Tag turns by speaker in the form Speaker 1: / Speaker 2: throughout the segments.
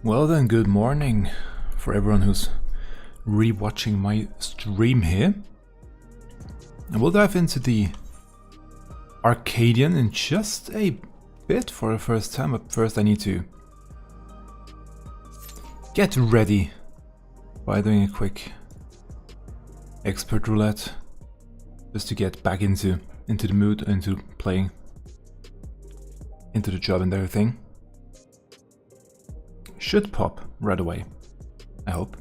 Speaker 1: Well then, good morning for everyone who's re-watching my stream here. And we'll dive into the Arcadion in just a bit for the first time, but first I need to get ready by doing a quick expert roulette, just to get back into the mood, into playing, into the job and everything. Should pop right away, I hope.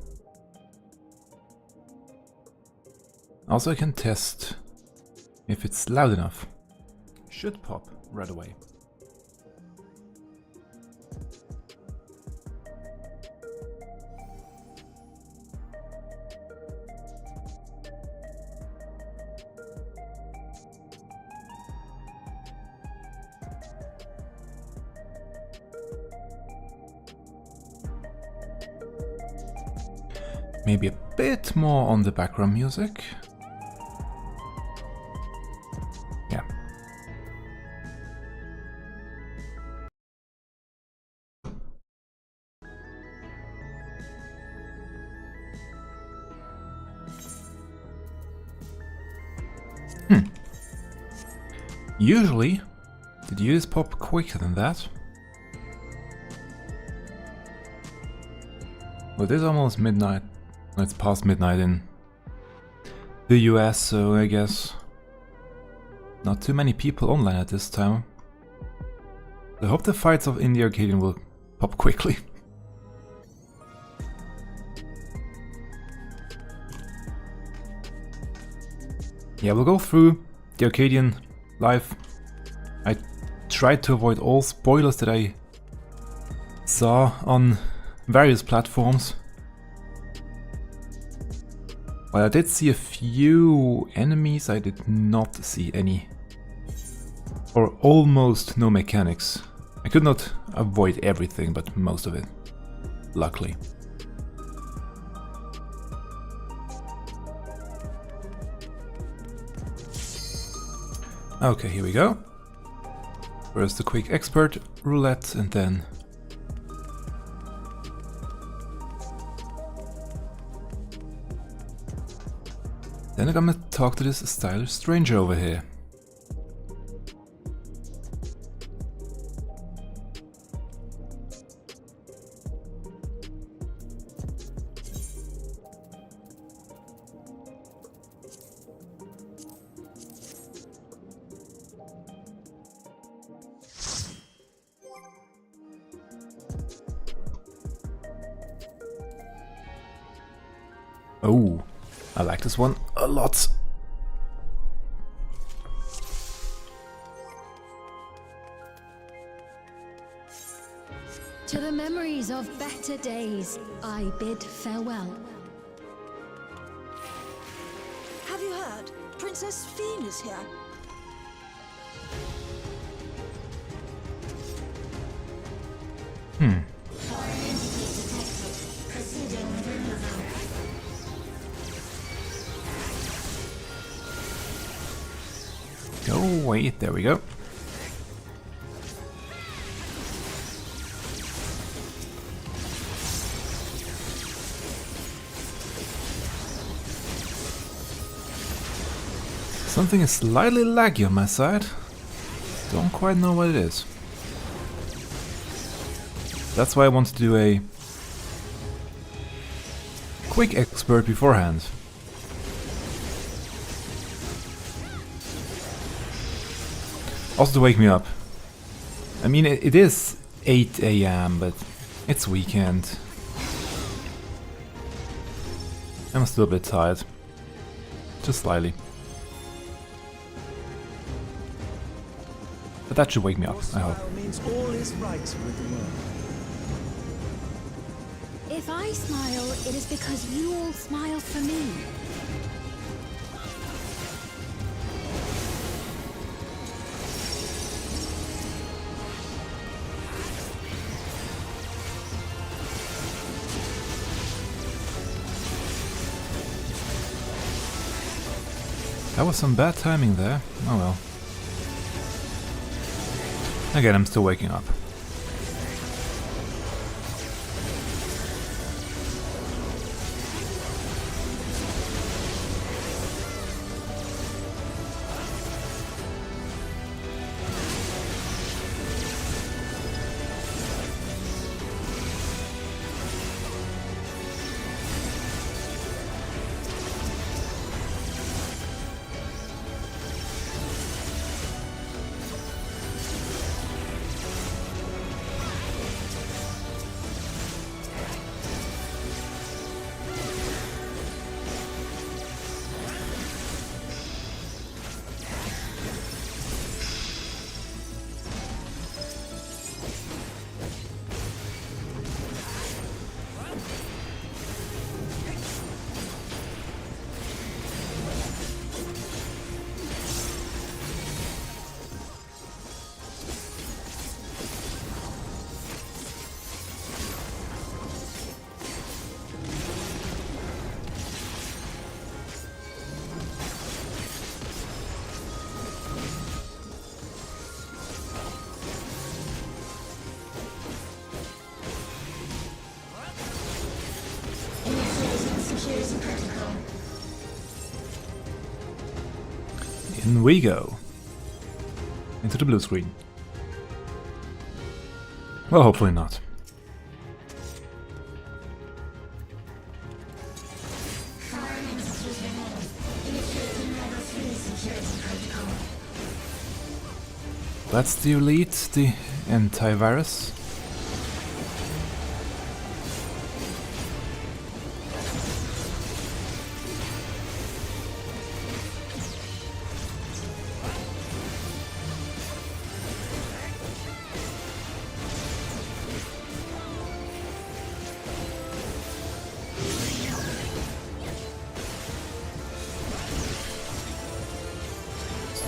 Speaker 1: Also I can test if it's loud enough. Should pop right away. Maybe a bit more on the background music. Yeah. Usually, did you just pop quicker than that? Well, it is almost midnight. It's past midnight in the US, so I guess not too many people online at this time. I hope the fights in the Arcadion will pop quickly. Yeah, we'll go through the Arcadion live. I tried to avoid all spoilers that I saw on various platforms. While I did see a few enemies, I did not see any, or almost no mechanics. I could not avoid everything, but most of it, luckily. Okay, here we go. First a quick expert roulette and then I'm gonna talk to this stylish stranger over here. Oh, I like this one a lot.
Speaker 2: To the memories of better days, I bid farewell.
Speaker 3: Have you heard? Princess Fiend is here.
Speaker 1: Oh wait, there we go. Something is slightly laggy on my side. Don't quite know what it is. That's why I want to do a quick expert beforehand. Also to wake me up. I mean, it is 8 AM, but it's weekend. I'm still a bit tired. Just slightly. But that should wake me up, I hope.
Speaker 4: Means all is right with the world.
Speaker 2: If I smile, it is because you all smile for me.
Speaker 1: That was some bad timing there. Oh well. Again, I'm still waking up. In we go. Into the blue screen. Well, hopefully not. Let's delete the antivirus.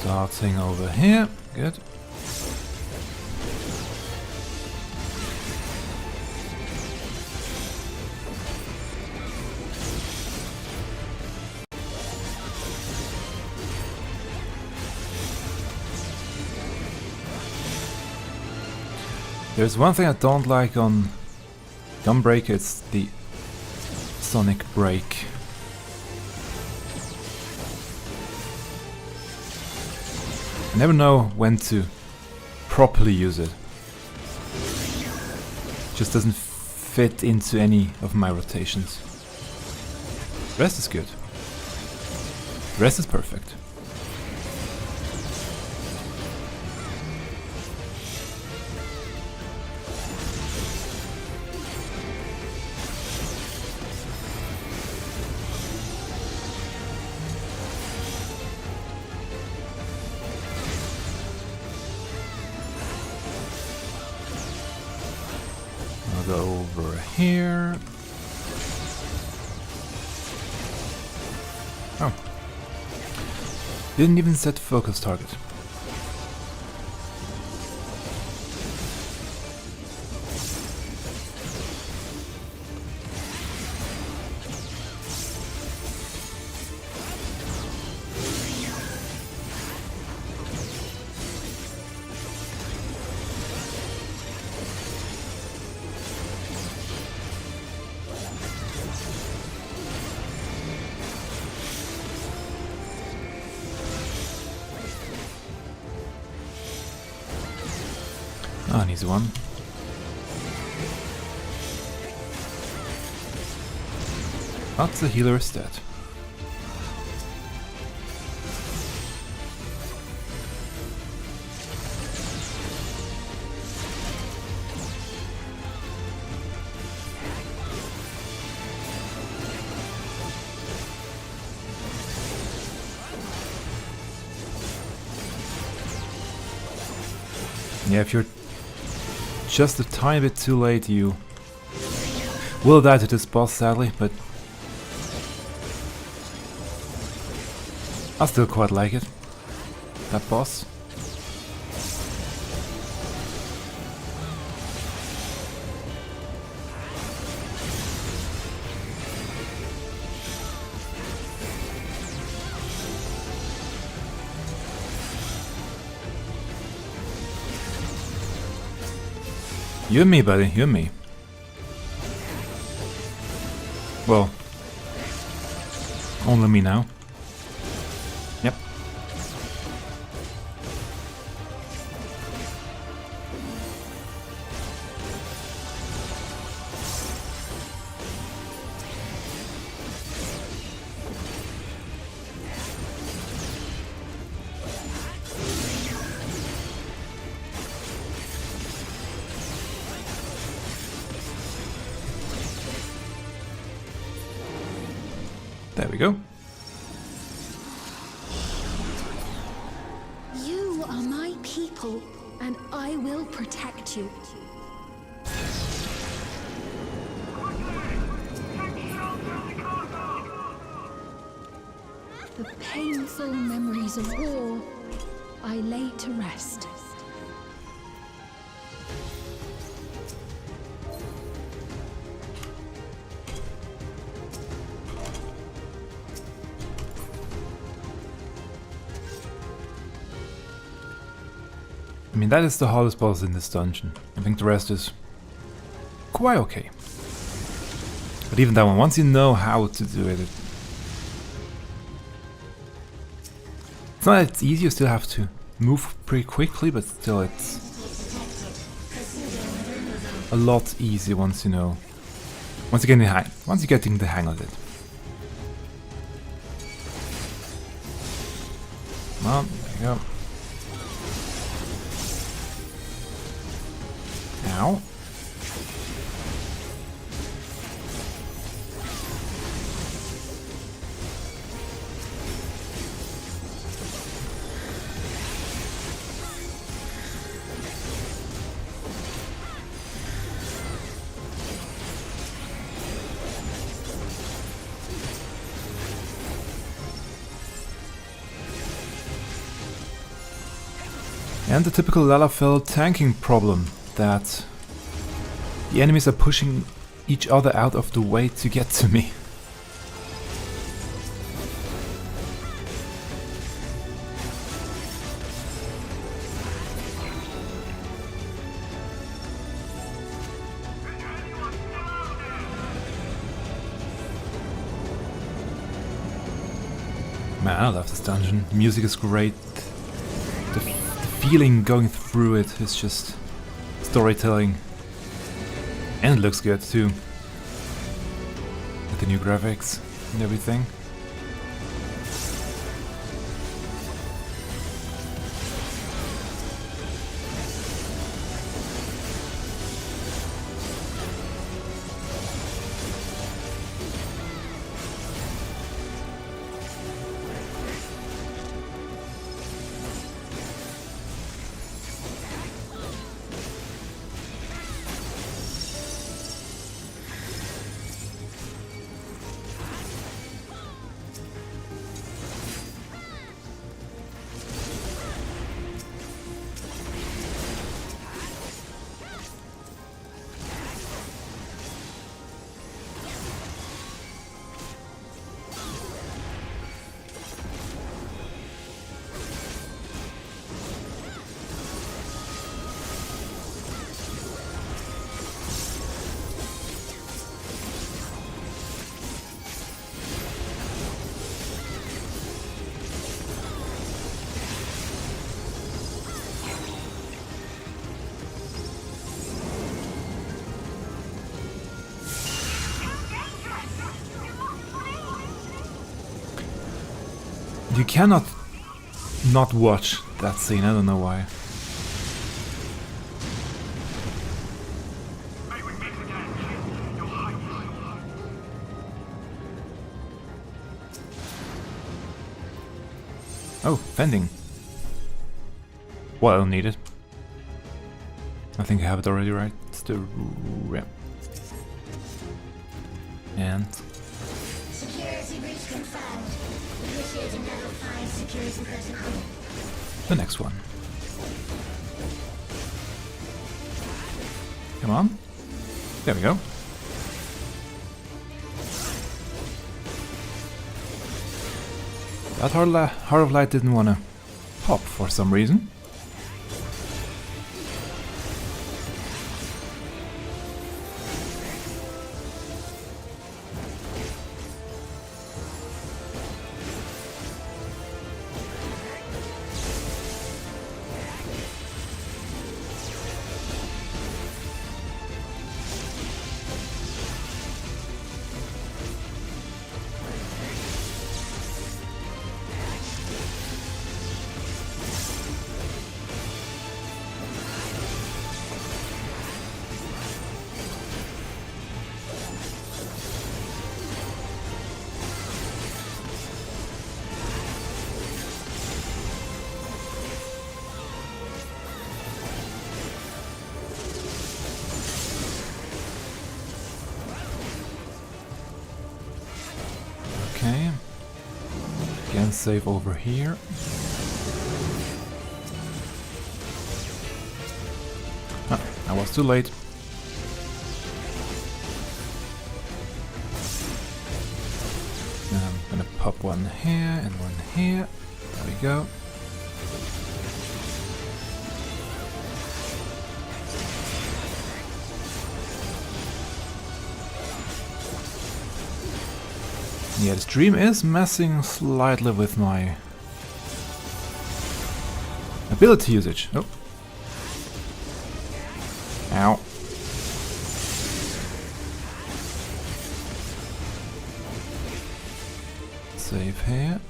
Speaker 1: Starting over here, good. There's one thing I don't like on Gunbreaker, it's the sonic break. I never know when to properly use it. Just doesn't fit into any of my rotations. The rest is good. The rest is perfect. I'll go over here. Oh. Didn't even set focus target. Ah, an easy one. But the healer is dead. Yeah, if you're just a tiny bit too late, you will die to this boss, sadly, but I still quite like it, that boss. You and me, buddy, you and me. Well, only me now. Yep. There we go.
Speaker 2: You are my people, and I will protect you. The painful memories of war I lay to rest.
Speaker 1: I mean, that is the hardest boss in this dungeon. I think the rest is quite okay. But even that one, once you know how to do it, it's not that it's easy, you still have to move pretty quickly, but still it's a lot easier once you know. Once you're getting the hang of it. Come on, there you go. Ow. And the typical Lalafell tanking problem, that the enemies are pushing each other out of the way to get to me. Man, I love this dungeon. The music is great. The feeling going through it is just storytelling. And it looks good too. With the new graphics and everything. You cannot not watch that scene, I don't know why. Oh, vending. Well, I don't need it. I think I have it already, right? It's the ramp. And
Speaker 5: Security breach confirmed. Initiating level 5 security protocol.
Speaker 1: the next one. Come on. There we go. That Heart of Light didn't wanna pop for some reason. Okay. Again, save over here. Ah, I was too late. I'm gonna pop one here and one here. There we go. Yeah, the stream is messing slightly with my ability usage. Oh. Ow. Save here.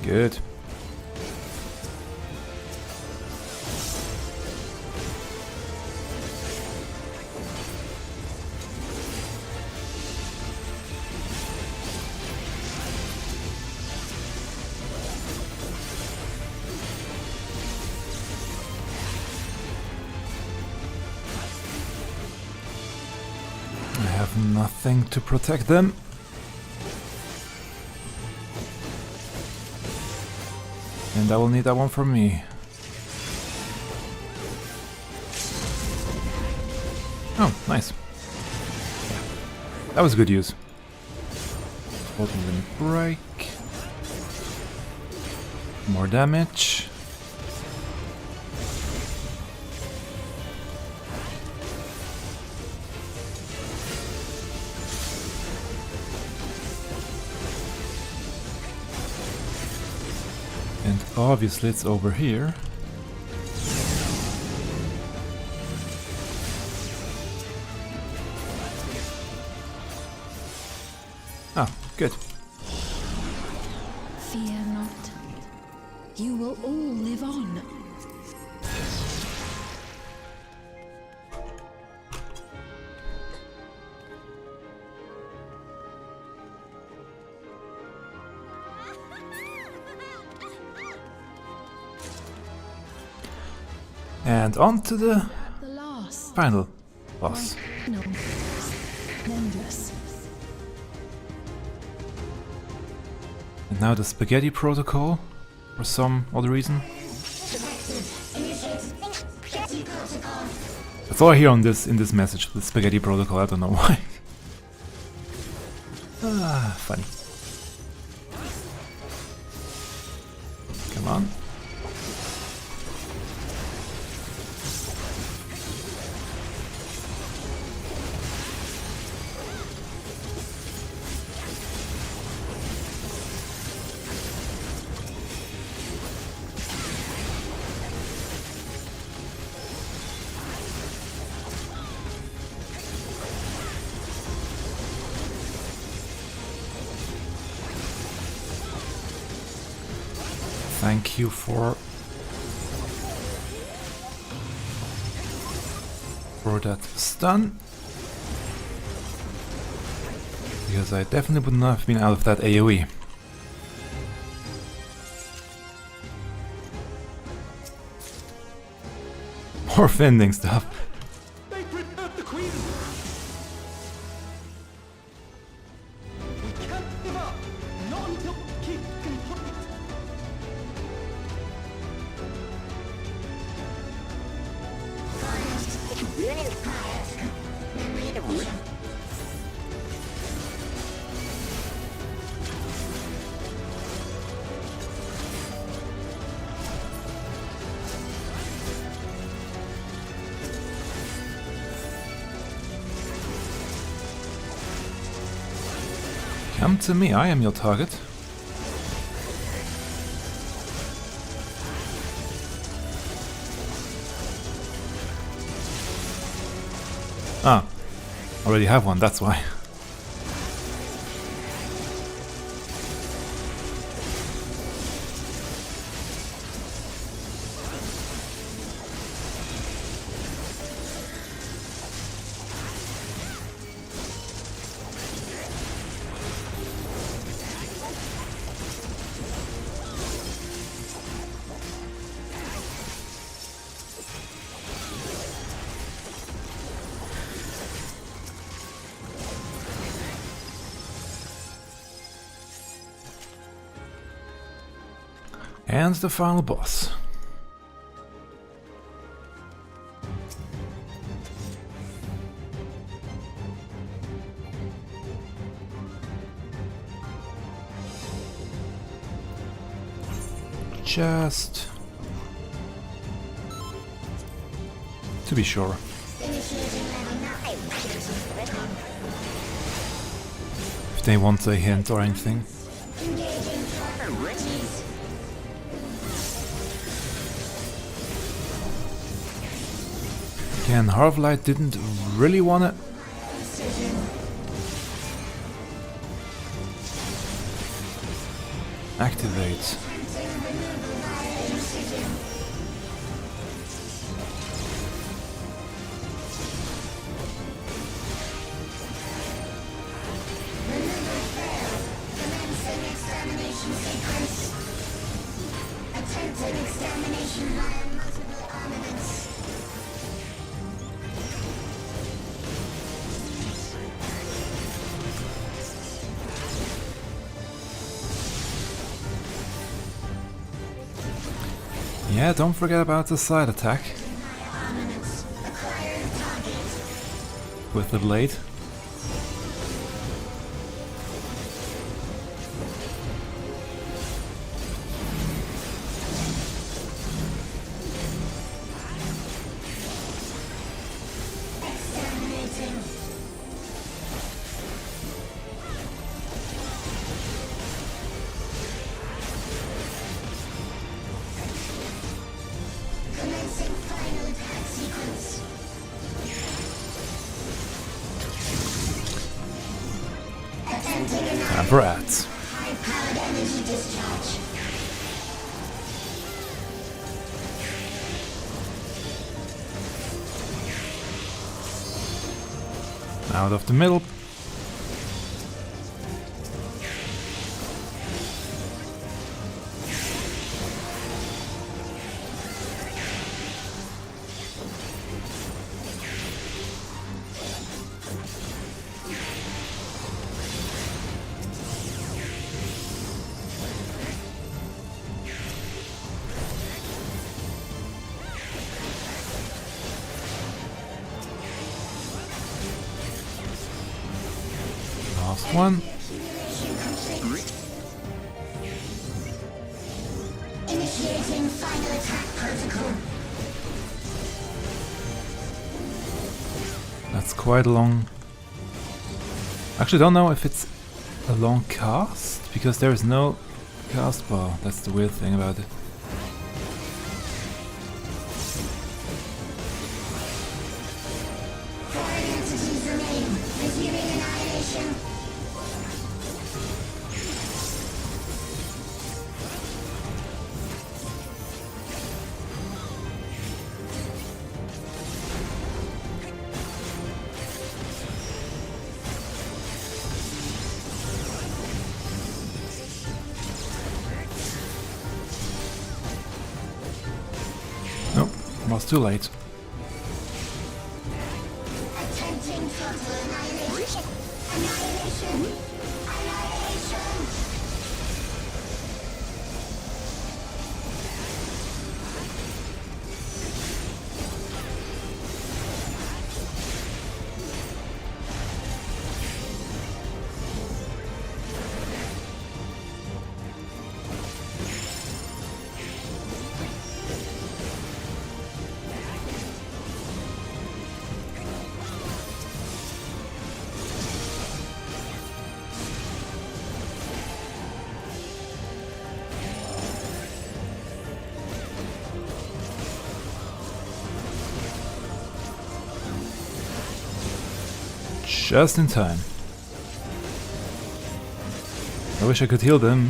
Speaker 1: Good. I have nothing to protect them. And I will need that one from me. Oh, nice. Yeah. That was good use. Open limit break. More damage. And obviously it's over here. Ah, good.
Speaker 2: Fear not. You will all live on.
Speaker 1: And on to the
Speaker 2: The last.
Speaker 1: final boss.
Speaker 2: No. Endless.
Speaker 1: And now the spaghetti protocol, for some odd reason. That's all I hear on this in this message, the spaghetti protocol, I don't know why. Ah, funny. Come on. Thank you for that stun. Because I definitely would not have been out of that AoE. More fending stuff.
Speaker 4: They prepared the queen! We can't give up! Not until keep complete!
Speaker 1: Come to me, I am your target. Ah, already have one, that's why. And the final boss. Just to be sure. If they want a hint or anything. Again, Half-Light didn't really want it. Activate. Yeah, don't forget about the side attack with the blade. Time for ads.
Speaker 5: High-powered energy discharge.
Speaker 1: Out of the middle. Last one.
Speaker 5: Initiating final attack protocol.
Speaker 1: That's quite a long. Actually, don't know if it's a long cast because there is no cast bar. That's the weird thing about it.
Speaker 5: Foreign entities remain. Resuming annihilation.
Speaker 1: Nope, was too late.
Speaker 5: Attempting total annihilation. Annihilation. Annihilation.
Speaker 1: Just in time. I wish I could heal them.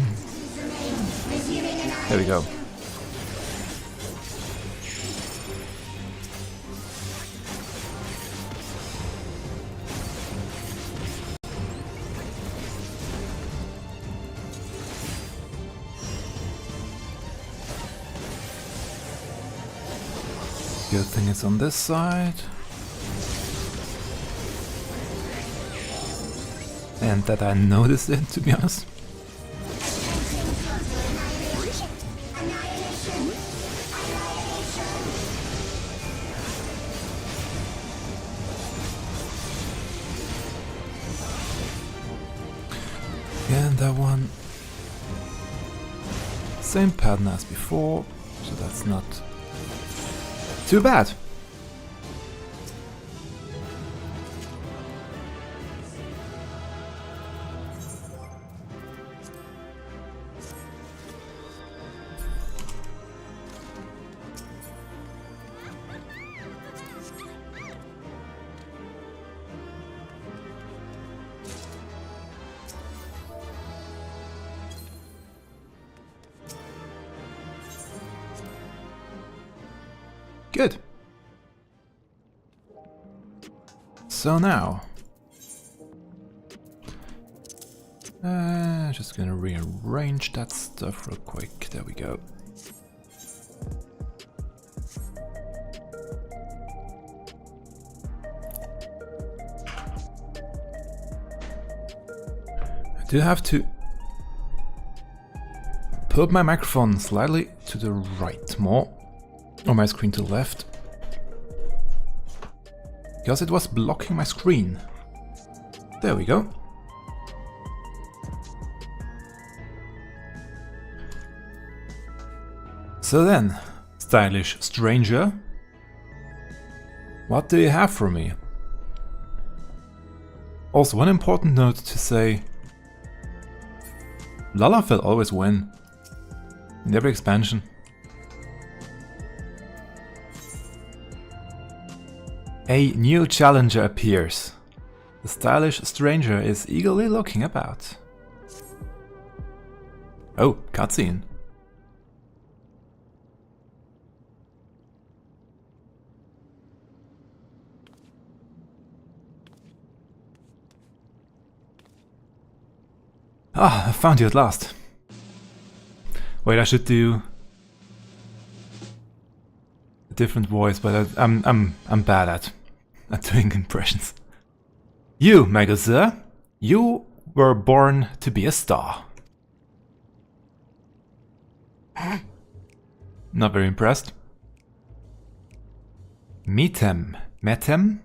Speaker 1: There we go. Good thing it's on this side. And that I noticed it, to be honest. And that one same pattern as before, so that's not too bad. Good. So now, just gonna rearrange that stuff real quick. There we go. I do have to put my microphone slightly to the right more. Or my screen to the left. Because it was blocking my screen. There we go. So then, stylish stranger, what do you have for me? Also, one important note to say, Lalafell always win in every expansion. A new challenger appears. The stylish stranger is eagerly looking about. Oh, cutscene. Ah, I found you at last. Wait, I should do a different voice, but I'm bad at doing impressions. You, Megazir, you were born to be a star. Not very impressed. Metem. Metem?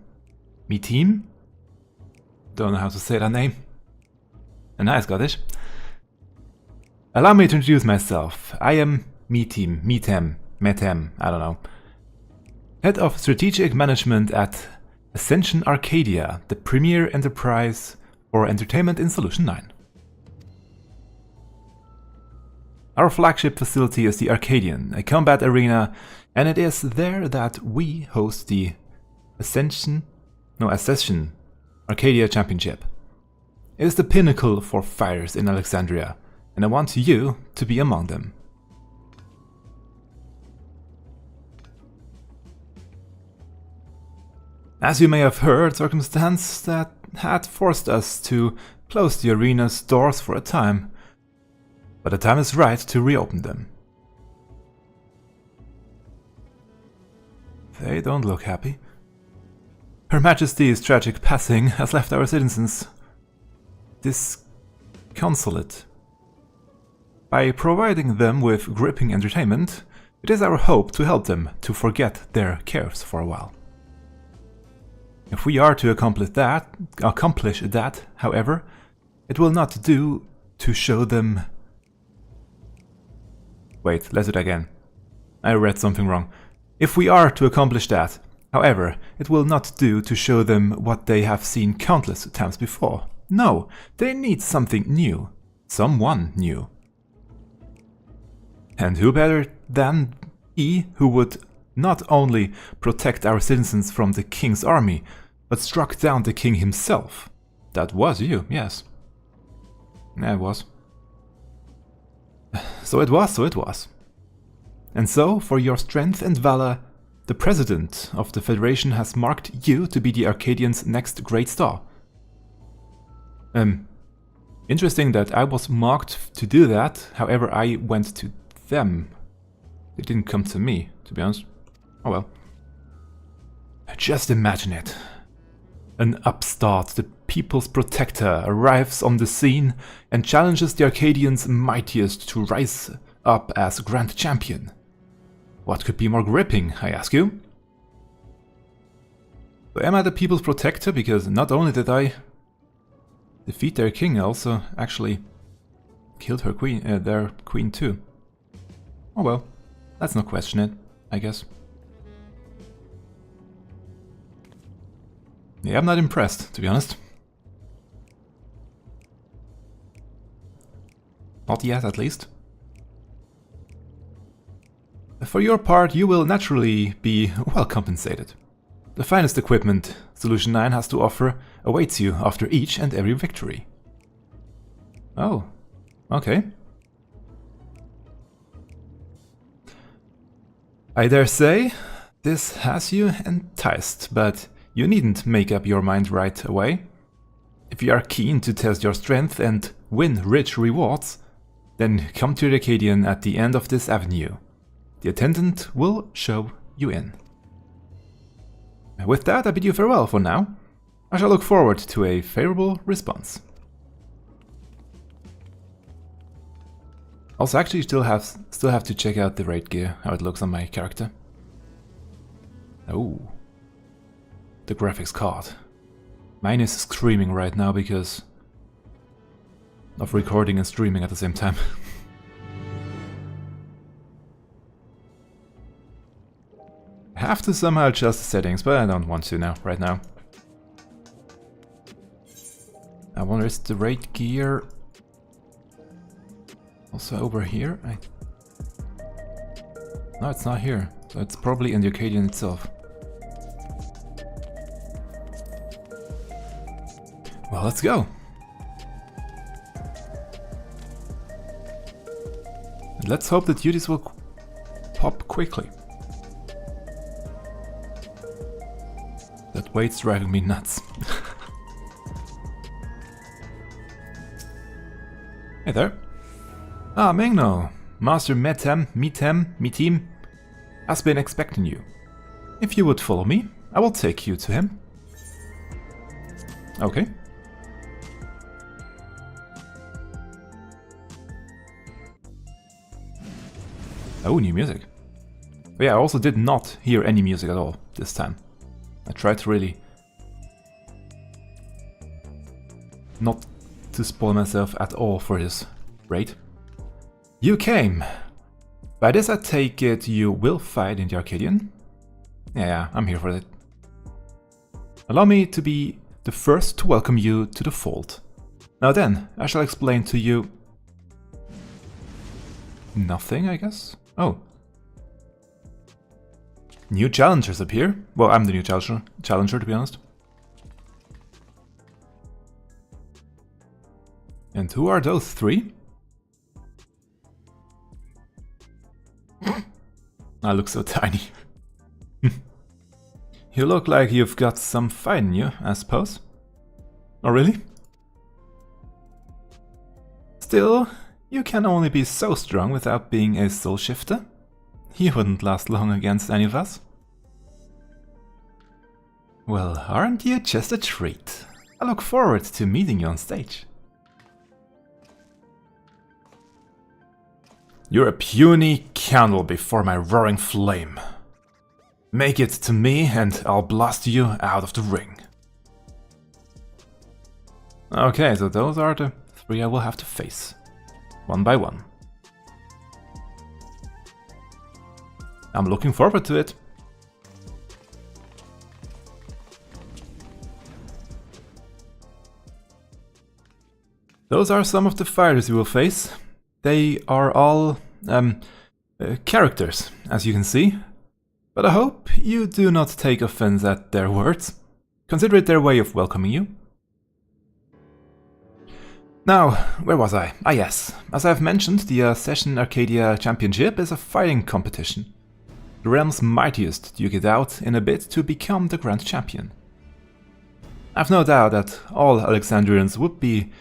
Speaker 1: Don't know how to say that name. Nice, Scottish. Allow me to introduce myself. I am Metem, I don't know. Head of Strategic Management at Ascension Arcadia, the premier enterprise for entertainment in Solution 9. Our flagship facility is the Arcadion, a combat arena, and it is there that we host the Ascension Arcadia Championship. It is the pinnacle for fighters in Alexandria, and I want you to be among them. As you may have heard, circumstance that had forced us to close the arena's doors for a time, but the time is right to reopen them. They don't look happy. Her Majesty's tragic passing has left our citizens disconsolate. By providing them with gripping entertainment, it is our hope to help them to forget their cares for a while. If we are to accomplish that, however, it will not do to show them... Wait, let's do it again. I read something wrong. If we are to accomplish that, however, it will not do to show them what they have seen countless times before. No, they need something new. Someone new. And who better than he who would not only protect our citizens from the king's army, but struck down the king himself. That was you, yes. Yeah, it was. So it was. And so, for your strength and valor, the president of the Federation has marked you to be the Arcadian's next great star. Interesting that I was marked to do that, however I went to them. They didn't come to me, to be honest. Oh well. Just imagine it. An upstart, the people's protector, arrives on the scene and challenges the Arcadians' mightiest to rise up as Grand Champion. What could be more gripping, I ask you? So am I the people's protector? Because not only did I defeat their king, I also actually killed her queen, their queen too. Oh well, let's not question it, I guess. Yeah, I'm not impressed, to be honest. Not yet, at least. For your part, you will naturally be well compensated. The finest equipment Solution 9 has to offer awaits you after each and every victory. Oh, okay. I dare say this has you enticed, but you needn't make up your mind right away. If you are keen to test your strength and win rich rewards, then come to the Arcadion at the end of this avenue. The attendant will show you in. With that, I bid you farewell for now. I shall look forward to a favorable response. Also, actually, still have to check out the raid gear, how it looks on my character. Oh, the graphics card. Mine is screaming right now because of recording and streaming at the same time. I have to somehow adjust the settings, but I don't want to now, right now. I wonder, is the raid gear also over here? No, it's not here, so it's probably in the Arcadion itself. Well, let's go! And let's hope the duties will pop quickly. That wait's driving me nuts. Hey there. Ah, Mengno. Master Metem has been expecting you. If you would follow me, I will take you to him. Okay. Oh, new music. But yeah, I also did not hear any music at all this time. I tried to really not to spoil myself at all for this raid. You came. By this I take it you will fight in the Arcadion? Yeah, I'm here for it. Allow me to be the first to welcome you to the fold. Now then, I shall explain to you... nothing, I guess? Oh. New challengers appear. Well, I'm the new challenger, to be honest. And who are those three? I look so tiny. You look like you've got some fight in you, I suppose. Oh, really? Still, you can only be so strong without being a soul shifter. You wouldn't last long against any of us. Well, aren't you just a treat? I look forward to meeting you on stage. You're a puny candle before my roaring flame. Make it to me and I'll blast you out of the ring. Okay, so those are the three I will have to face, one by one. I'm looking forward to it. Those are some of the fighters you will face. They are all characters, as you can see. But I hope you do not take offense at their words. Consider it their way of welcoming you. Now, where was I? Ah yes, as I've mentioned, the Session Arcadia Championship is a fighting competition. The realm's mightiest duke it out in a bid to become the Grand Champion. I've no doubt that all Alexandrians would be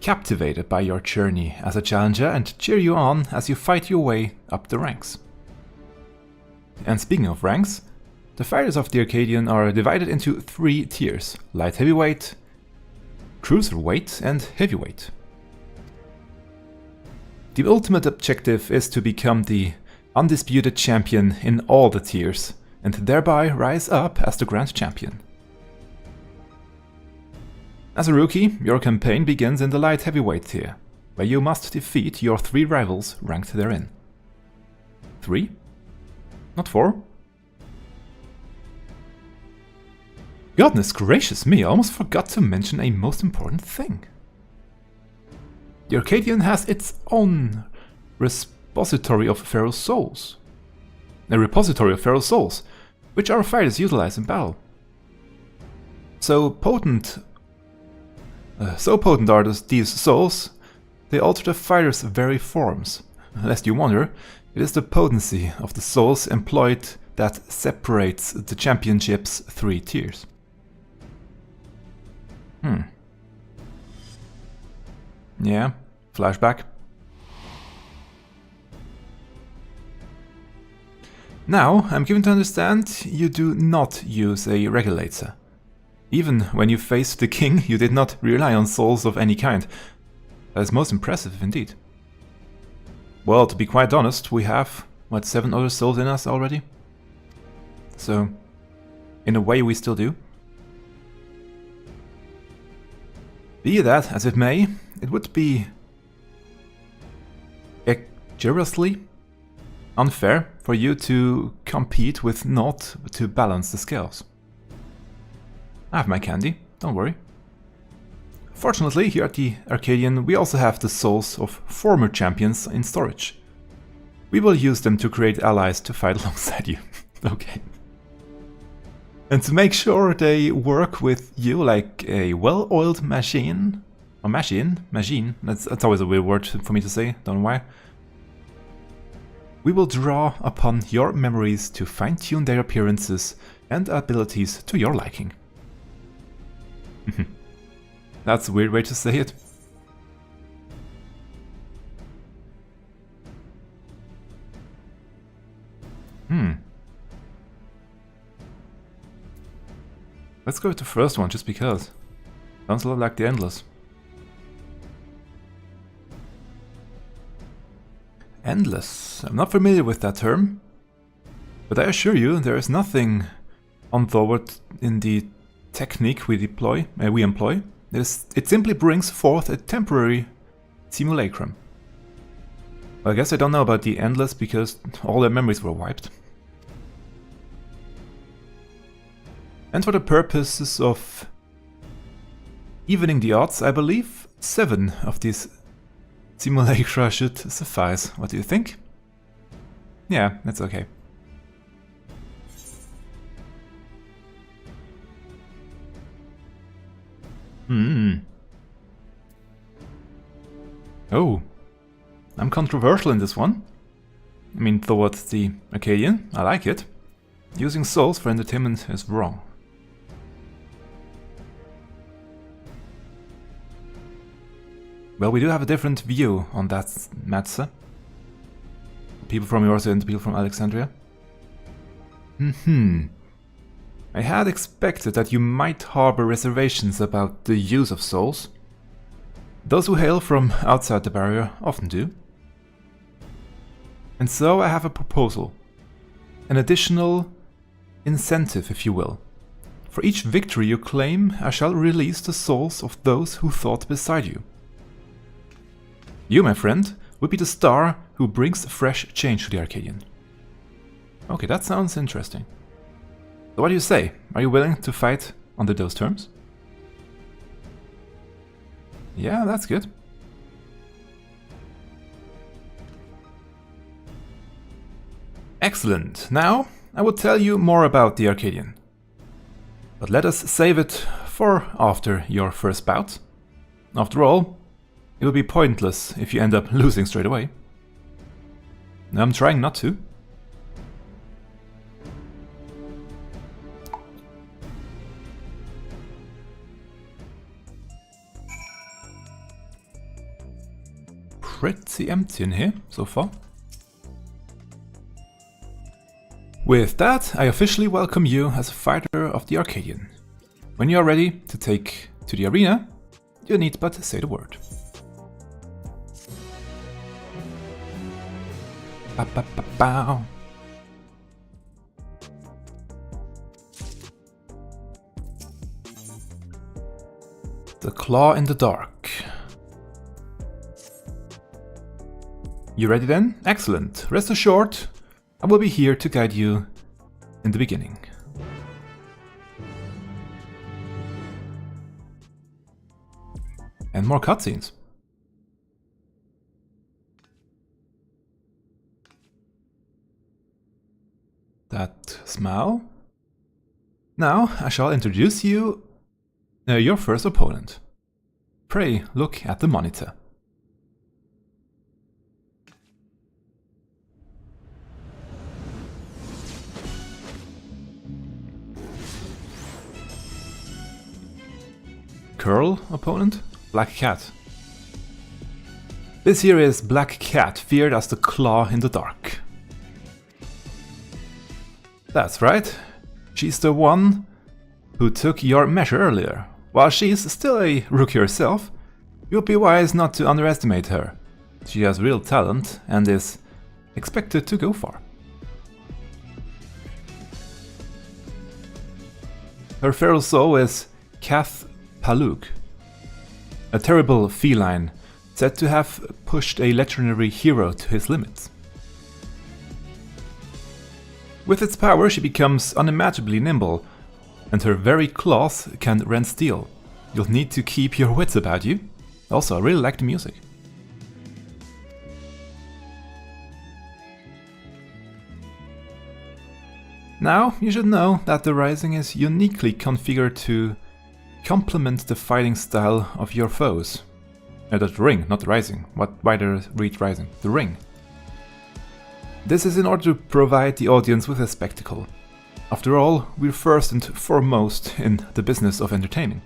Speaker 1: captivated by your journey as a challenger and cheer you on as you fight your way up the ranks. And speaking of ranks, the fighters of the Arcadion are divided into 3 tiers: light heavyweight, cruiserweight and heavyweight. The ultimate objective is to become the undisputed champion in all the tiers and thereby rise up as the Grand Champion. As a rookie, your campaign begins in the light heavyweight tier, where you must defeat your 3 rivals ranked therein. 3? Not 4? Goodness gracious me, I almost forgot to mention a most important thing. The Arcadion has its own repository of feral souls. A repository of feral souls, which our fighters utilize in battle. So potent are these souls, they alter the fighters' very forms. Lest you wonder, it is the potency of the souls employed that separates the championship's 3 tiers. Yeah, flashback. Now, I'm given to understand you do not use a regulator. Even when you faced the king, you did not rely on souls of any kind. That is most impressive indeed. Well, to be quite honest, we have, what, 7 other souls in us already? So, in a way we still do. Be that as it may, it would be egregiously unfair for you to compete with naught to balance the scales. I have my candy, don't worry. Fortunately, here at the Arcadion, we also have the souls of former champions in storage. We will use them to create allies to fight alongside you. Okay. And to make sure they work with you like a well-oiled machine, or machine, that's always a weird word for me to say, don't know why. We will draw upon your memories to fine-tune their appearances and abilities to your liking. That's a weird way to say it. Let's go with the first one, just because. Sounds a lot like the Endless. Endless. I'm not familiar with that term. But I assure you, there is nothing untoward in the technique we employ. It simply brings forth a temporary simulacrum. Well, I guess I don't know about the Endless because all their memories were wiped. And for the purposes of evening the odds, I believe 7 of these simulacra should suffice. What do you think? Yeah, that's okay. Oh, I'm controversial in this one. I mean, towards the Arcadion, I like it. Using souls for entertainment is wrong. Well, we do have a different view on that, Matze. People from Eorsa and people from Alexandria. I had expected that you might harbor reservations about the use of souls. Those who hail from outside the barrier often do. And so I have a proposal. An additional incentive, if you will. For each victory you claim, I shall release the souls of those who fought beside you. You, my friend, would be the star who brings fresh change to the Arcadion. Okay, that sounds interesting. So what do you say? Are you willing to fight under those terms? Yeah, that's good. Excellent. Now, I will tell you more about the Arcadion. But let us save it for after your first bout. After all, it will be pointless if you end up losing straight away. I'm trying not to. Pretty empty in here so far. With that, I officially welcome you as a fighter of the Arcadion. When you are ready to take to the arena, you need but say the word. Ba, ba, ba, bow. The Claw in the Dark. You ready then? Excellent. Rest assured, I will be here to guide you in the beginning. And more cutscenes. That smile. Now I shall introduce you your first opponent. Pray look at the monitor. Curl opponent? Black Cat. This here is Black Cat, feared as the claw in the dark. That's right. She's the one who took your measure earlier. While she's still a rookie herself, you'll be wise not to underestimate her. She has real talent and is expected to go far. Her feral soul is Kath Paluk, a terrible feline said to have pushed a legendary hero to his limits. With its power she becomes unimaginably nimble, and her very claws can rend steel. You'll need to keep your wits about you. Also, I really like the music. Now, you should know that the Rising is uniquely configured to complement the fighting style of your foes. The Ring, not the Rising. Why did I read Rising? The Ring. This is in order to provide the audience with a spectacle. After all, we're first and foremost in the business of entertaining.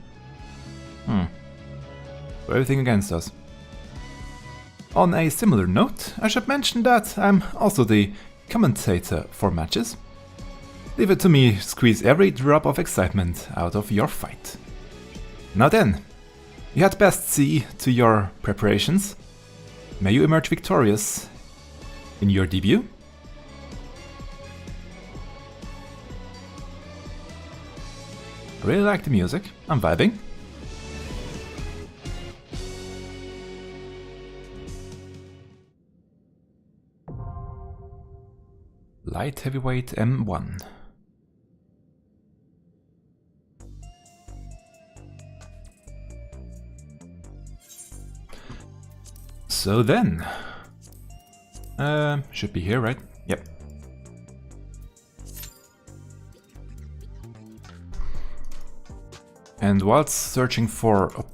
Speaker 1: So everything against us. On a similar note, I should mention that I'm also the commentator for matches. Leave it to me to squeeze every drop of excitement out of your fight. Now then, you had best see to your preparations. May you emerge victorious in your debut. I really like the music, I'm vibing. Light heavyweight M1. So then, should be here, right? Yep. And whilst searching for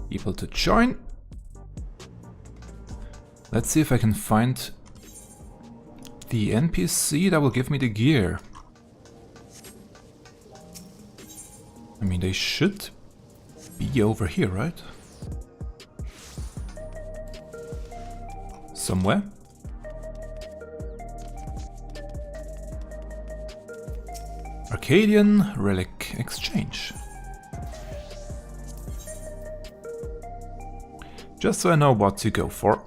Speaker 1: people to join, let's see if I can find the NPC that will give me the gear. I mean, they should be over here, right? Somewhere. Arcadion Relic Exchange. Just so I know what to go for.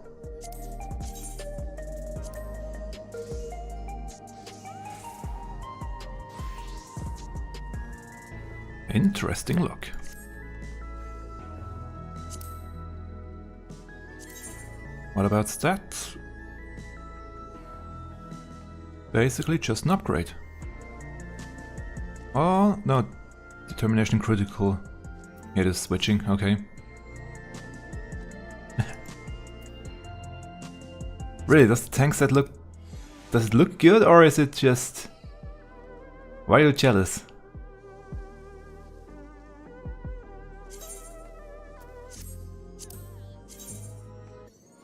Speaker 1: Interesting look. What about stats? Basically just an upgrade. Oh, no. Determination critical. It is switching, okay. Really, does the tank set look... Does it look good, or is it just... Why are you jealous?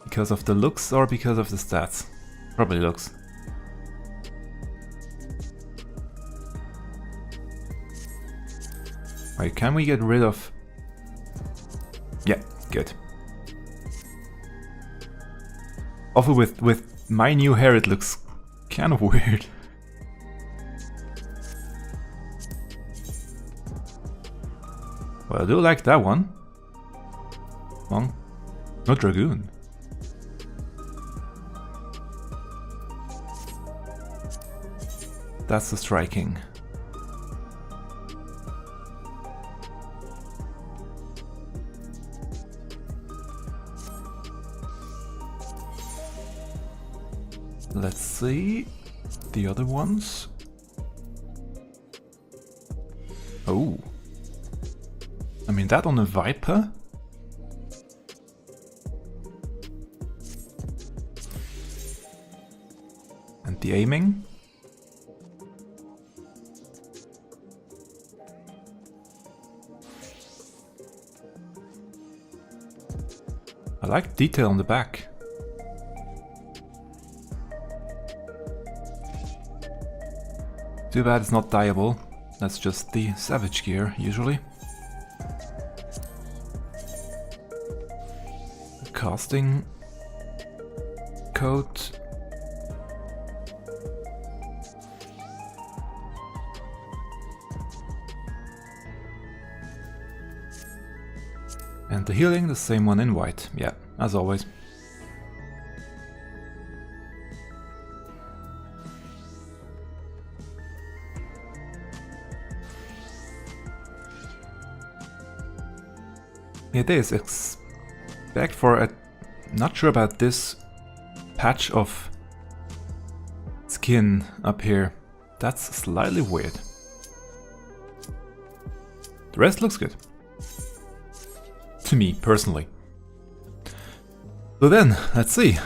Speaker 1: Because of the looks or because of the stats? Probably looks. Wait, can we get rid of... Yeah, good. Also with my new hair it looks kind of weird. Well, I do like that one. Well, no Dragoon. That's the striking. Let's see the other ones. Oh. I mean, that on a Viper? And the aiming? I like detail on the back. Too bad it's not dyeable. That's just the Savage gear, usually. Casting coat. And the healing, the same one in white. Yeah, as always. It is expect for a... Not sure about this patch of skin up here. That's slightly weird. The rest looks good. To me, personally. So then, let's see.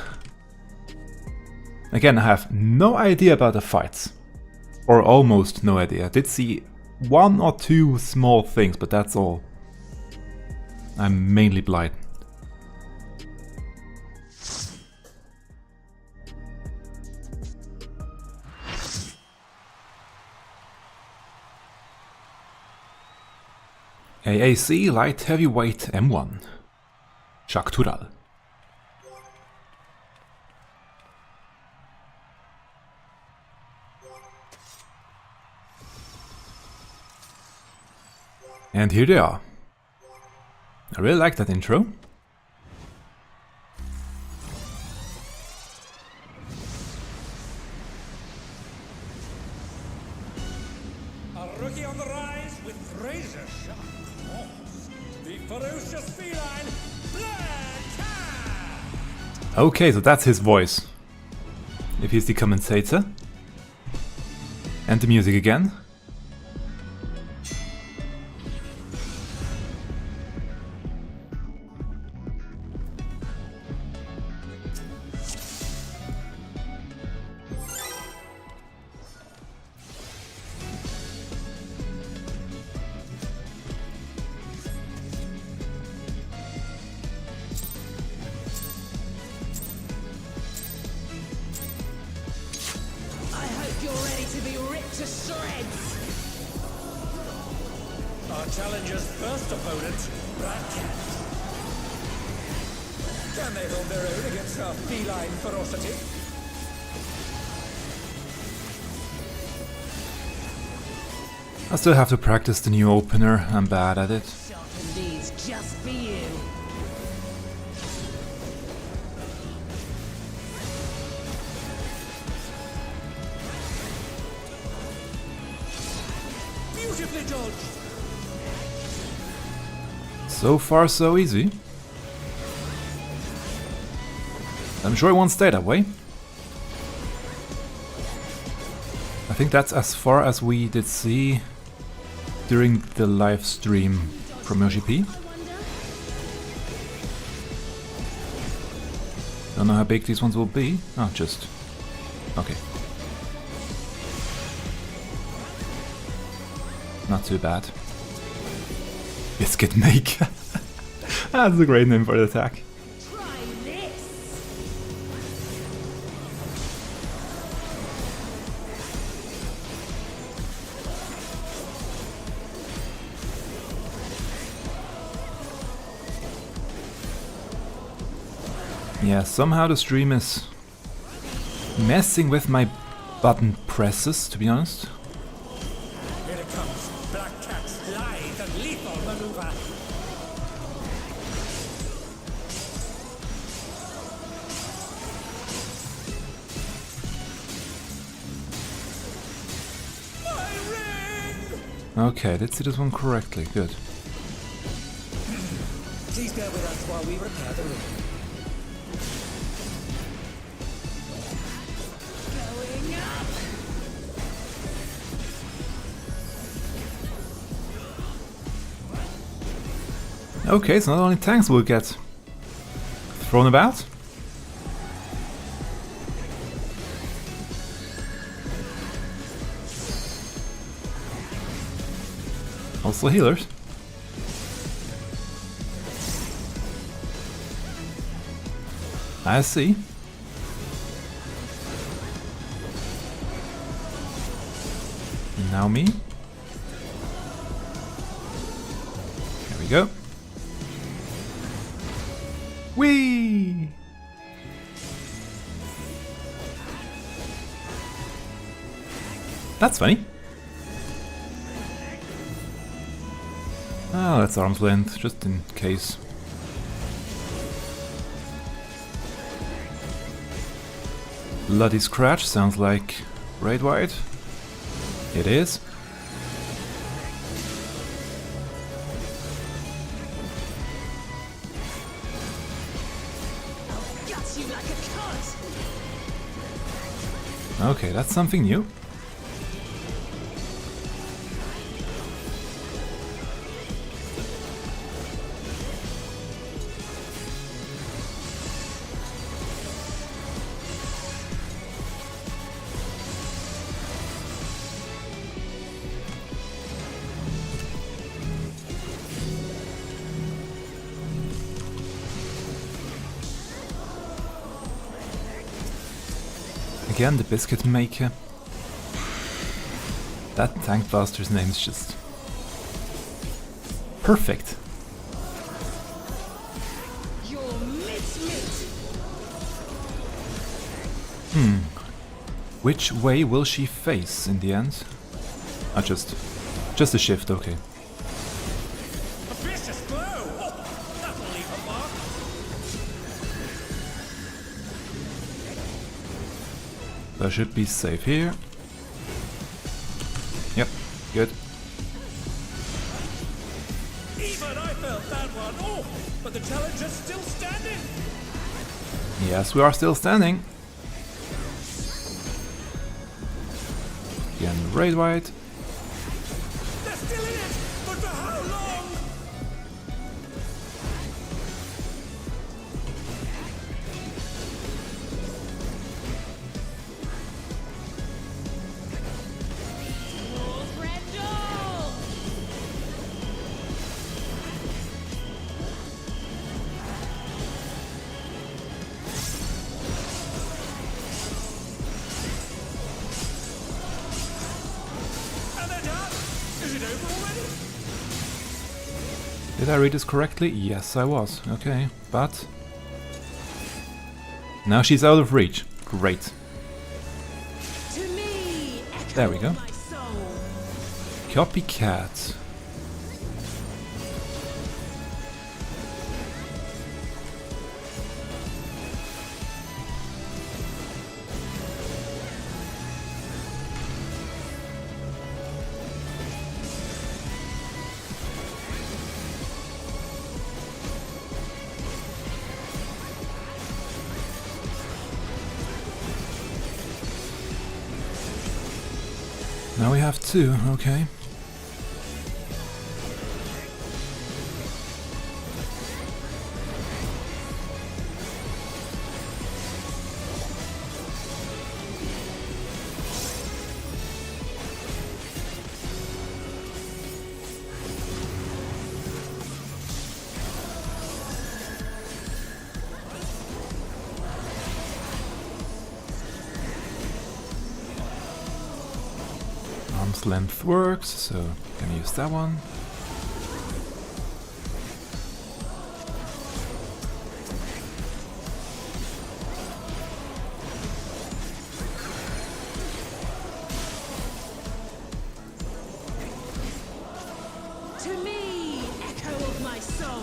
Speaker 1: Again, I have no idea about the fights. Or almost no idea. I did see 1 or 2 small things, but that's all. I'm mainly blind. AAC Light Heavyweight M1 Shaktural. And here they are. I really like that intro.
Speaker 4: A rookie on the rise with razor-sharp claws. The ferocious feline, Black Cat!
Speaker 1: Okay, so that's his voice. If he's the commentator. And the music again.
Speaker 3: You're ready to be ripped to shreds!
Speaker 4: Our challenger's first opponent, Black Cat. Can they hold their own against our feline ferocity?
Speaker 1: I still have to practice the new opener, I'm bad at it.
Speaker 3: Sharpen these just for you.
Speaker 4: Beautifully dodged!
Speaker 1: So far so easy. I'm sure it won't stay that way. I think that's as far as we did see during the live stream from YoshiP. Don't know how big these ones will be. Oh, just... okay. Not too bad. Biscuit Maker. That's a great name for the attack.
Speaker 3: Try this!
Speaker 1: Yeah, somehow the stream is messing with my button presses, to be honest.
Speaker 4: Here it comes, Black Cat's lithe and lethal maneuver. My ring!
Speaker 1: Okay, let's see this one correctly. Good.
Speaker 4: Please bear with us while we repair the ring.
Speaker 1: Okay, so not only tanks will get thrown about. Also healers. I see. Now me. There we go. Whee! That's funny. Oh, that's arm's length, just in case. Bloody Scratch sounds like raid wide. It is.
Speaker 3: Guts you like a cunt.
Speaker 1: Okay, that's something new. Again, the biscuit maker. That tank blaster's name is just perfect.
Speaker 3: You're mince.
Speaker 1: Which way will she face in the end? Ah, just a shift, okay.
Speaker 4: A vicious blow! Oh, that'll leave a mark.
Speaker 1: I should be safe here. Yep, good.
Speaker 4: Even I felt that one. Oh, but the challenger's still standing.
Speaker 1: Yes, we are still standing. Again, raid wide.
Speaker 4: They're still in it, but for how long? And they're done. Is it over already?
Speaker 1: Did I read this correctly? Yes, I was. Okay, but now she's out of reach. Great.
Speaker 3: To me, echo
Speaker 1: There we go.
Speaker 3: of my soul.
Speaker 1: Copycat. Now we have two, okay. Arm's length works, so can use that one.
Speaker 3: To me, echo of my soul.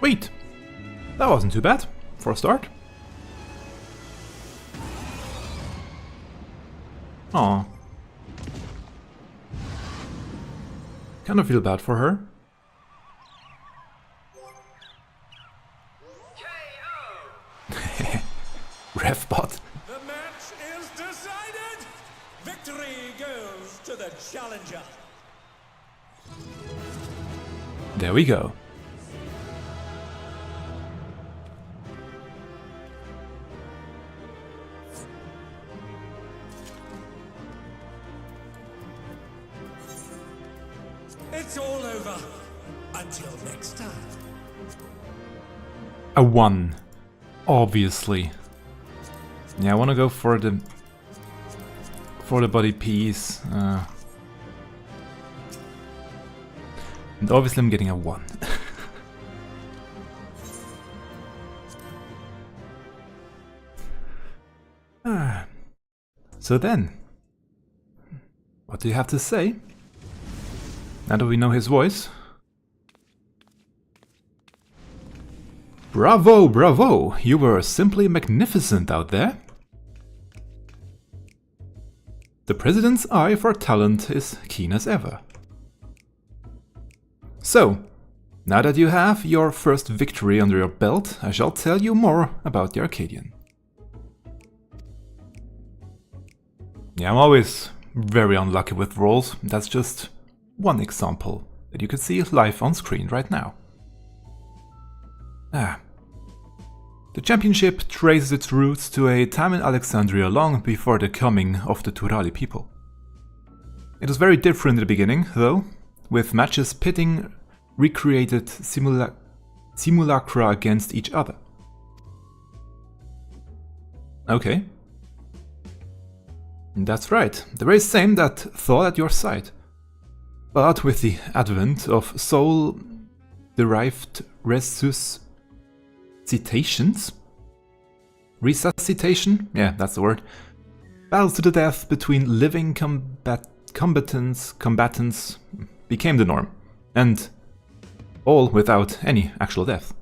Speaker 1: Wait, that wasn't too bad for a start. Aw. Kind of feel bad for her. Refbot.
Speaker 4: The match is decided! Victory goes to the challenger.
Speaker 1: There we go.
Speaker 4: It's all over. Until next time.
Speaker 1: A 1. Obviously. Yeah, I want to go for the body piece. And obviously I'm getting a 1. So then, what do you have to say? Now that we know his voice. Bravo, bravo! You were simply magnificent out there. The President's eye for talent is keen as ever. So, now that you have your first victory under your belt, I shall tell you more about the Arcadion. Yeah, I'm always very unlucky with rolls. That's just one example that you can see live on screen right now. The championship traces its roots to a time in Alexandria long before the coming of the Turali people. It was very different in the beginning, though, with matches pitting recreated simulacra against each other. Okay. That's right, the very same that thought at your side. But with the advent of soul-derived resuscitation? Yeah, that's the word. Battles to the death between living combatants became the norm, and all without any actual death.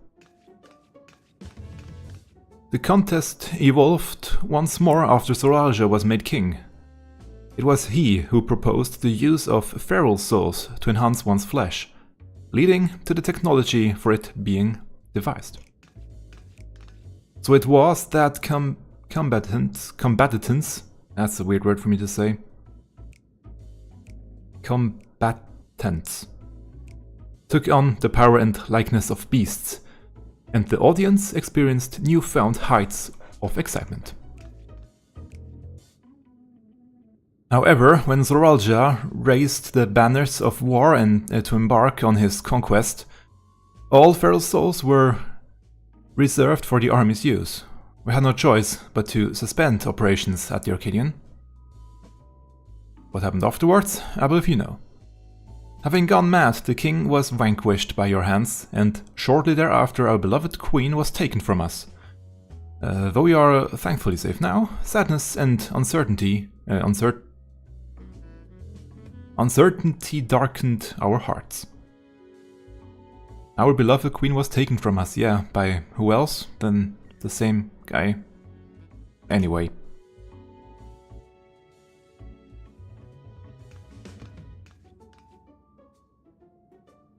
Speaker 1: The contest evolved once more after Zoraja was made king. It was he who proposed the use of feral souls to enhance one's flesh, leading to the technology for it being devised. So it was that combatants, that's a weird word for me to say, combatants, took on the power and likeness of beasts, and the audience experienced newfound heights of excitement. However, when Zoralja raised the banners of war and to embark on his conquest, all feral souls were reserved for the army's use. We had no choice but to suspend operations at the Arcadion. What happened afterwards, I believe you know. Having gone mad, the king was vanquished by your hands, and shortly thereafter our beloved queen was taken from us. Though we are thankfully safe now, sadness and uncertainty darkened our hearts. Our beloved queen was taken from us, yeah, by who else than the same guy? Anyway.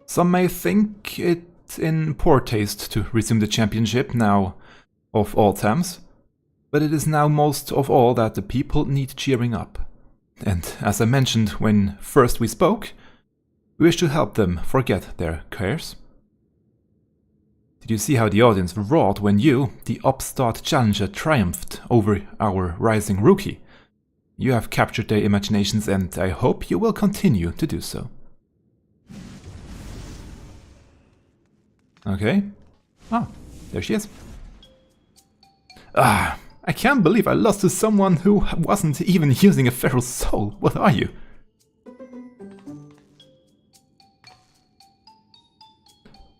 Speaker 1: Some may think it in poor taste to resume the championship now of all times, but it is now most of all that the people need cheering up. And as I mentioned when first we spoke, we wish to help them forget their cares. Did you see how the audience roared when you, the upstart challenger, triumphed over our rising rookie? You have captured their imaginations, and I hope you will continue to do so. Okay. Oh, there she is. I can't believe I lost to someone who wasn't even using a feral soul. What are you?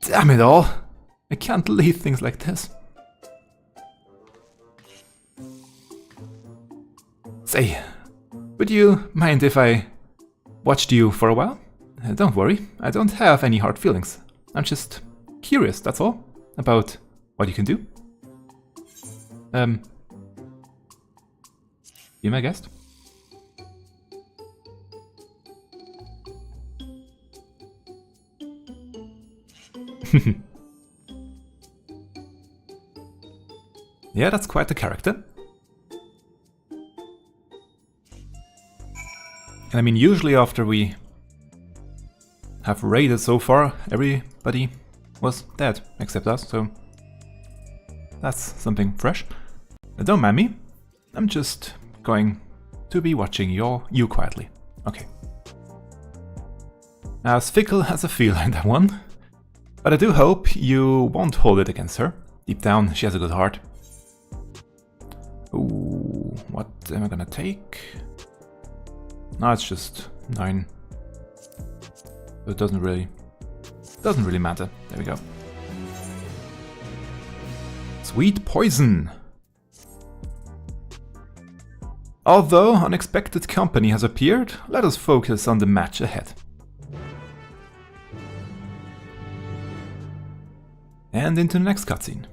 Speaker 1: Damn it all! I can't leave things like this. Say, would you mind if I watched you for a while? Don't worry, I don't have any hard feelings. I'm just curious, that's all. about what you can do? Be my guest? Yeah, that's quite the character. And I mean, usually after we have raided so far, everybody was dead except us, so that's something fresh. Don't mind me, I'm just going to be watching you quietly. Okay. As fickle as I feel in that one, but I do hope you won't hold it against her. Deep down, she has a good heart. Ooh, what am I gonna take? No, it's just 9. So it doesn't really matter. There we go. Sweet poison. Although unexpected company has appeared, let us focus on the match ahead. And into the next cutscene.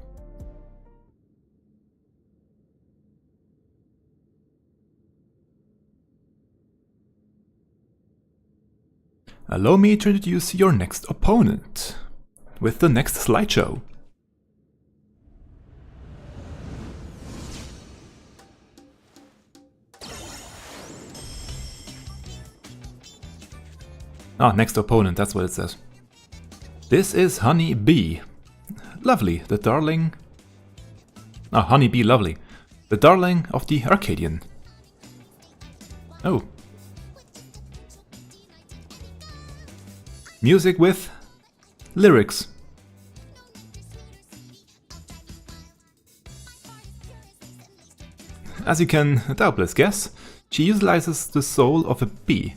Speaker 1: Allow me to introduce your next opponent with the next slideshow. Ah, next opponent, that's what it says. This is Honey Bee. Lovely, the darling... Ah, Honey Bee Lovely. The darling of the Arcadion. Oh. Music with lyrics. As you can doubtless guess, she utilizes the soul of a bee,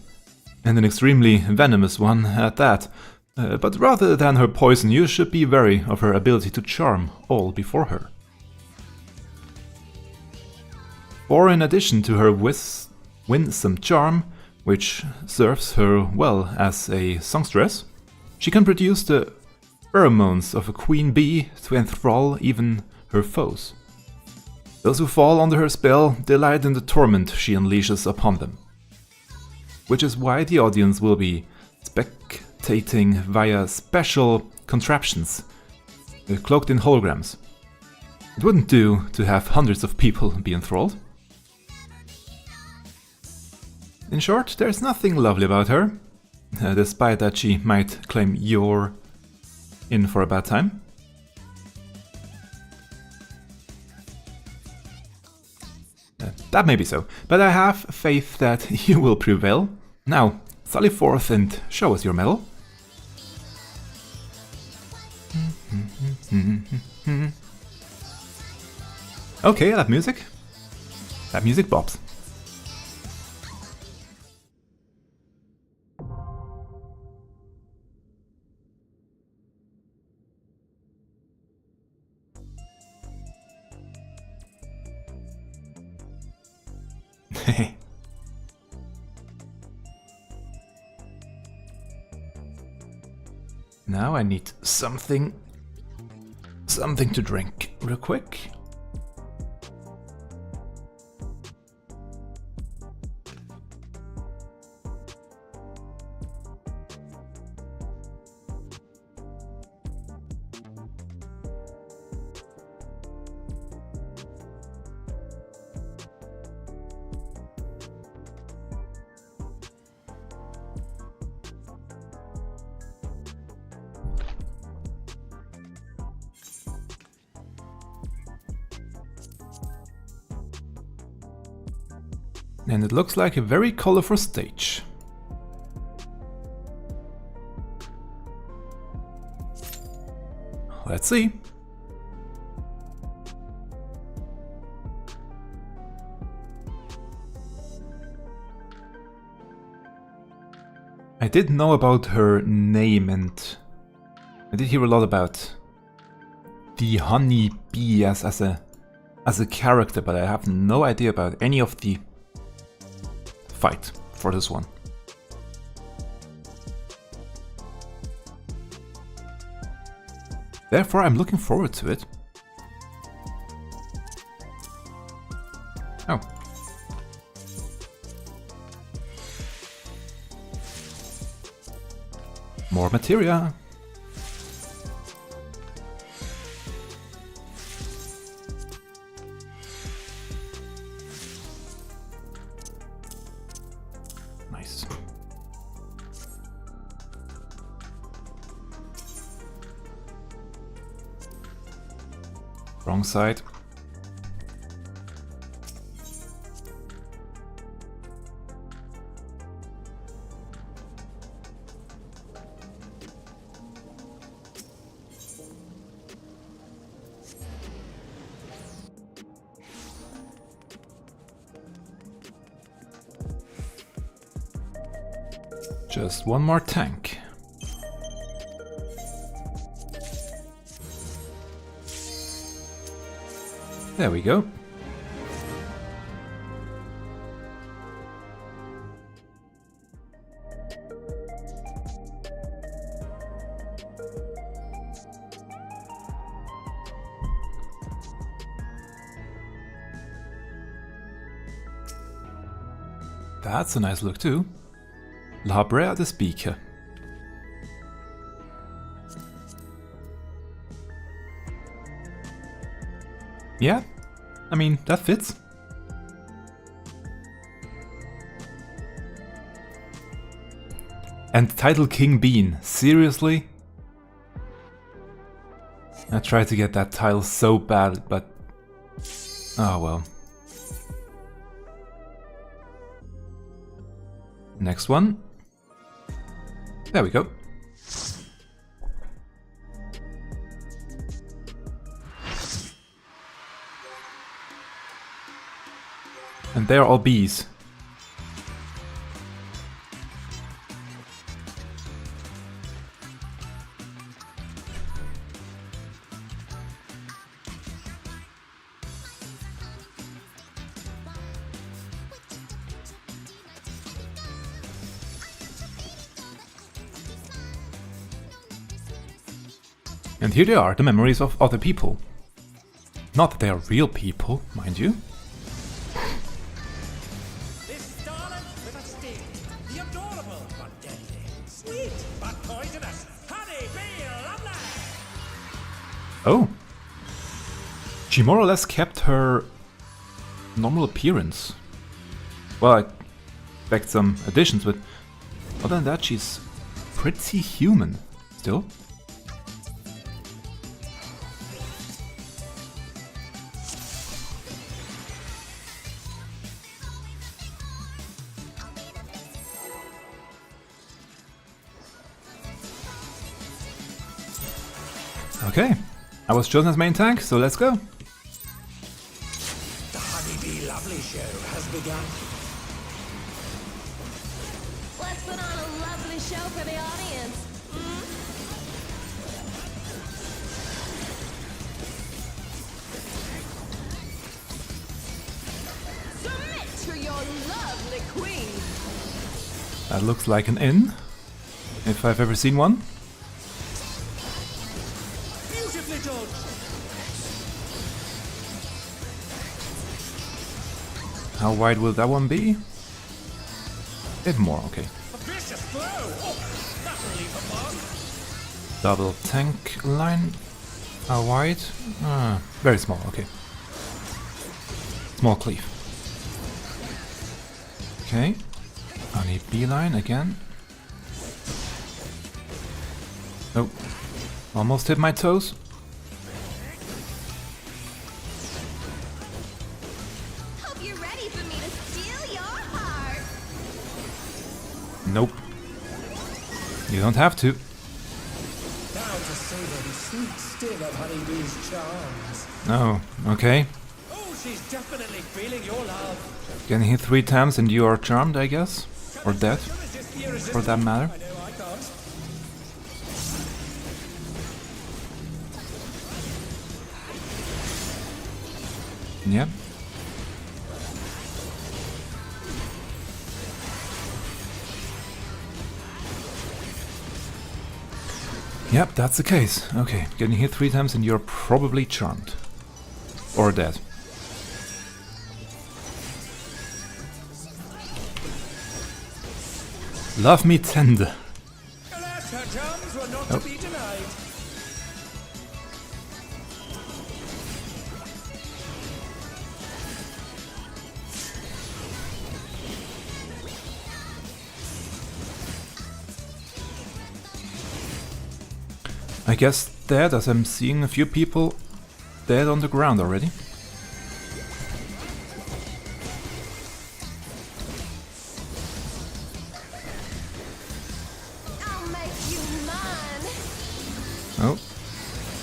Speaker 1: and an extremely venomous one at that. But rather than her poison, you should be wary of her ability to charm all before her. For in addition to her winsome charm, which serves her well as a songstress, she can produce the pheromones of a queen bee to enthrall even her foes. Those who fall under her spell delight in the torment she unleashes upon them. Which is why the audience will be spectating via special contraptions, cloaked in holograms. It wouldn't do to have hundreds of people be enthralled. In short, there's nothing lovely about her, despite that she might claim you're in for a bad time. That may be so, but I have faith that you will prevail. Now, sally forth and show us your mettle. Okay, that music bops. Now I need something to drink real quick. And it looks like a very colorful stage. Let's see. I did know about her name, and I did hear a lot about the Honey Bee as a character, but I have no idea about any of the fight for this one. Therefore, I'm looking forward to it. Oh. More materia. Nice. Wrong side. Just one more tank. There we go. That's a nice look too. La Brea de Speaker. Yeah, I mean, that fits. And title King Bean, seriously? I tried to get that title so bad, but... oh well. Next one. There we go. And they're all bees. And here they are, the memories of other people. Not that they are real people, mind you.
Speaker 4: This starlet with a sting, the adorable but deadly, sweet but poisonous, honey bee lovely.
Speaker 1: Oh. She more or less kept her normal appearance. Well, I expect some additions, but other than that, she's pretty human still. Okay, I was chosen as main tank, so let's go.
Speaker 4: The Honeybee Lovely show has begun.
Speaker 6: Let's put on a lovely show for the audience. Submit to your lovely queen.
Speaker 1: That looks like an inn, if I've ever seen one.
Speaker 4: Beautifully done.
Speaker 1: How wide will that one be? A bit more, okay.
Speaker 4: A vicious blow. Oh, that'll leave a mark.
Speaker 1: Double tank line. How wide? Very small, okay. Small cleave. Okay. Honey bee line again. Oh. Almost hit my toes.
Speaker 6: Hope you're ready for me to steal your heart.
Speaker 1: Nope. You don't have to.
Speaker 4: Now to savor the sweet sting of Honeybee's charms.
Speaker 1: Oh, okay.
Speaker 4: Oh, she's definitely feeling your love.
Speaker 1: Getting hit 3 times and you are charmed, I guess. Or dead,
Speaker 4: She'll resist the irresistible.
Speaker 1: for that matter.
Speaker 4: I know I can't.
Speaker 1: Yep. Yep, that's the case. Okay, getting hit 3 times and you're probably charmed. Or dead. Love me tender.
Speaker 4: Alas, her charms were not
Speaker 1: Oh.
Speaker 4: to be denied.
Speaker 1: I guess dead, as I'm seeing a few people dead on the ground already.
Speaker 6: I'll make you mine.
Speaker 1: Oh,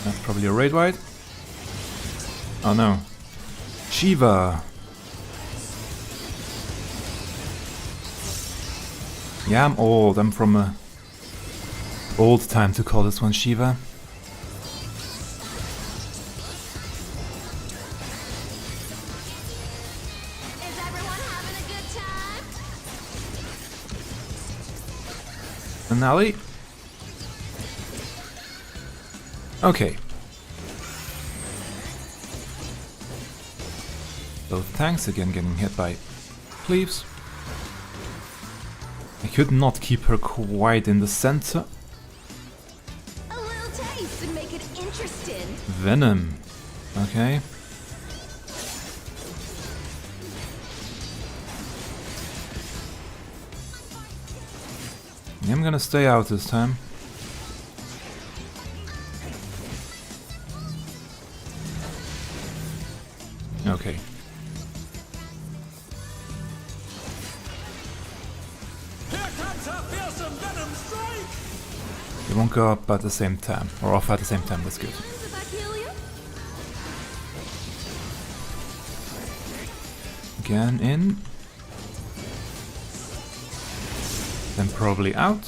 Speaker 1: that's probably a raid wide. Oh no. Shiva! Yeah, I'm old. I'm from a old time to call this one Shiva.
Speaker 6: Is everyone having a good time?
Speaker 1: Finale. Okay. Both tanks again getting hit by cleaves. I could not keep her quite in the center.
Speaker 6: A little taste and make it interesting.
Speaker 1: Venom. Okay. I'm gonna stay out this time. Okay.
Speaker 4: Here comes her fearsome venom strike!
Speaker 1: They won't go up at the same time, or off at the same time, that's good.
Speaker 6: If I kill you?
Speaker 1: Again in. Then probably out.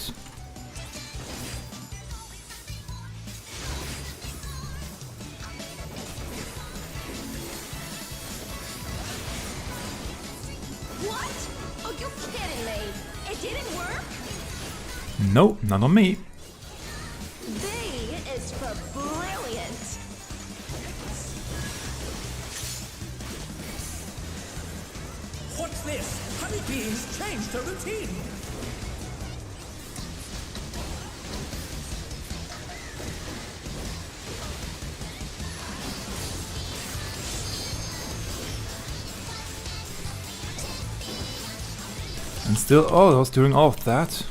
Speaker 6: What? Oh, you're kidding me. It didn't work?
Speaker 1: No, not on me.
Speaker 6: B is for brilliant.
Speaker 4: What's this? Honeybees changed her routine.
Speaker 1: And still, oh, I was doing all of that.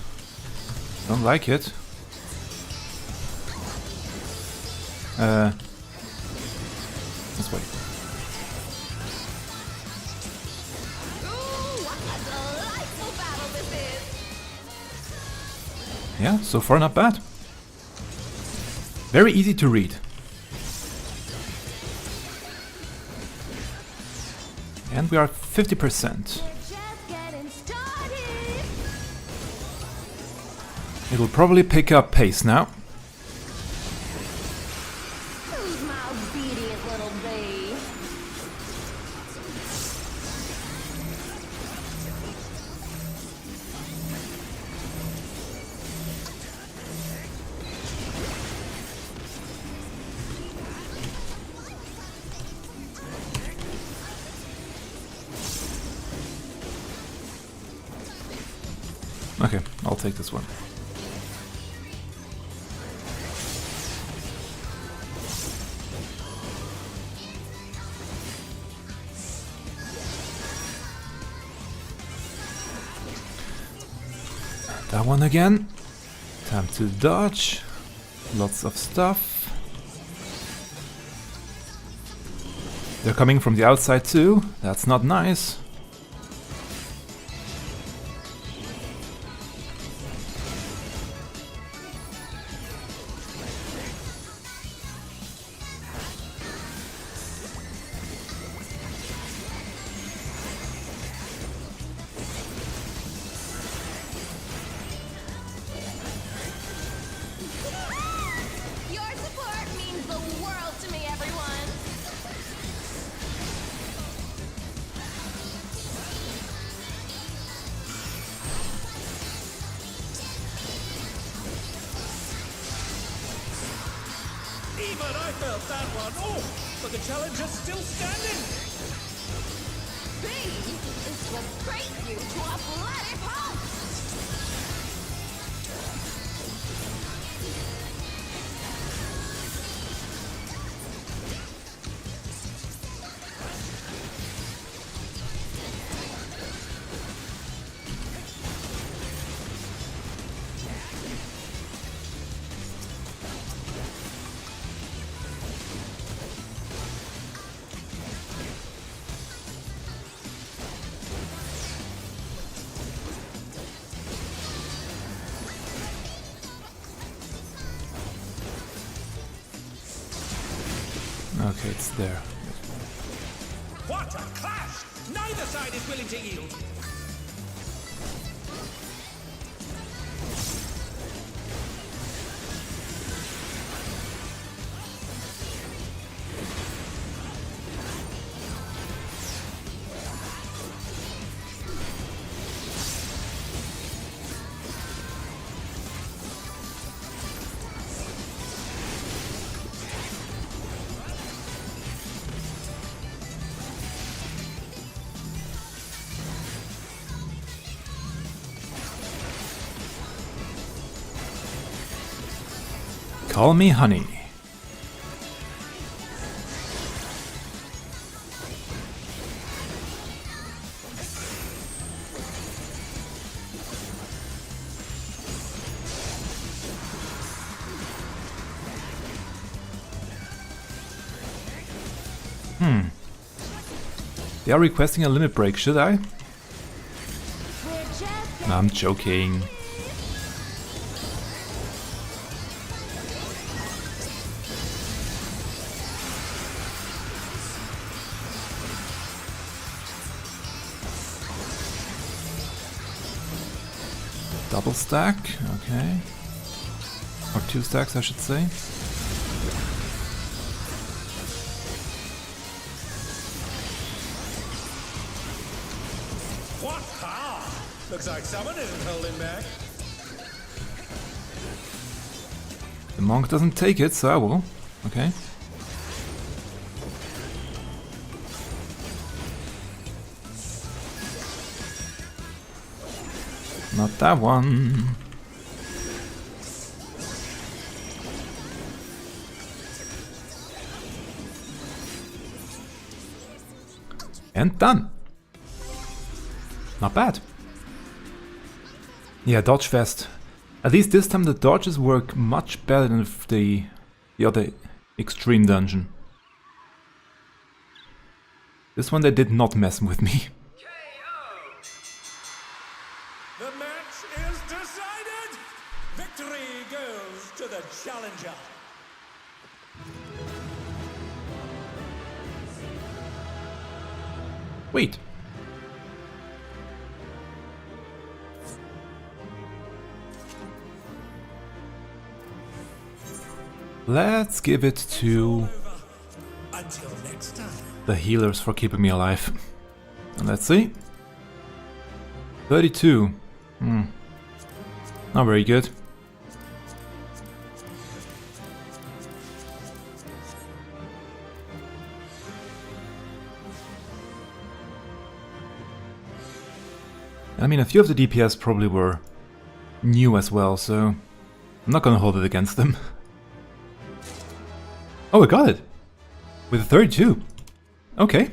Speaker 1: Don't like it. This way.
Speaker 6: Ooh, what a delightful battle this is.
Speaker 1: Yeah, so far not bad. Very easy to read. And we are 50%.
Speaker 6: We're just getting started.
Speaker 1: It'll probably pick up pace now.
Speaker 6: Who's my obedient little bee?
Speaker 1: Okay, I'll take this one. That one again. Time to dodge. Lots of stuff. They're coming from the outside too. That's not nice.
Speaker 6: Your support means the world to me, everyone.
Speaker 4: even I felt that one. Oh, but the challenger's still standing.
Speaker 6: B is to break you to a bloody pulp!
Speaker 1: Okay, it's there.
Speaker 4: What a clash! Neither side is willing to yield.
Speaker 1: Call me honey. They are requesting a limit break, should I? I'm joking. Double stack, okay. Or 2 stacks, I should say.
Speaker 4: What power! Looks like someone isn't holding back.
Speaker 1: The monk doesn't take it, so I will. Okay. Not that one. And done. Not bad. Yeah, dodge fest. At least this time the dodges work much better than the other extreme dungeon. This one they did not mess with me.
Speaker 4: The match is decided! Victory goes to the challenger.
Speaker 1: Wait. Let's give it to
Speaker 4: Until next time.
Speaker 1: the healers for keeping me alive. And let's see. 32. Not very good. I mean, a few of the DPS probably were new as well, so I'm not gonna hold it against them. Oh, I got it! With a 32. Okay.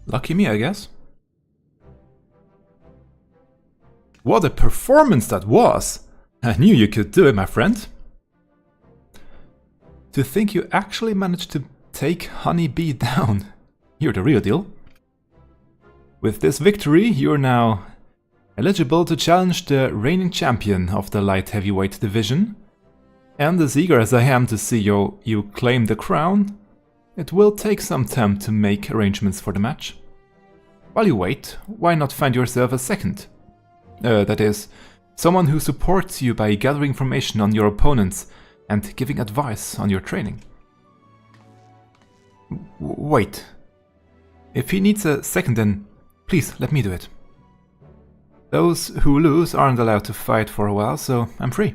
Speaker 1: Lucky me, I guess. What a performance that was! I knew you could do it, my friend. To think you actually managed to take Honey Bee down. You're the real deal. With this victory, you're now eligible to challenge the reigning champion of the light heavyweight division. And as eager as I am to see you claim the crown, it will take some time to make arrangements for the match. While you wait, why not find yourself a second? That is, someone who supports you by gathering information on your opponents and giving advice on your training. Wait, If he needs a second, then please let me do it. Those who lose aren't allowed to fight for a while, so I'm free.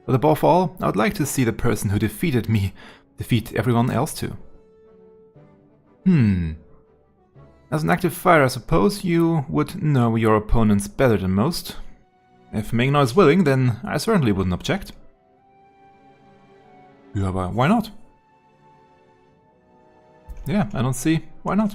Speaker 1: But above all, I would like to see the person who defeated me defeat everyone else too. As an active fighter, I suppose you would know your opponents better than most. If Ming-Na is willing, then I certainly wouldn't object. Yeah, but why not? Yeah, I don't see why not.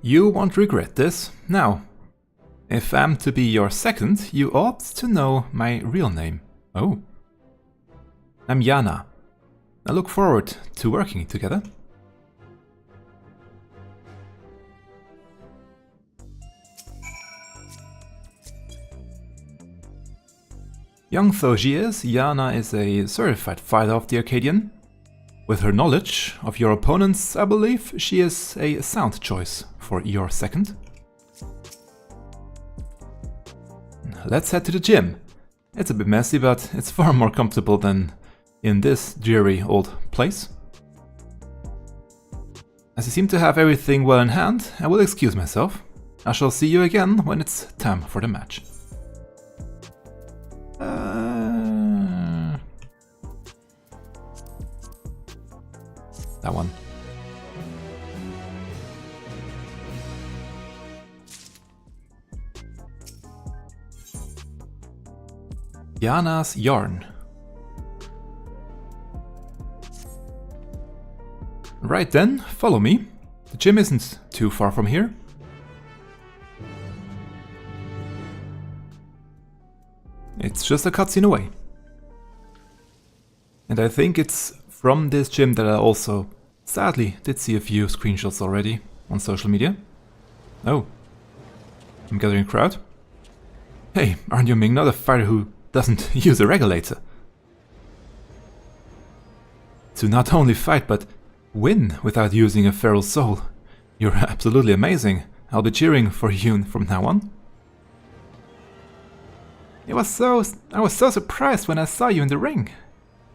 Speaker 1: You won't regret this. Now, if I'm to be your second, you ought to know my real name. Oh. I'm Yana. I look forward to working together. Young though she is, Yana is a certified fighter of the Arcadion. With her knowledge of your opponents, I believe she is a sound choice for your second. Let's head to the gym. It's a bit messy, but it's far more comfortable than in this dreary old place. As you seem to have everything well in hand, I will excuse myself. I shall see you again when it's time for the match. That one. Yana's yarn. Right then, follow me. The gym isn't too far from here. It's just a cutscene away. And I think it's from this gym that I also, sadly, did see a few screenshots already on social media. Oh. I'm gathering a crowd. Hey, aren't you Ming-Na, the fighter who doesn't use a regulator? To not only fight, but win without using a feral soul. You're absolutely amazing. I'll be cheering for you from now on. I was so surprised when I saw you in the ring.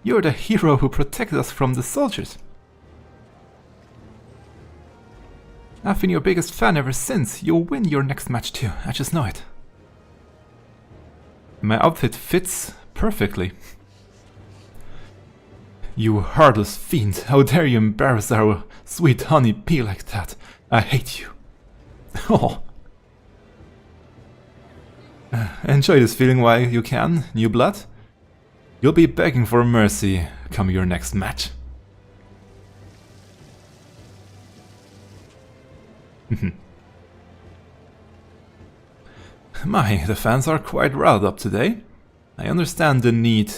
Speaker 1: You're the hero who protected us from the soldiers. I've been your biggest fan ever since. You'll win your next match too, I just know it. My outfit fits perfectly. You heartless fiend, how dare you embarrass our sweet honey bee like that? I hate you. Oh. Enjoy this feeling while you can, new blood. You'll be begging for mercy come your next match. My, the fans are quite riled up today. I understand the need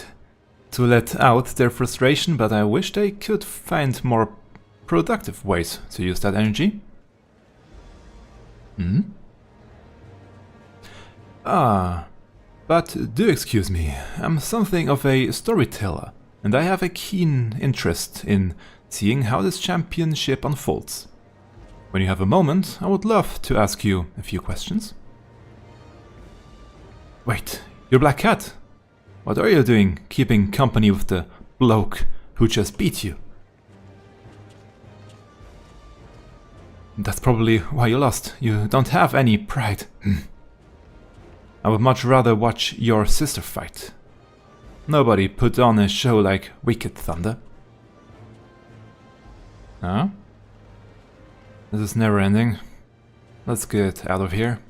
Speaker 1: to let out their frustration, but I wish they could find more productive ways to use that energy. But do excuse me, I'm something of a storyteller, and I have a keen interest in seeing how this championship unfolds. When you have a moment, I would love to ask you a few questions. Wait, you're Black Cat? What are you doing keeping company with the bloke who just beat you? That's probably why you lost. You don't have any pride. I would much rather watch your sister fight. Nobody put on a show like Wicked Thunder. Huh? This is never ending. Let's get out of here.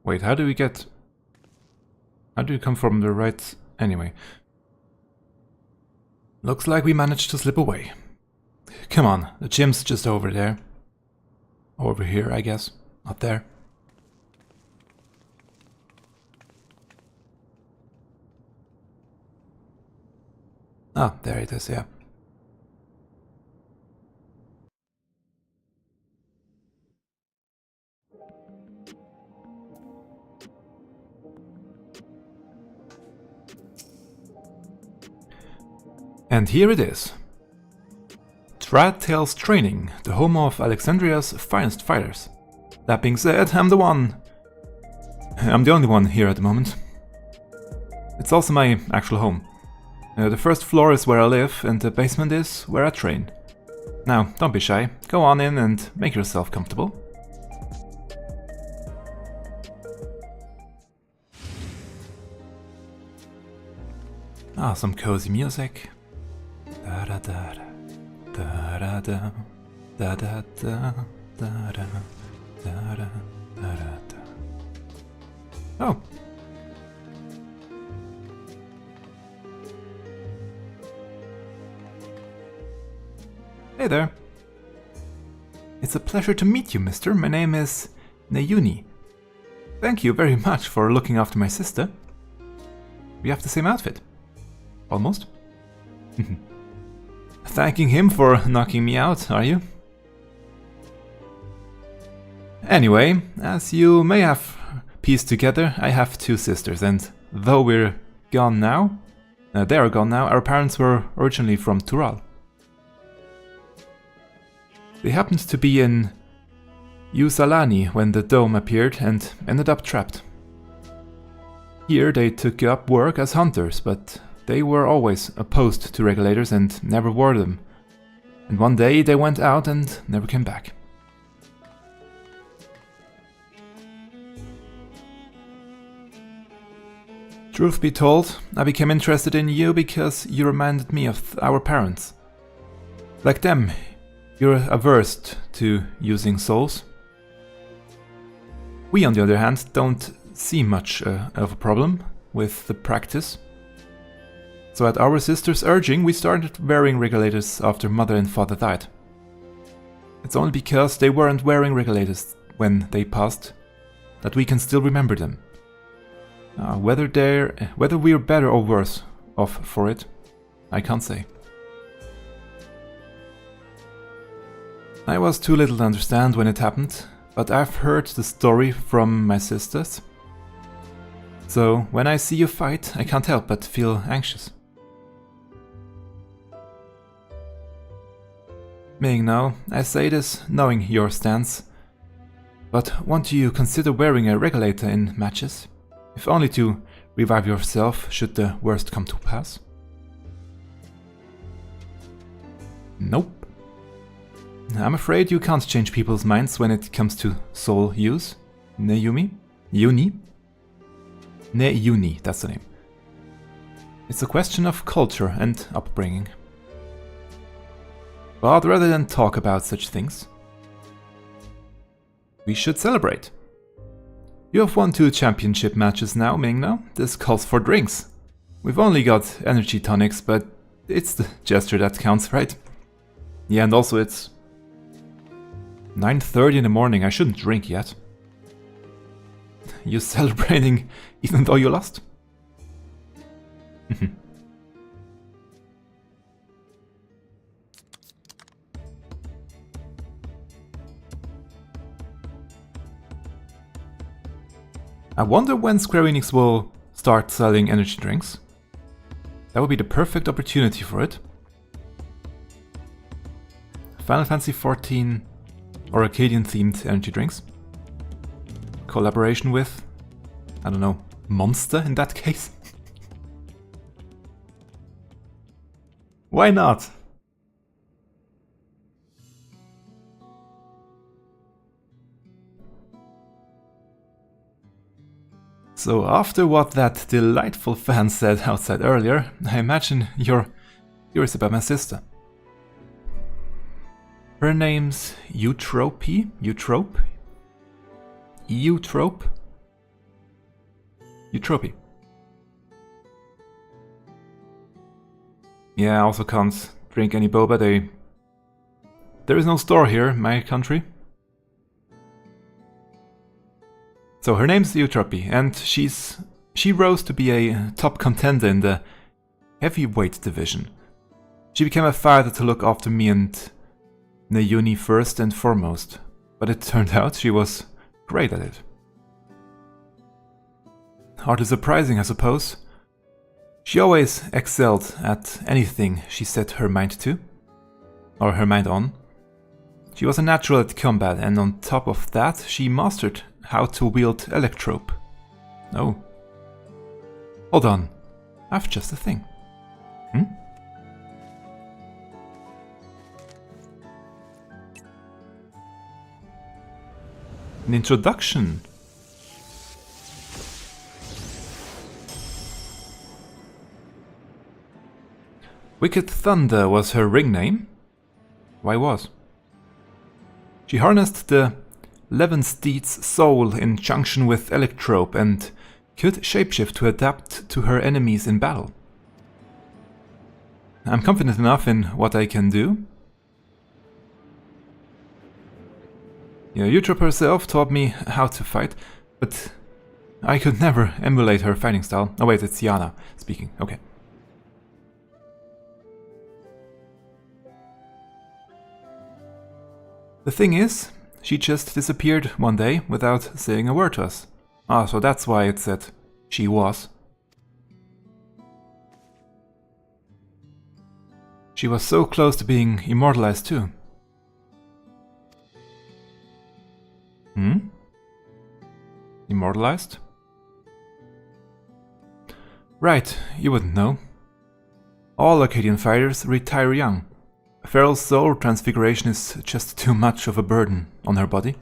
Speaker 1: Wait, how do we come from the right... Anyway. Looks like we managed to slip away. Come on, the gym's just over there. Over here, I guess. Not there. Ah, there it is, yeah. And here it is. Tradtail's Training, the home of Alexandria's finest fighters. That being said, I'm the only one here at the moment. It's also my actual home. The first floor is where I live, and the basement is where I train. Now, don't be shy, go on in and make yourself comfortable. Ah, some cozy music. Da da da da da da da da da da da da da da da. Oh. Hey there. It's a pleasure to meet you, mister. My name is Nayuni. Thank you very much for looking after my sister. We have the same outfit. Almost. Thanking him for knocking me out, are you? Anyway, as you may have pieced together, I have two sisters, and though we're gone now, they are gone now, our parents were originally from Tural. They happened to be in Usalani when the dome appeared and ended up trapped. Here they took up work as hunters, but they were always opposed to regulators and never wore them. And one day they went out and never came back. Truth be told, I became interested in you because you reminded me of our parents. Like them, you're averse to using souls. We, on the other hand, don't see much of a problem with the practice. So at our sister's urging, we started wearing regulators after mother and father died. It's only because they weren't wearing regulators when they passed that we can still remember them. Whether we're better or worse off for it, I can't say. I was too little to understand when it happened, but I've heard the story from my sisters. So when I see you fight, I can't help but feel anxious. Ming, now, I say this knowing your stance, but won't you consider wearing a regulator in matches? If only to revive yourself should the worst come to pass. Nope. I'm afraid you can't change people's minds when it comes to soul use. Nayumi? Yuni? Nayuni, that's the name. It's a question of culture and upbringing. But rather than talk about such things, we should celebrate. You have won 2 championship matches now, Mingna. This calls for drinks. We've only got energy tonics, but it's the gesture that counts, right? Yeah, and also it's 9:30 in the morning, I shouldn't drink yet. You celebrating even though you lost? I wonder when Square Enix will start selling energy drinks. That would be the perfect opportunity for it. Final Fantasy XIV or Arcadion themed energy drinks. Collaboration with, I don't know, Monster in that case? Why not? So after what that delightful fan said outside earlier, I imagine you're curious about my sister. Her name's Eutrope? Eutrope? Eutrope? Eutrope. Yeah, I also can't drink any boba. There is no store here in my country. So her name's Eutrope, and she rose to be a top contender in the heavyweight division. She became a fighter to look after me and Nayuni first and foremost, but it turned out she was great at it. Hardly surprising, I suppose. She always excelled at anything she set her mind to, or her mind on. She was a natural at combat, and on top of that, she mastered how to wield electrope. Oh. Hold on. I've just a thing. An introduction. Wicked Thunder was her ring name. Why was? She harnessed the Levensteed's soul in junction with Electrope and could shapeshift to adapt to her enemies in battle. I'm confident enough in what I can do. Yeah, Eutrope herself taught me how to fight, but I could never emulate her fighting style. Oh wait, it's Yana speaking, okay. The thing is, she just disappeared one day without saying a word to us. Ah, so that's why it said she was. She was so close to being immortalized too. Immortalized? Right, you wouldn't know. All Arcadian fighters retire young. Feral's soul transfiguration is just too much of a burden on her body.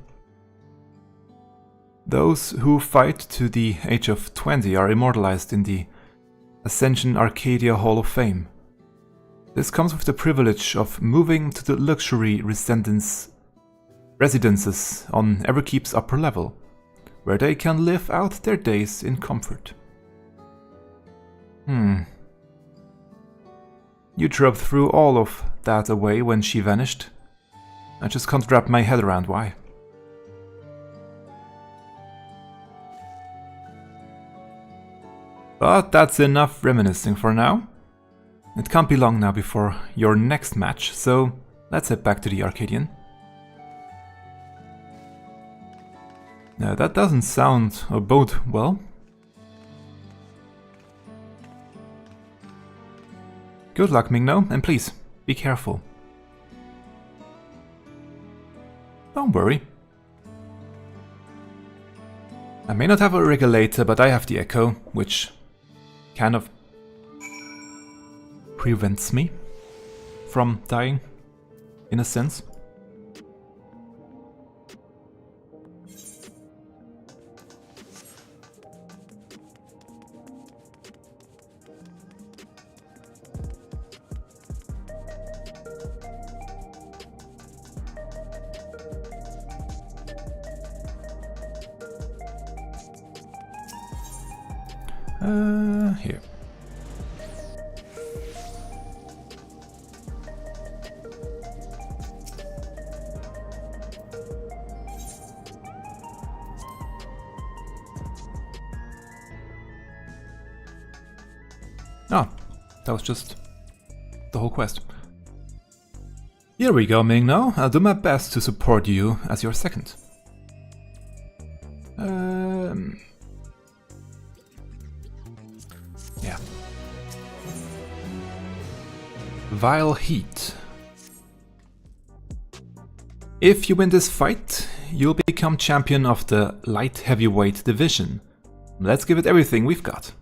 Speaker 1: Those who fight to the age of 20 are immortalized in the Ascension Arcadia Hall of Fame. This comes with the privilege of moving to the luxury residences on Everkeep's upper level, where they can live out their days in comfort. Eutrope threw all of that away when she vanished. I just can't wrap my head around why. But that's enough reminiscing for now. It can't be long now before your next match, so let's head back to the Arcadion. Now that doesn't sound or bode well. Good luck, Mingno, and please, be careful. Don't worry. I may not have a regulator, but I have the Echo, which kind of prevents me from dying, in a sense. Here. Ah, that was just the whole quest. Here we go, Mingno. I'll do my best to support you as your second. Yeah. Vile Heat. If you win this fight, you'll become champion of the light heavyweight division. Let's give it everything we've got.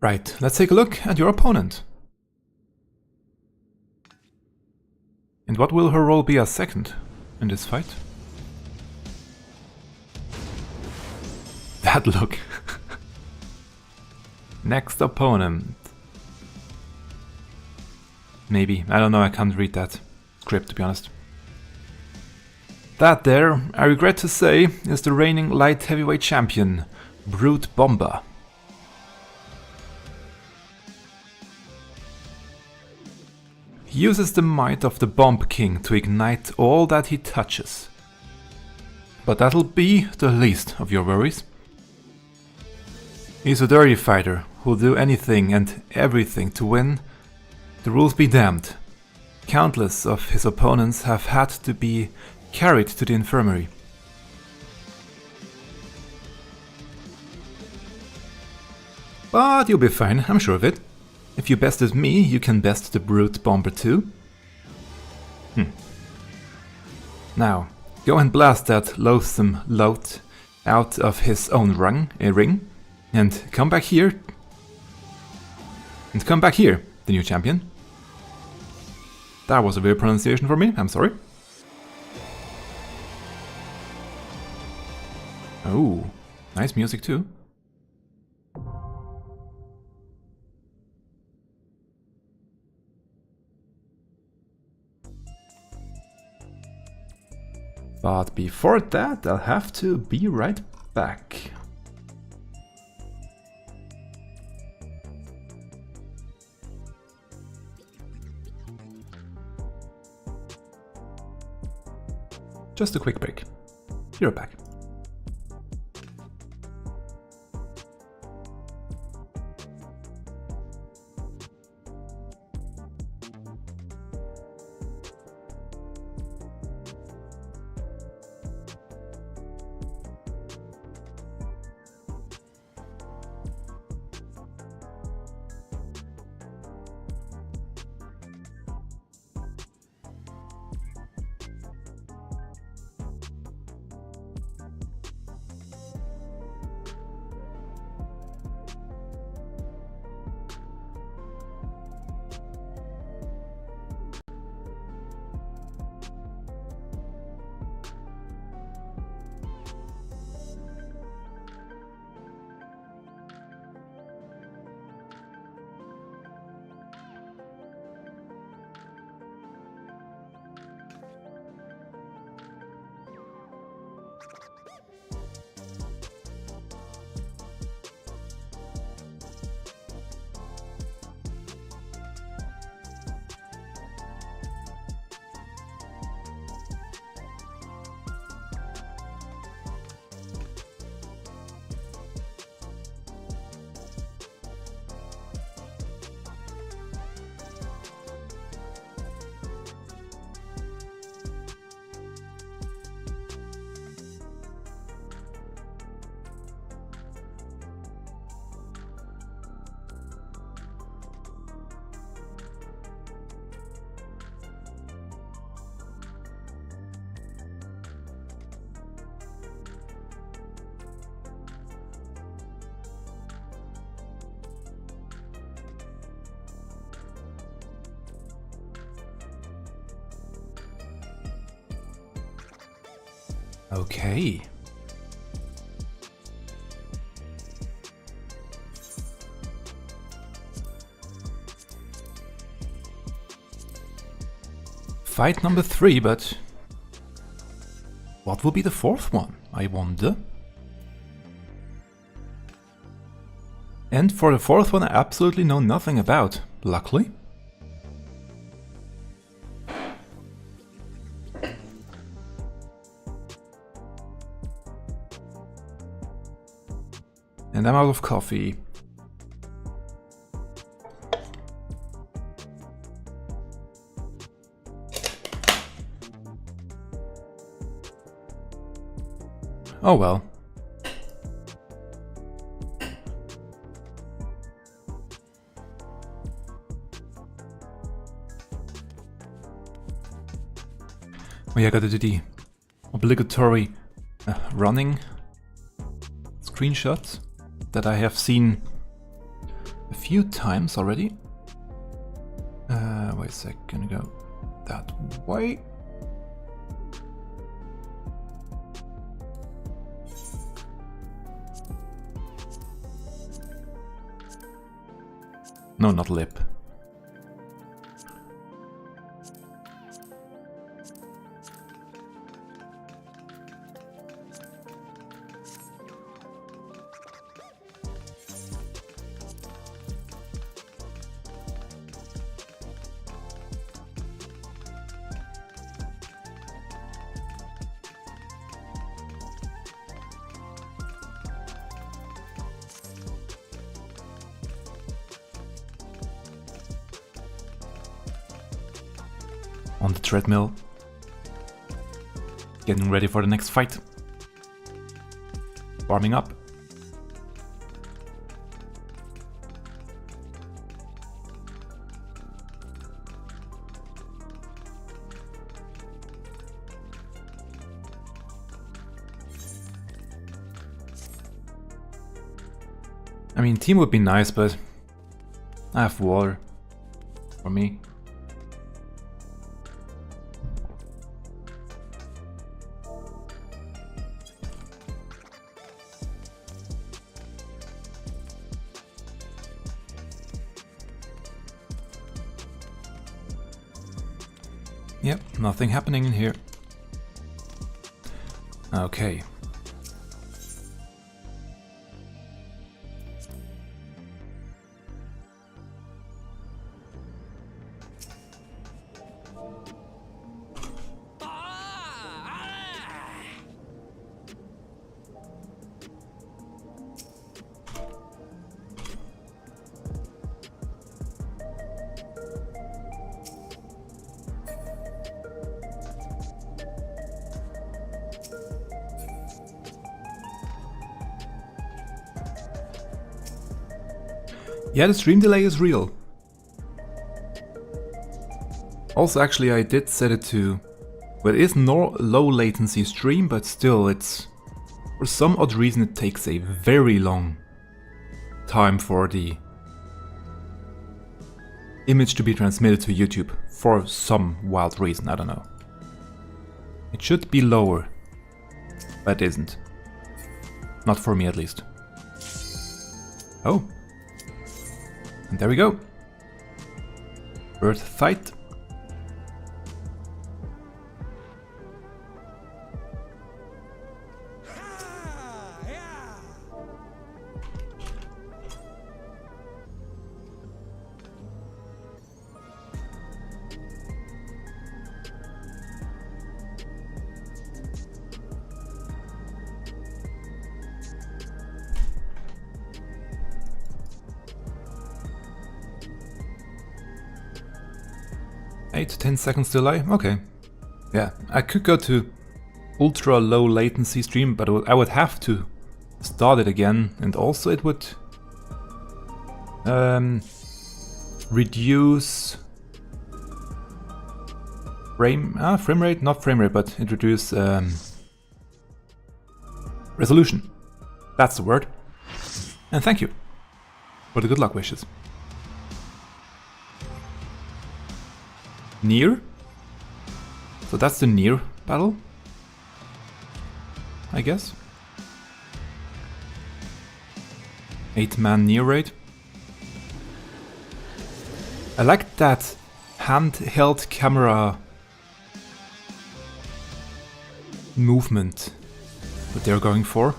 Speaker 1: Right, let's take a look at your opponent. And what will her role be as second in this fight? That look. Next opponent. Maybe, I don't know, I can't read that script to be honest. That there, I regret to say, is the reigning light heavyweight champion, Brute Bomber. He uses the might of the Bomb King to ignite all that he touches. But that'll be the least of your worries. He's a dirty fighter who'll do anything and everything to win The rules be damned. Countless of his opponents have had to be carried to the infirmary. But you'll be fine, I'm sure of it. If you bested me, you can best the Brute Bomber too. Now, go and blast that loathsome lout out of his own ring, and come back here. And come back here, the new champion. That was a weird pronunciation for me, I'm sorry. Oh, nice music too. But before that, I'll have to be right back. Just a quick break. You're back. Okay. Fight number 3, but what will be the 4th one, I wonder? And for the 4th one I absolutely know nothing about, luckily. And I'm out of coffee. Oh well. Oh yeah, I gotta do the obligatory running screenshots that I have seen a few times already. Wait a sec, gonna go that way. No, not lip. on the treadmill, getting ready for the next fight. Warming up. I mean, team would be nice, but I have water for me. Yep, nothing happening in here. Okay. Yeah, the stream delay is real. Also, actually, I did set it to... Well, it is no low latency stream, but still, it's... For some odd reason, it takes a very long time for the image to be transmitted to YouTube. For some wild reason, I don't know. It should be lower, but it isn't. Not for me, at least. Oh. And there we go. Bird fight. Eight to 10 seconds delay? Okay. Yeah, I could go to ultra low latency stream, but I would have to start it again, and also it would reduce frame rate? Not frame rate, but it reduce resolution. That's the word. And thank you for the good luck wishes. Near? So that's the near battle, I guess. 8-man near raid. I like that handheld camera movement that they're going for.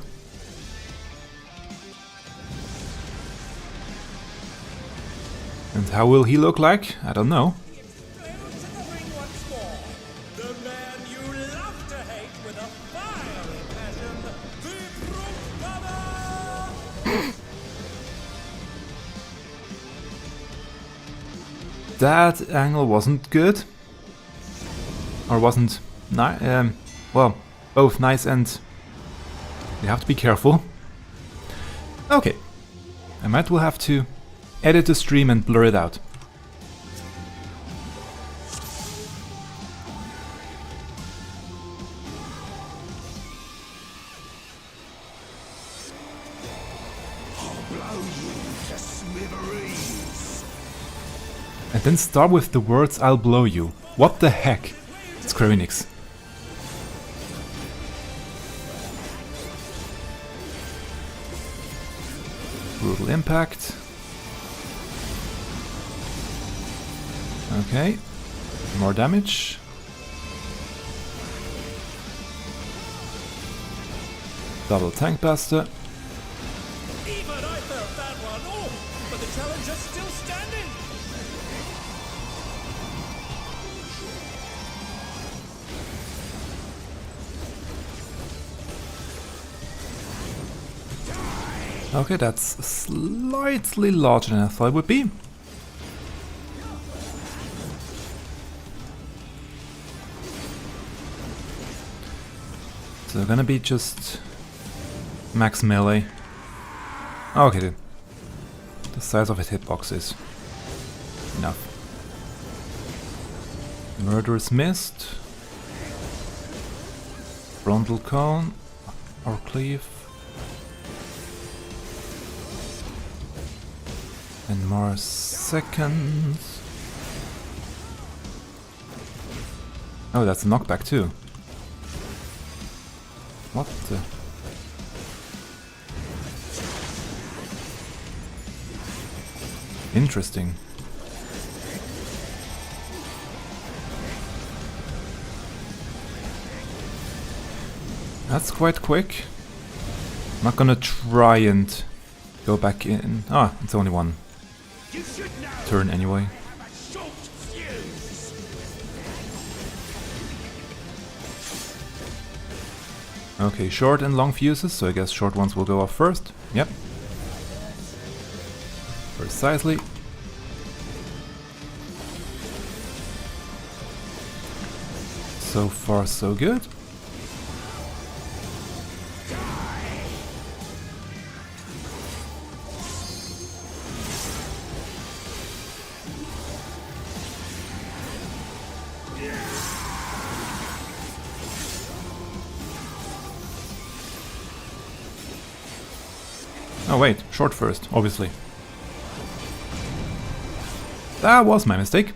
Speaker 1: And how will he look like? I don't know. That angle wasn't good, or wasn't nice. Well, both nice and you have to be careful. Okay, I might well have to edit the stream and blur it out. And then start with the words "I'll blow you." What the heck? Square Enix. Brutal impact. Okay. More damage. Double tank buster.
Speaker 4: Even I felt that one. Oh, but the challenger's still standing.
Speaker 1: Okay, that's slightly larger than I thought it would be. So gonna be just max melee. Okay, the size of his hitbox is enough. Murderous Mist. Frontal Cone. Or Cleave. And more seconds. Oh, that's a knockback too. What the? Interesting. That's quite quick. I'm not gonna try and go back in. Ah, it's only one turn anyway. Okay, short and long fuses, so I guess short ones will go off first. Yep. Precisely. So far, so good. Oh wait, short first, obviously. That was my mistake.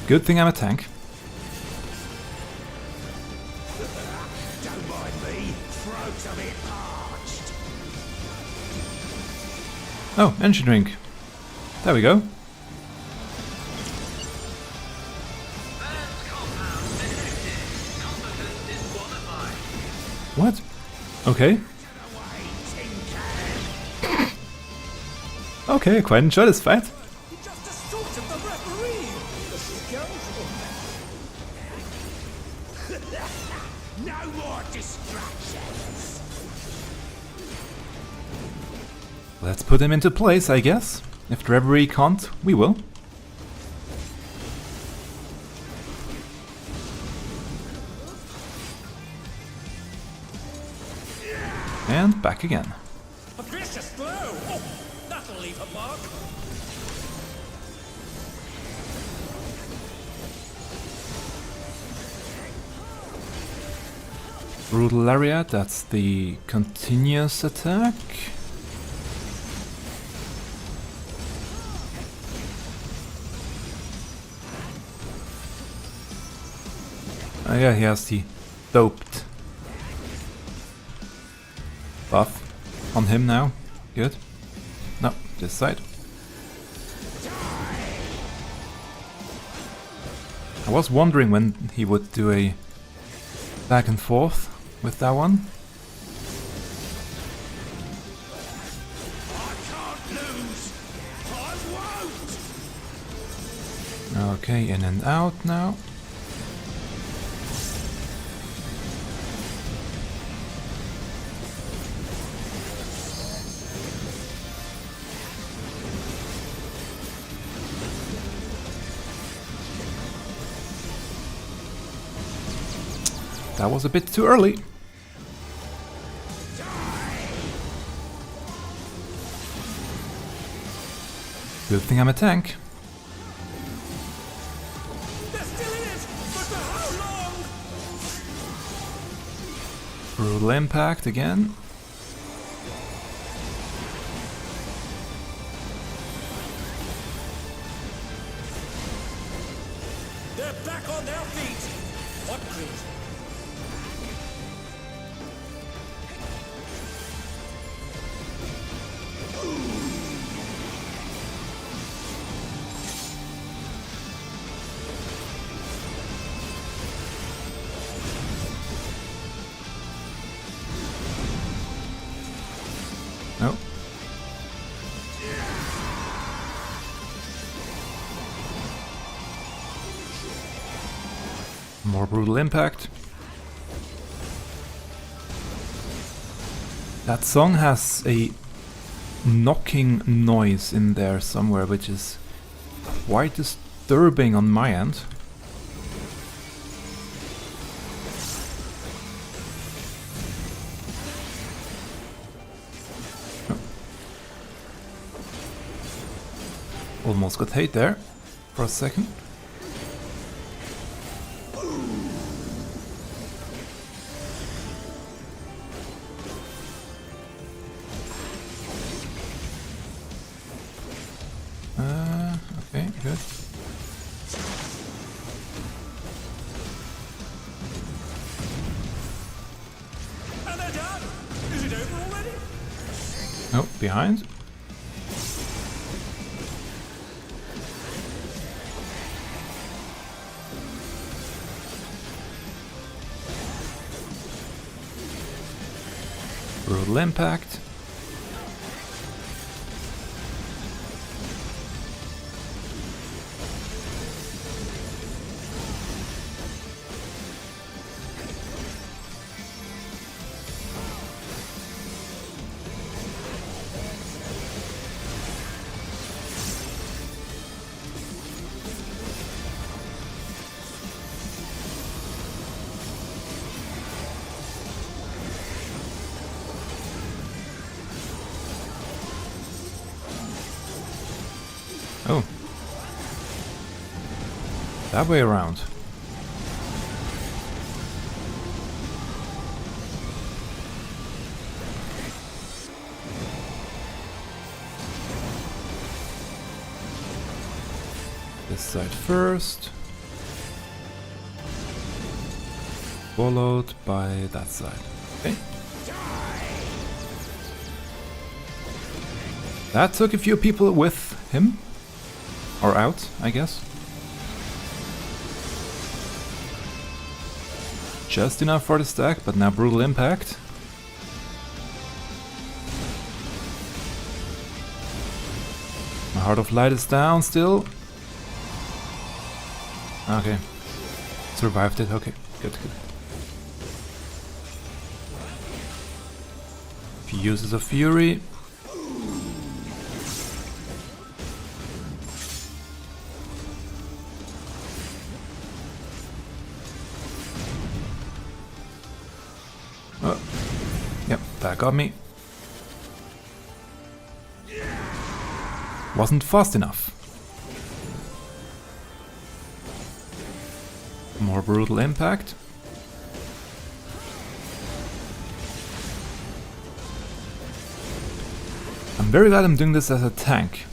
Speaker 1: Good thing I'm a tank.
Speaker 4: Don't mind me. Throat's a bit parched.
Speaker 1: Oh, energy drink. There we go. What? Okay. Okay, quite enjoyed this fight.
Speaker 4: You just assaulted the referee. The scoundrel. No more distractions.
Speaker 1: Let's put him into place, I guess. If the referee can't, we will. And back again.
Speaker 4: A vicious blow. Oh, that'll leave a mark.
Speaker 1: Brutal Lariat, that's the continuous attack. Oh yeah, he has the doped buff on him now. Good. No, this side. I was wondering when he would do a back and forth with that one.
Speaker 4: I can't lose. I won't.
Speaker 1: Okay, in and out now. That was a bit too early. Good thing I'm a tank.
Speaker 4: There still is, but for how long?
Speaker 1: Brutal Impact again.
Speaker 4: They're back on their feet. What grit?
Speaker 1: Oh. More Brutal Impact. That song has a knocking noise in there somewhere, which is quite disturbing on my end. Almost got hate there for a second. Okay, good.
Speaker 4: And they're done! Is it over already?
Speaker 1: Oh, behind. Brutal impact. Oh. That way around. This side first. Followed by that side. Okay. That took a few people with him. Or out, I guess. Just enough for the stack, but now brutal impact. My Heart of Light is down still. Okay. Survived it, okay. Good, good. Fuses of Fury. Yep, that got me. Wasn't fast enough. More brutal impact. I'm very glad I'm doing this as a tank.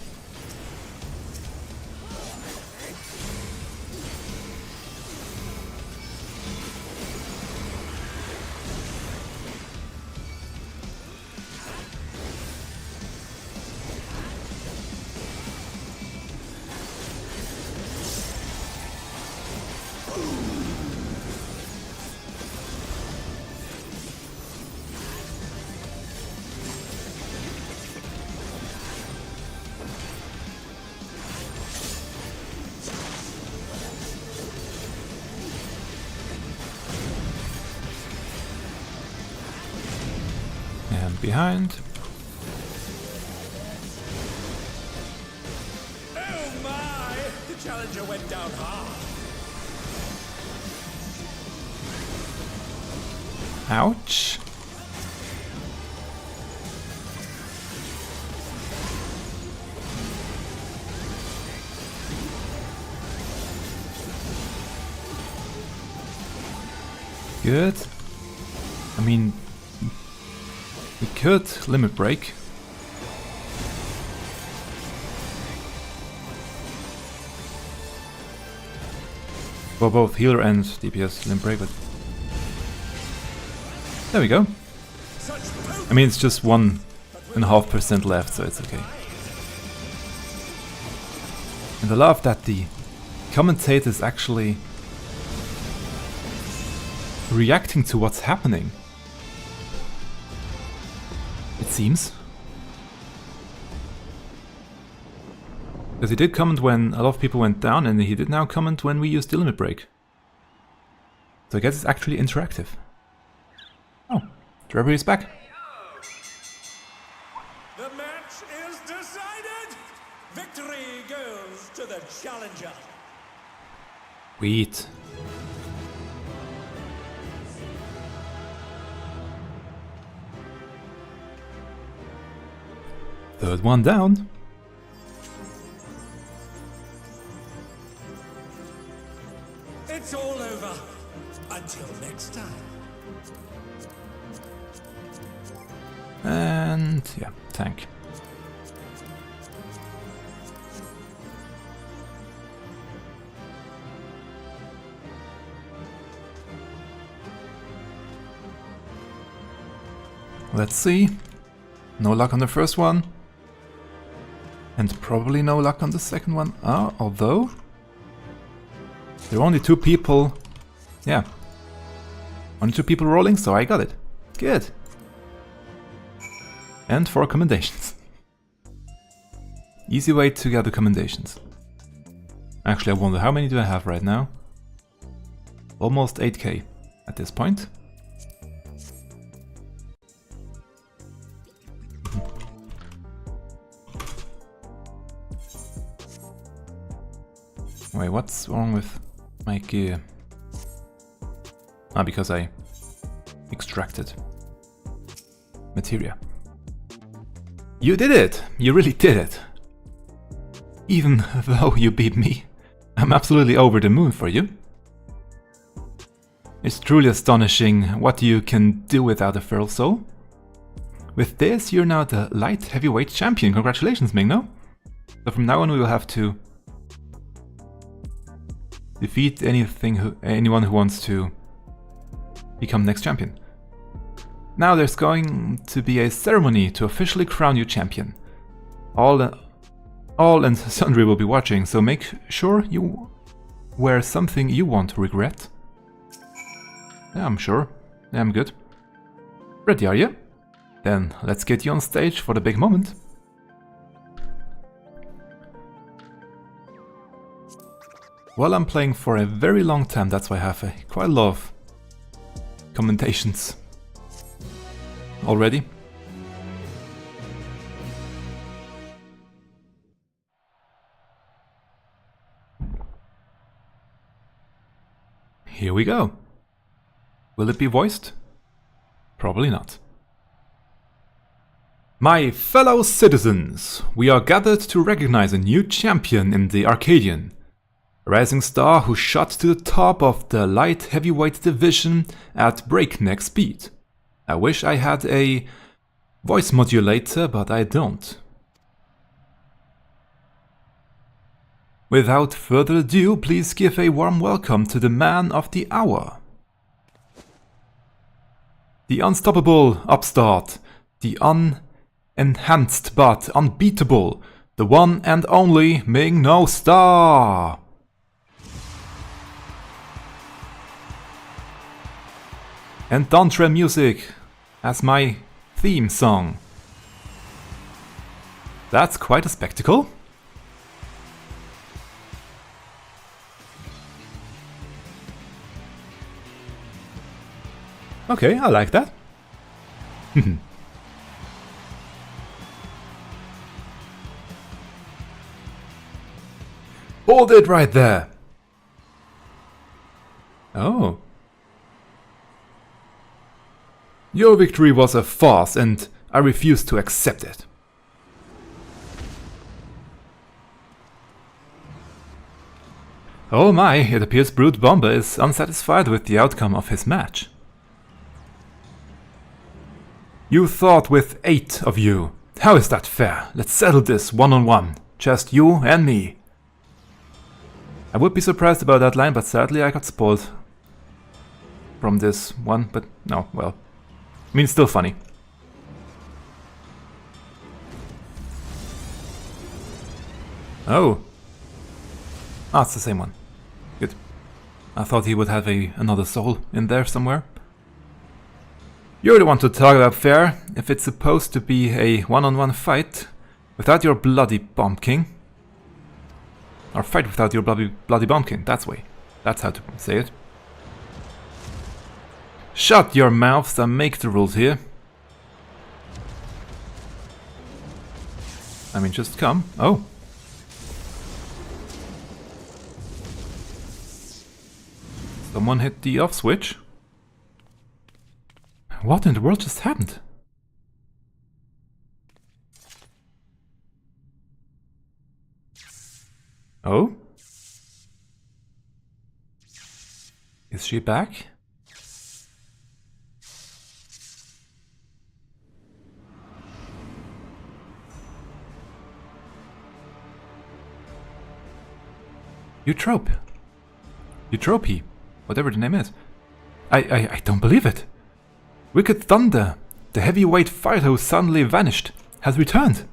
Speaker 1: And behind.
Speaker 4: Oh my! The Challenger went down hard.
Speaker 1: Ouch. Good. I mean, we could limit break. Well, both healer and DPS limit break, but there we go. I mean, it's just 1.5% left, so it's okay. And I love that the commentator is actually reacting to what's happening. It seems. Because he did comment when a lot of people went down, and he did now comment when we used the limit break. So I guess it's actually interactive. Oh, Trevor is back.
Speaker 4: The match is decided! Victory goes to the Challenger!
Speaker 1: Sweet. Third one down.
Speaker 4: It's all over. Until next time.
Speaker 1: And yeah, tank. Let's see. No luck on the first one. And probably no luck on the second one. Although there are only 2 people. Yeah. Only 2 people rolling, so I got it. Good. And 4 commendations. Easy way to get the commendations. Actually, I wonder how many do I have right now? Almost 8k at this point. Wait, what's wrong with my gear? Because I extracted materia. You did it! You really did it! Even though you beat me, I'm absolutely over the moon for you. It's truly astonishing what you can do without a feral soul. With this, you're now the light heavyweight champion. Congratulations, Mingno. So from now on we will have to defeat anyone who wants to become next champion. Now there's going to be a ceremony to officially crown you champion. All and sundry will be watching, so make sure you wear something you won't regret. Yeah, I'm sure. Yeah, I'm good. Ready, are you? Then let's get you on stage for the big moment. Well, I'm playing for a very long time, that's why I have quite a lot of commentations already. Here we go. Will it be voiced? Probably not. My fellow citizens, we are gathered to recognize a new champion in the Arcadion. A rising star who shot to the top of the light heavyweight division at breakneck speed. I wish I had a voice modulator, but I don't. Without further ado, please give a warm welcome to the man of the hour. The unstoppable upstart, the unenhanced but unbeatable, the one and only Ming No Star. And Dantre music as my theme song. That's quite a spectacle. Okay, I like that. Hold it right there. Oh. Your victory was a farce and I refuse to accept it. Oh my, it appears Brute Bomber is unsatisfied with the outcome of his match. You thought with 8 of you. How is that fair? Let's settle this one-on-one. Just you and me. I would be surprised about that line, but sadly I got spoiled from this one, but no, well. I mean, it's still funny. Oh. Ah, it's the same one. Good. I thought he would have another soul in there somewhere. You're the one to talk about fair, if it's supposed to be a one-on-one fight without your bloody Bomb King. Or fight without your bloody Bomb King, that's how to say it. Shut your mouths and make the rules here. I mean, just come. Oh. Someone hit the off switch. What in the world just happened? Oh? Is she back? Eutropy, whatever the name is. I don't believe it. Wicked Thunder, the heavyweight fighter who suddenly vanished, has returned.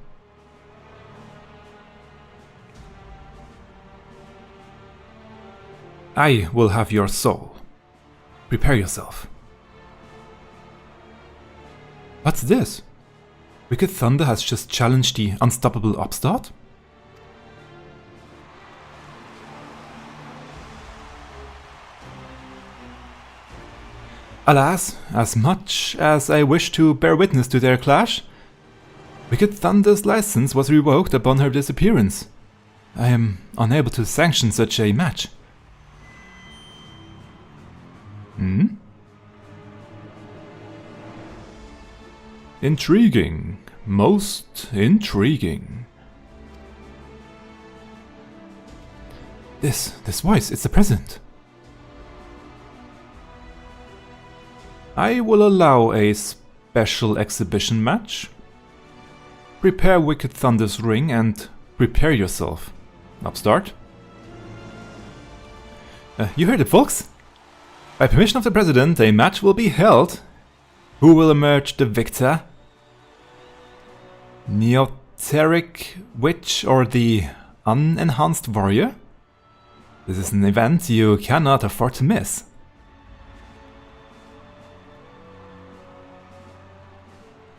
Speaker 1: I will have your soul. Prepare yourself. What's this? Wicked Thunder has just challenged the unstoppable upstart? Alas, as much as I wish to bear witness to their clash, Wicked Thunder's license was revoked upon her disappearance. I am unable to sanction such a match. Intriguing. Most intriguing. This voice, it's the president. I will allow a special exhibition match. Prepare Wicked Thunder's ring and prepare yourself. Upstart. You heard it, folks? By permission of the president, a match will be held. Who will emerge the victor? Neoteric Witch or the Unenhanced Warrior? This is an event you cannot afford to miss.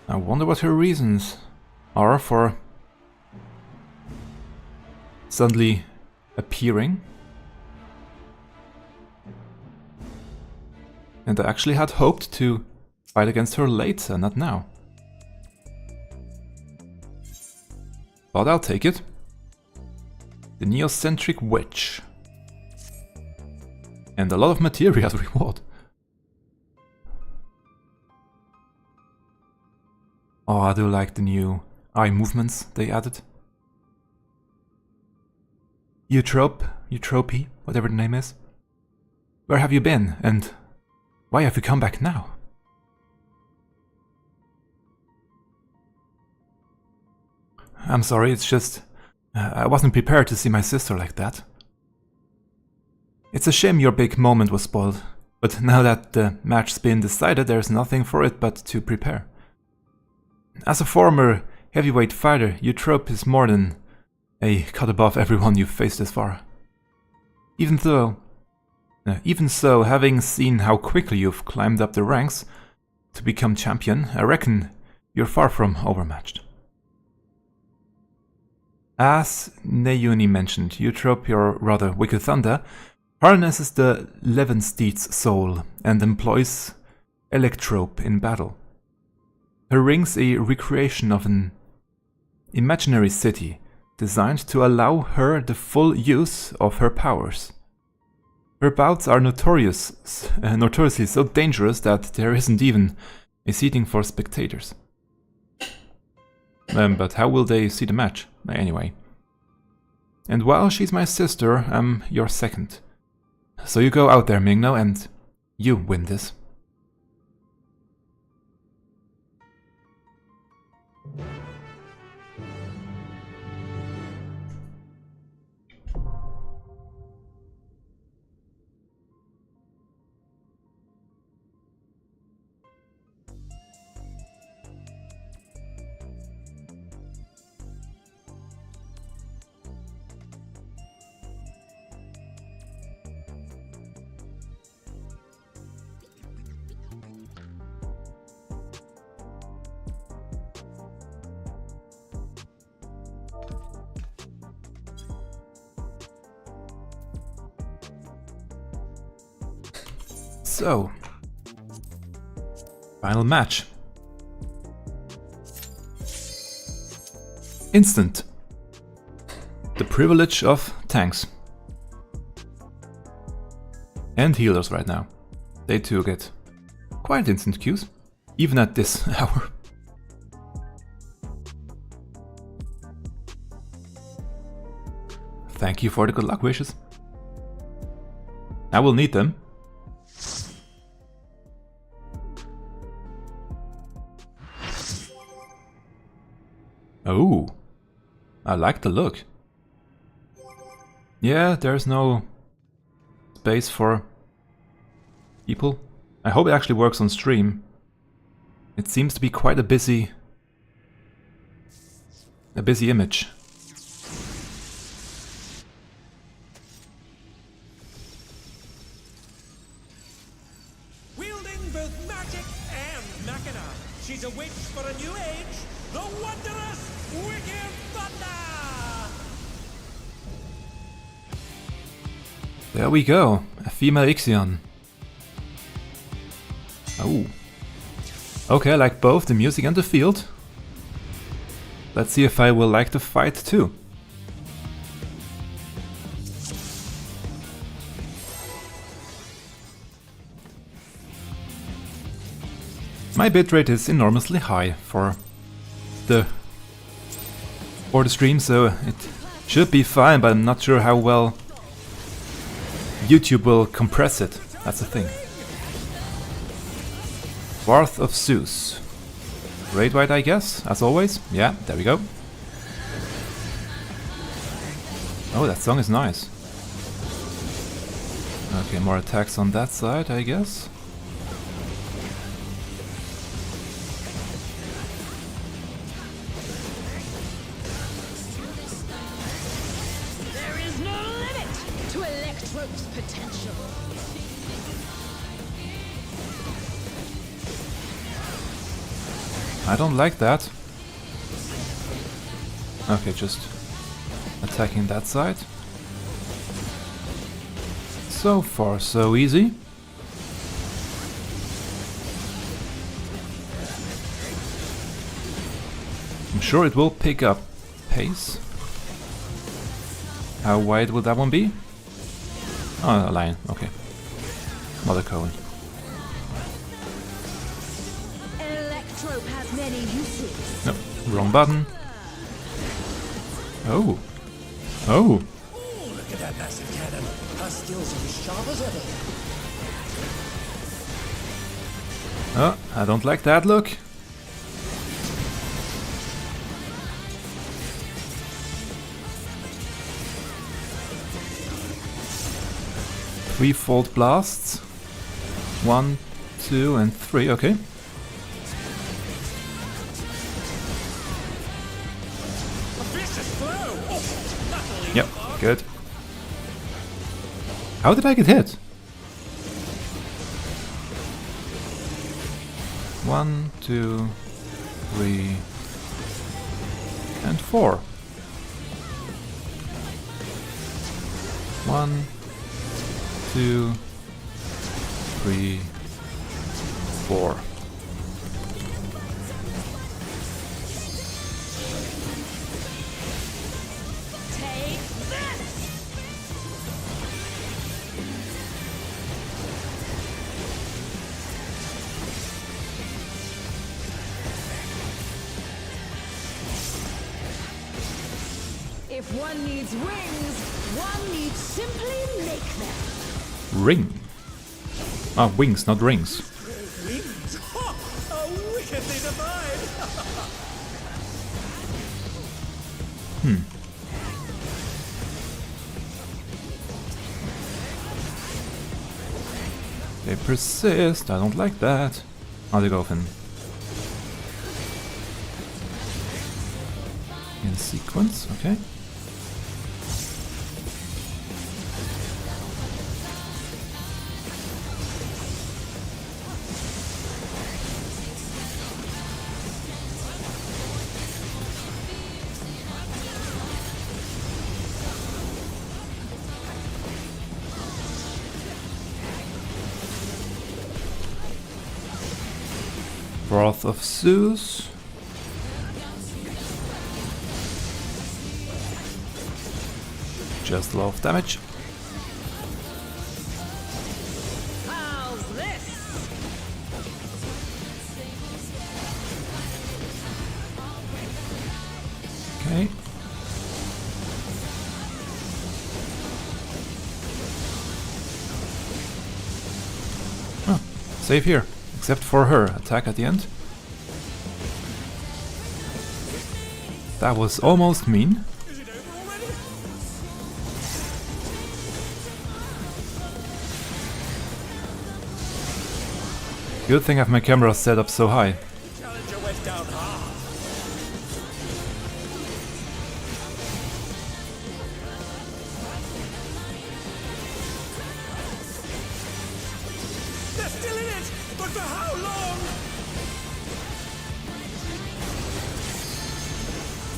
Speaker 1: I wonder what her reasons are for suddenly appearing. And I actually had hoped to fight against her later, not now. But I'll take it. The Neocentric Witch. And a lot of materia as a reward. Oh, I do like the new eye movements they added. Eutropy, whatever the name is. Where have you been, and why have you come back now? I'm sorry, it's just... I wasn't prepared to see my sister like that. It's a shame your big moment was spoiled, but now that the match's been decided, there's nothing for it but to prepare. As a former heavyweight fighter, Eutrope is more than a cut above everyone you've faced this far. Even so, having seen how quickly you've climbed up the ranks to become champion, I reckon you're far from overmatched. As Neyuni mentioned, Eutrope, or rather Wicked Thunder, harnesses the Levensteed's soul and employs Electrope in battle. Her ring's a recreation of an imaginary city designed to allow her the full use of her powers. Her bouts are notoriously so dangerous that there isn't even a seating for spectators. But how will they see the match? Anyway. And while she's my sister, I'm your second. So you go out there, Mingno, and you win this. So, final match. Instant. The privilege of tanks. And healers right now. They too get quite instant queues, even at this hour. Thank you for the good luck wishes. I will need them. Oh, I like the look. Yeah, there's no space for people. I hope it actually works on stream. It seems to be quite a busy image.
Speaker 4: Wielding both magic and machina, she's a witch for a new age, the wondrous Wicked Thunder!
Speaker 1: There we go, a female Ixion. Oh. Okay, I like both the music and the field. Let's see if I will like the fight too. My bitrate is enormously high for the stream, so it should be fine, but I'm not sure how well YouTube will compress it. That's the thing. Wrath of Zeus. Raid white, I guess, as always. Yeah, there we go. Oh, that song is nice. Okay, more attacks on that side, I guess.
Speaker 6: There is no limit to Electro's potential.
Speaker 1: I don't like that. Okay, just attacking that side. So far, so easy. I'm sure it will pick up pace. How wide will that one be? Oh, a line, okay. Not a cone.
Speaker 6: Electrope has many uses.
Speaker 1: Nope, wrong button. Oh. Oh.
Speaker 4: Oh, look at that massive cannon. Her skills are as sharp as ever.
Speaker 1: Oh, I don't like that look. Threefold blasts. 1, 2, and 3, okay.
Speaker 4: A vicious blow! Oh, that'll leave
Speaker 1: Yep,
Speaker 4: a mark.
Speaker 1: good. How did I get hit? 1, 2, 3, and 4. 1, 2, 3, 4.
Speaker 6: Take this! If one needs wings, one needs simply make them.
Speaker 1: Ring. Ah, wings, not rings.
Speaker 4: Wings! Ha! How wickedly divine!
Speaker 1: They persist, I don't like that. Oh, they go off in sequence, okay. Wrath of Zeus. Just a lot of damage.
Speaker 6: How's this?
Speaker 1: Okay. Oh, save here. Except for her attack at the end. That was almost mean.
Speaker 4: Is it over already?
Speaker 1: Good thing I have my camera set up so high.
Speaker 4: Challenger went down hard. They're still in it, but for how long?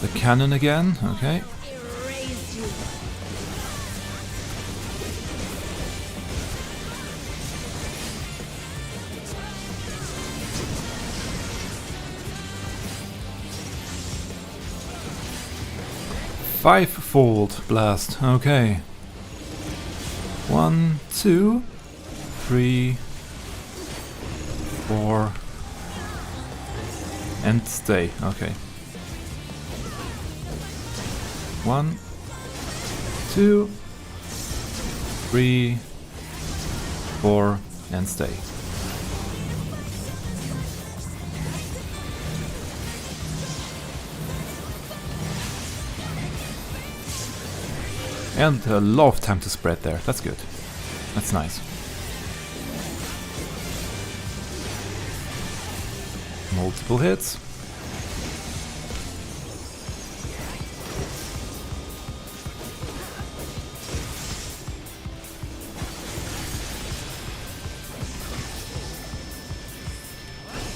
Speaker 1: The cannon again, okay.
Speaker 6: Erase you.
Speaker 1: Five-fold blast, okay. 1, 2, 3, 4, and stay, okay. 1, 2, 3, 4, and stay. And a lot of time to spread there, that's good. That's nice. Multiple hits.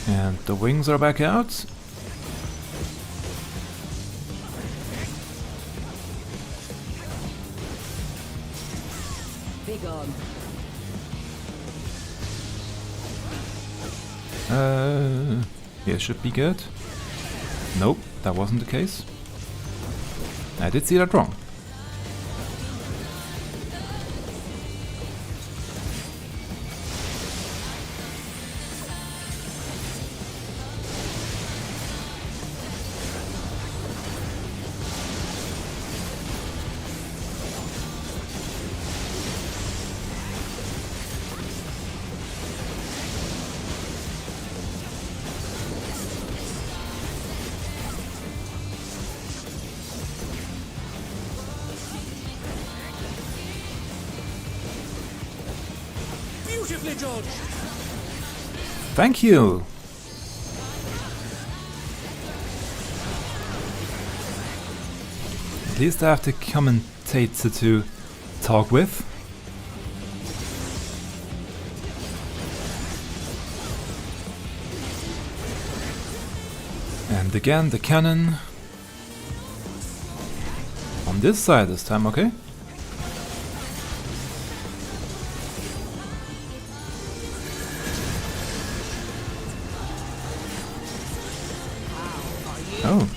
Speaker 1: And the wings are back out.
Speaker 6: Be gone.
Speaker 1: Here should be good. Nope, that wasn't the case. I did see that wrong.
Speaker 4: Beautifully dodged.
Speaker 1: Thank you! At least I have the commentator to talk with. And again, the cannon. On this side this time, okay? Oh.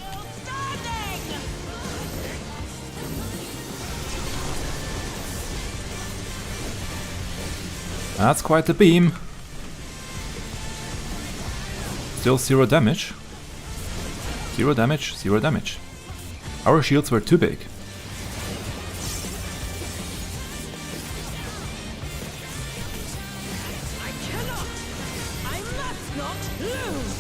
Speaker 1: That's quite a beam. Still 0 damage. 0 damage, 0 damage. Our shields were too big.
Speaker 6: I cannot. I must not lose.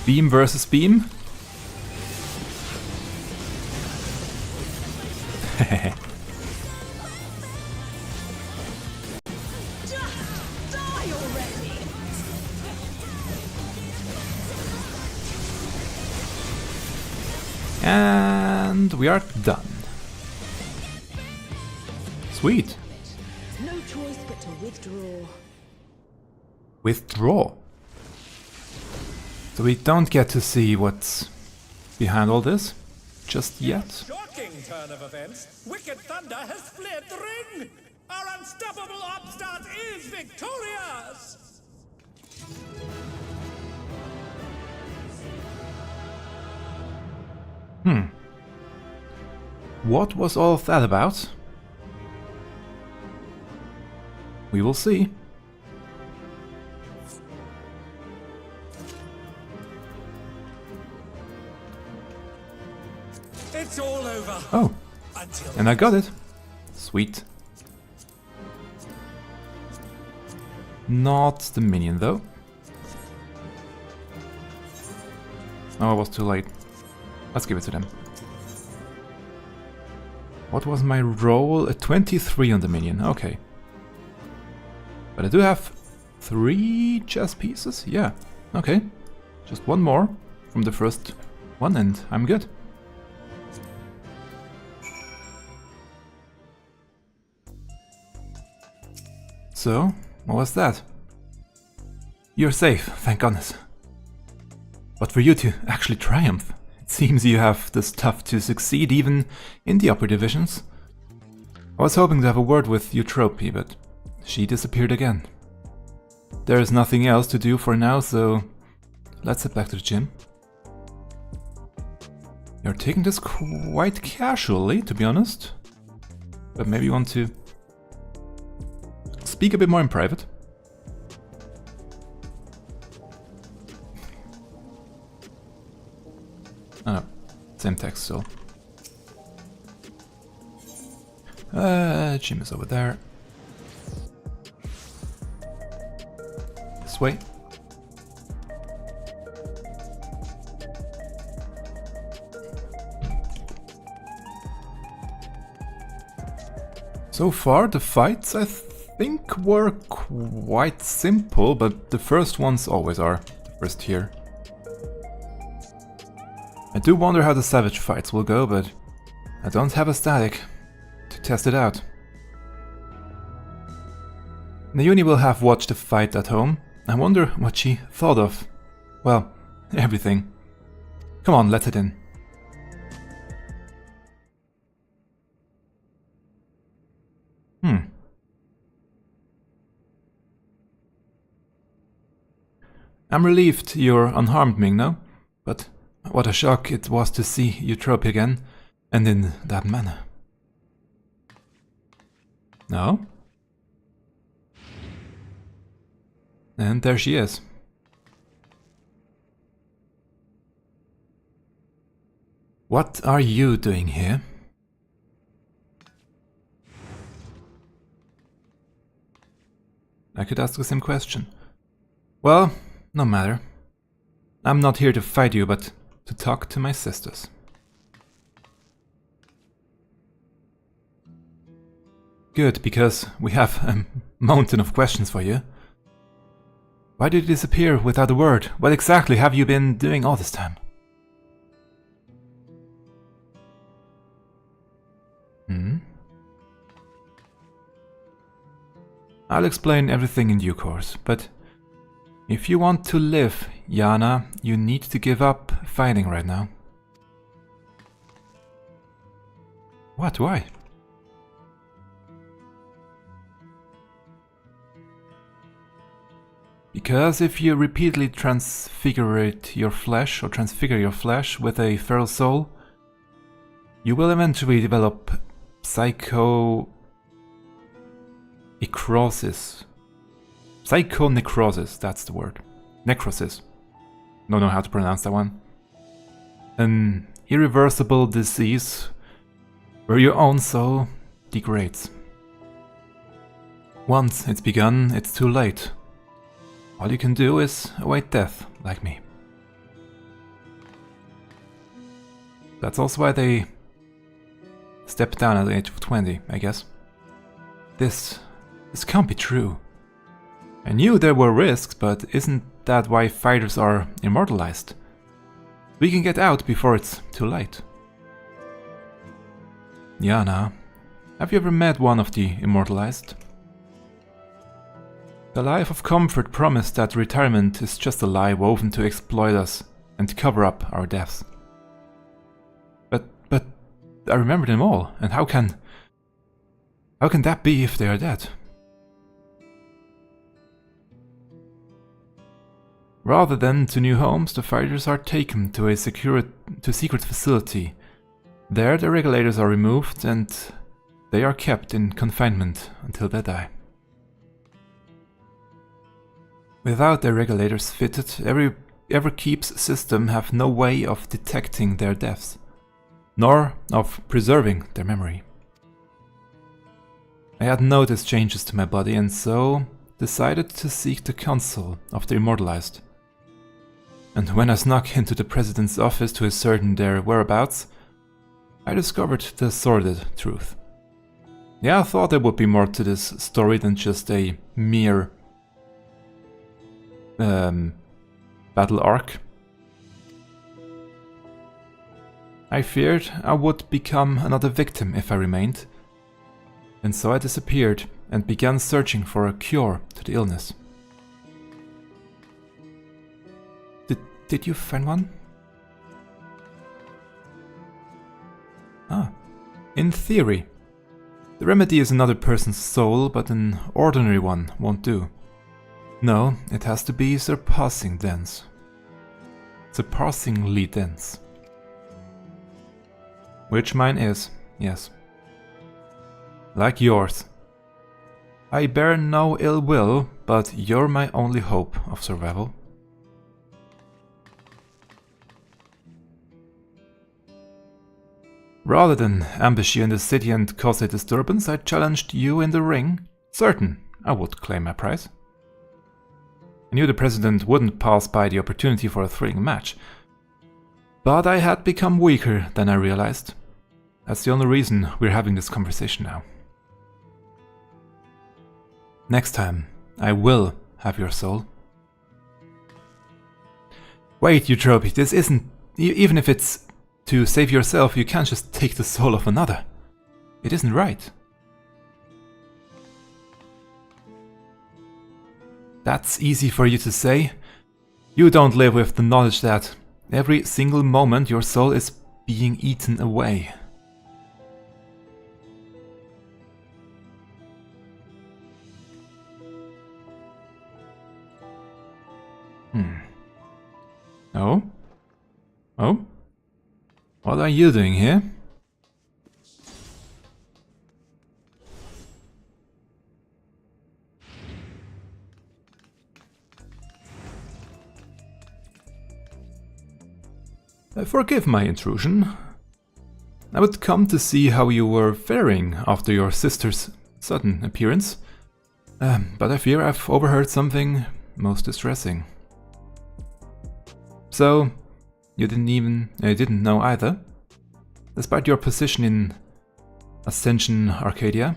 Speaker 1: Beam versus beam.
Speaker 6: Just die already.
Speaker 1: And we are done. Sweet.
Speaker 6: No choice but to withdraw.
Speaker 1: Withdraw. So we don't get to see what's behind all this just yet.
Speaker 4: Shocking turn of events. Wicked Thunder has fled the ring. Our unstoppable upstart is victorious.
Speaker 1: What was all of that about? We will see.
Speaker 4: It's all over.
Speaker 1: Oh,
Speaker 4: Until
Speaker 1: and I got it. Sweet. Not the minion though. Oh, I was too late. Let's give it to them. What was my roll? A 23 on the minion, okay. But I do have 3 chess pieces? Yeah, okay. Just one more from the first one and I'm good. So, what was that? You're safe, thank goodness. But for you to actually triumph, it seems you have the stuff to succeed even in the upper divisions. I was hoping to have a word with Eutropy, but she disappeared again. There's nothing else to do for now, so let's head back to the gym. You're taking this quite casually, to be honest. But maybe you want to speak a bit more in private. Oh no, same text still. Gym is over there. This way. So far, the fights I think were quite simple, but the first ones always are, the first tier. I do wonder how the savage fights will go, but I don't have a static to test it out. Naomi will have watched the fight at home. I wonder what she thought of, well, everything. Come on, let's head in. I'm relieved you're unharmed, Mingno, but what a shock it was to see Eutropy again, and in that manner. No? And there she is. What are you doing here? I could ask the same question. Well, no matter. I'm not here to fight you, but to talk to my sisters. Good, because we have a mountain of questions for you. Why did you disappear without a word? What exactly have you been doing all this time? I'll explain everything in due course, but if you want to live, Yana, you need to give up fighting right now. What? Why? Because if you repeatedly transfigure your flesh with a feral soul, you will eventually develop Psychonecrosis, that's the word. Necrosis. Don't know how to pronounce that one. An irreversible disease where your own soul degrades. Once it's begun, it's too late. All you can do is await death, like me. That's also why they stepped down at the age of 20, I guess. This can't be true. I knew there were risks, but isn't that why fighters are immortalized? We can get out before it's too late. Yana, have you ever met one of the immortalized? The life of comfort promised that retirement is just a lie woven to exploit us and cover up our deaths. But I remember them all, and how can that be if they are dead? Rather than to new homes, the fighters are taken to a secret facility. There the regulators are removed and they are kept in confinement until they die. Without their regulators fitted, every Everkeep's system have no way of detecting their deaths, nor of preserving their memory. I had noticed changes to my body and so decided to seek the counsel of the immortalized. And when I snuck into the president's office to ascertain their whereabouts, I discovered the sordid truth. Yeah, I thought there would be more to this story than just a mere battle arc. I feared I would become another victim if I remained, and so I disappeared and began searching for a cure to the illness. Did you find one? Ah, in theory. The remedy is another person's soul, but an ordinary one won't do. No, it has to be surpassingly dense. Surpassingly dense. Which mine is, yes. Like yours. I bear no ill will, but you're my only hope of survival. Rather than ambush you in the city and cause a disturbance, I challenged you in the ring, certain I would claim my prize. I knew the president wouldn't pass by the opportunity for a thrilling match, but I had become weaker than I realized. That's the only reason we're having this conversation now. Next time, I will have your soul. Wait, Eutropy, this isn't... Even if it's to save yourself, you can't just take the soul of another. It isn't right. That's easy for you to say. You don't live with the knowledge that every single moment your soul is being eaten away. Oh? Oh? What are you doing here? Forgive my intrusion. I would come to see how you were faring after your sister's sudden appearance, but I fear I've overheard something most distressing. So, you didn't know either, despite your position in Ascension Arcadia?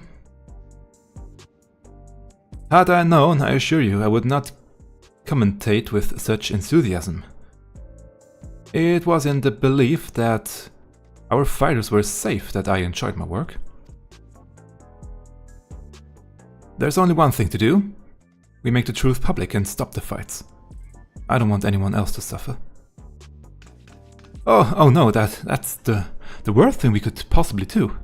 Speaker 1: Had I known, I assure you, I would not commentate with such enthusiasm. It was in the belief that our fighters were safe that I enjoyed my work. There's only one thing to do. We make the truth public and stop the fights. I don't want anyone else to suffer. Oh no, that's the worst thing we could possibly do.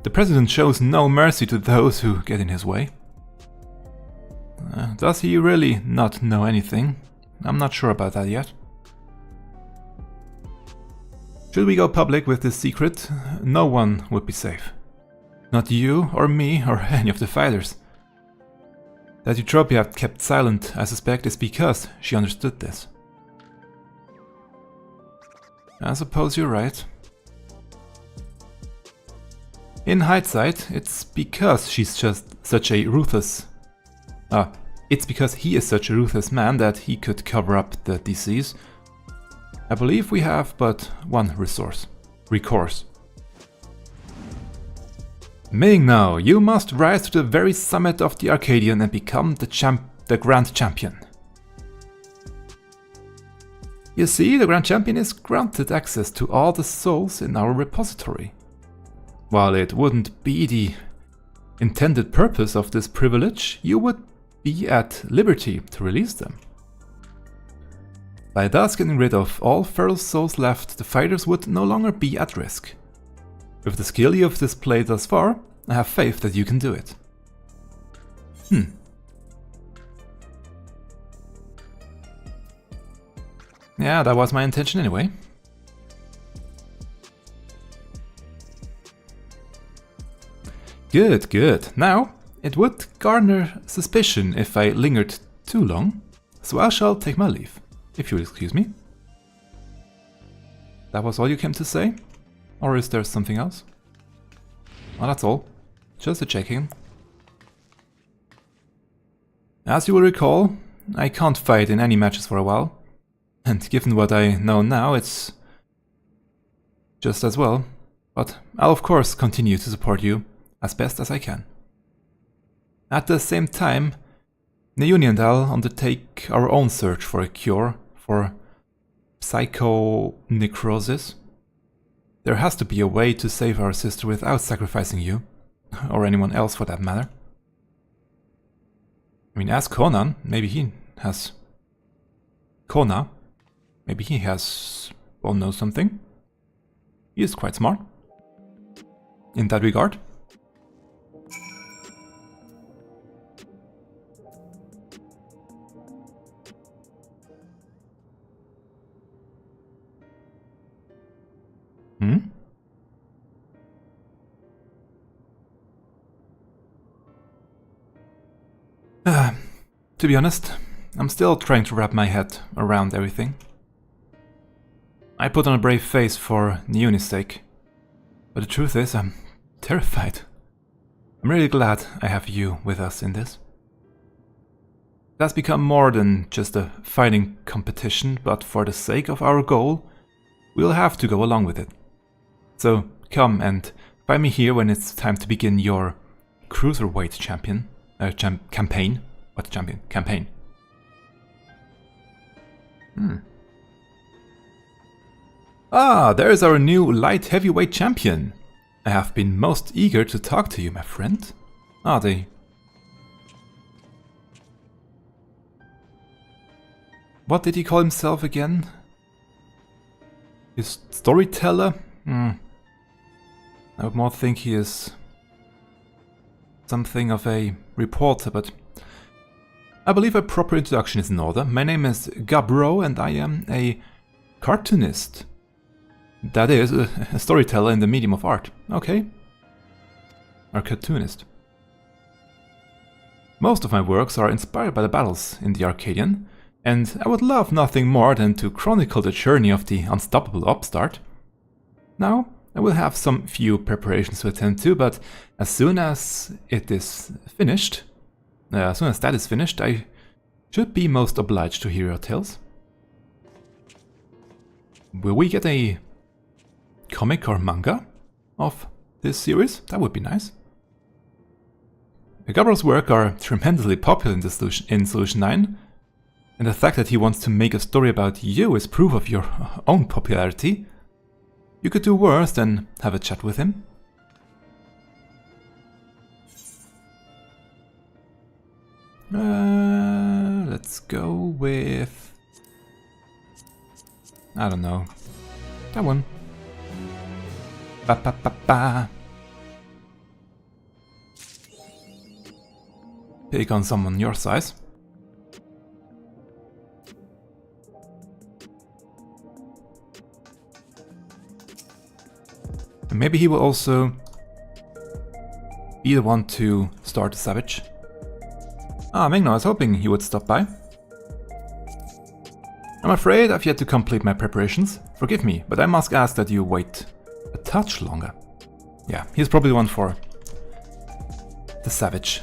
Speaker 1: The president shows no mercy to those who get in his way. Does he really not know anything? I'm not sure about that yet. Should we go public with this secret, no one would be safe. Not you, or me, or any of the fighters. That Eutropia had kept silent, I suspect, is because she understood this. I suppose you're right. In hindsight, it's because she's just such a ruthless... it's because he is such a ruthless man that he could cover up the disease. I believe we have but one recourse. Ming now, you must rise to the very summit of the Arcadion and become the Grand Champion. You see, the Grand Champion is granted access to all the souls in our repository. While it wouldn't be the intended purpose of this privilege, you would be at liberty to release them. By thus getting rid of all feral souls left, the fighters would no longer be at risk. With the skill you have displayed thus far, I have faith that you can do it. Yeah, that was my intention anyway. Good, good. Now, it would garner suspicion if I lingered too long, so I shall take my leave, if you'll excuse me. That was all you came to say? Or is there something else? Well, that's all. Just a checking. As you will recall, I can't fight in any matches for a while, and given what I know now, it's just as well. But I'll of course continue to support you as best as I can. At the same time, Naomi and I'll undertake our own search for a cure for psychonecrosis. There has to be a way to save our sister without sacrificing you, or anyone else for that matter. I mean, ask Conan, maybe he has... Kona, maybe he has... well, knows something. He is quite smart in that regard. To be honest, I'm still trying to wrap my head around everything. I put on a brave face for Naomi's sake, but the truth is I'm terrified. I'm really glad I have you with us in this. It has become more than just a fighting competition, but for the sake of our goal, we'll have to go along with it. So come and find me here when it's time to begin your cruiserweight campaign. What champion? Campaign. Ah, there's our new light heavyweight champion. I have been most eager to talk to you, my friend. Ah, what did he call himself again? His storyteller? I would more think he is something of a reporter, but I believe a proper introduction is in order. My name is Gabro and I am a cartoonist. That is, a storyteller in the medium of art. Okay. Or cartoonist. Most of my works are inspired by the battles in the Arcadion, and I would love nothing more than to chronicle the journey of the unstoppable upstart. Now, I will have some few preparations to attend to, but as soon as that is finished, I should be most obliged to hear your tales. Will we get a comic or manga of this series? That would be nice. Gabriel's work are tremendously popular in Solution 9, and the fact that he wants to make a story about you is proof of your own popularity. You could do worse than have a chat with him. Let's go with... I don't know. That one. Ba ba ba ba. Pick on someone your size. And maybe he will also be the one to start the savage. Ah, Mingno, I was hoping you would stop by. I'm afraid I've yet to complete my preparations. Forgive me, but I must ask that you wait a touch longer. Yeah, he's probably the one for the savage.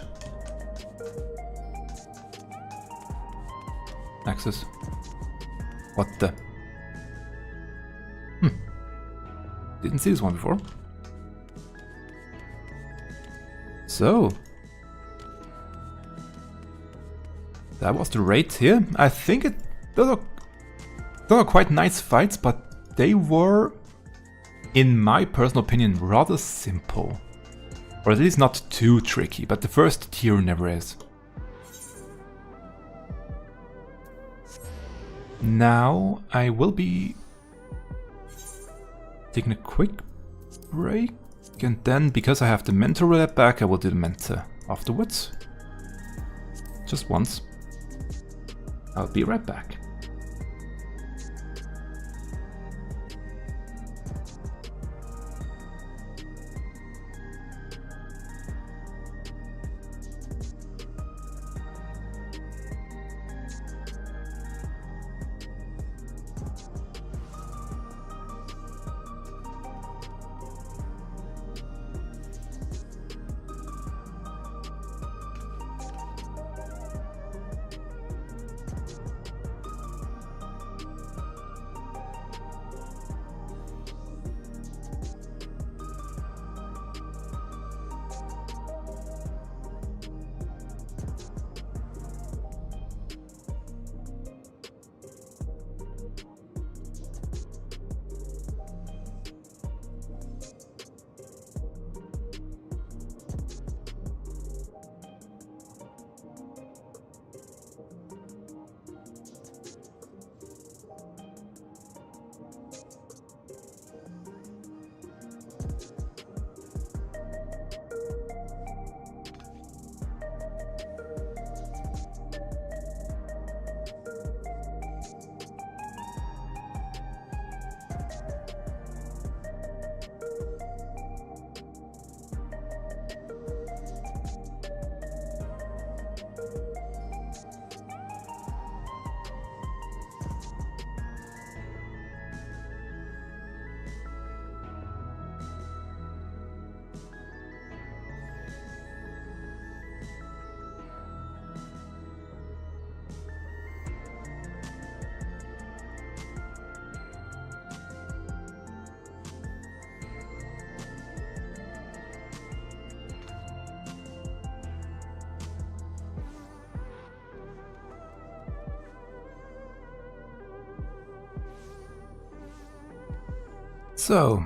Speaker 1: Axis. What the? Didn't see this one before. So, that was the raid here. I think those are quite nice fights, but they were, in my personal opinion, rather simple. Or at least not too tricky, but the first tier never is. Now I will be taking a quick break, and then because I have the mentor roulette back, I will do the mentor afterwards. Just once. I'll be right back. So,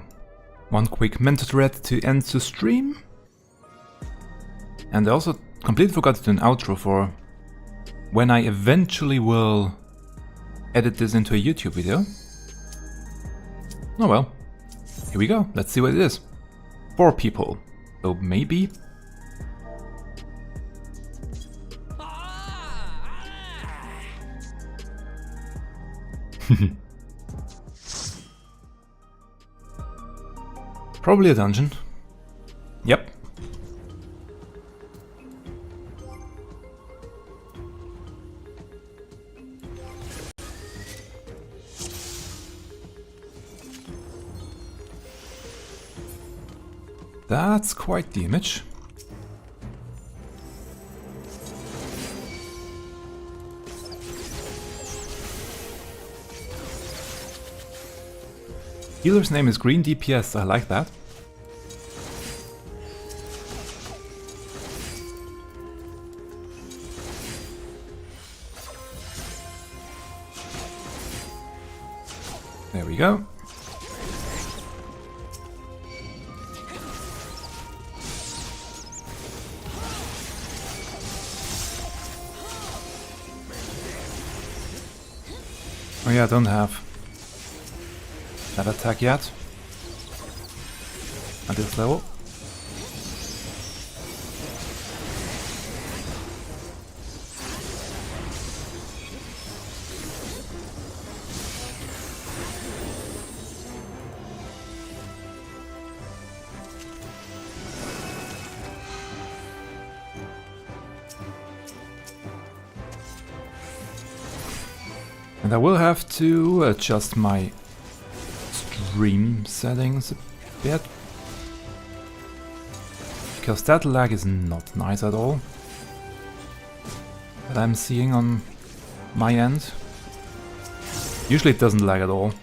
Speaker 1: one quick mentor thread to end the stream. And I also completely forgot to do an outro for when I eventually will edit this into a YouTube video. Oh well, here we go, let's see what it is. 4 people, so maybe. Probably a dungeon. Yep. That's quite the image. Healer's name is Green DPS, I like that. There we go. Oh yeah, I don't have that attack yet. At this level. And I will have to adjust my stream settings a bit. Because that lag is not nice at all. That I'm seeing on my end. Usually it doesn't lag at all.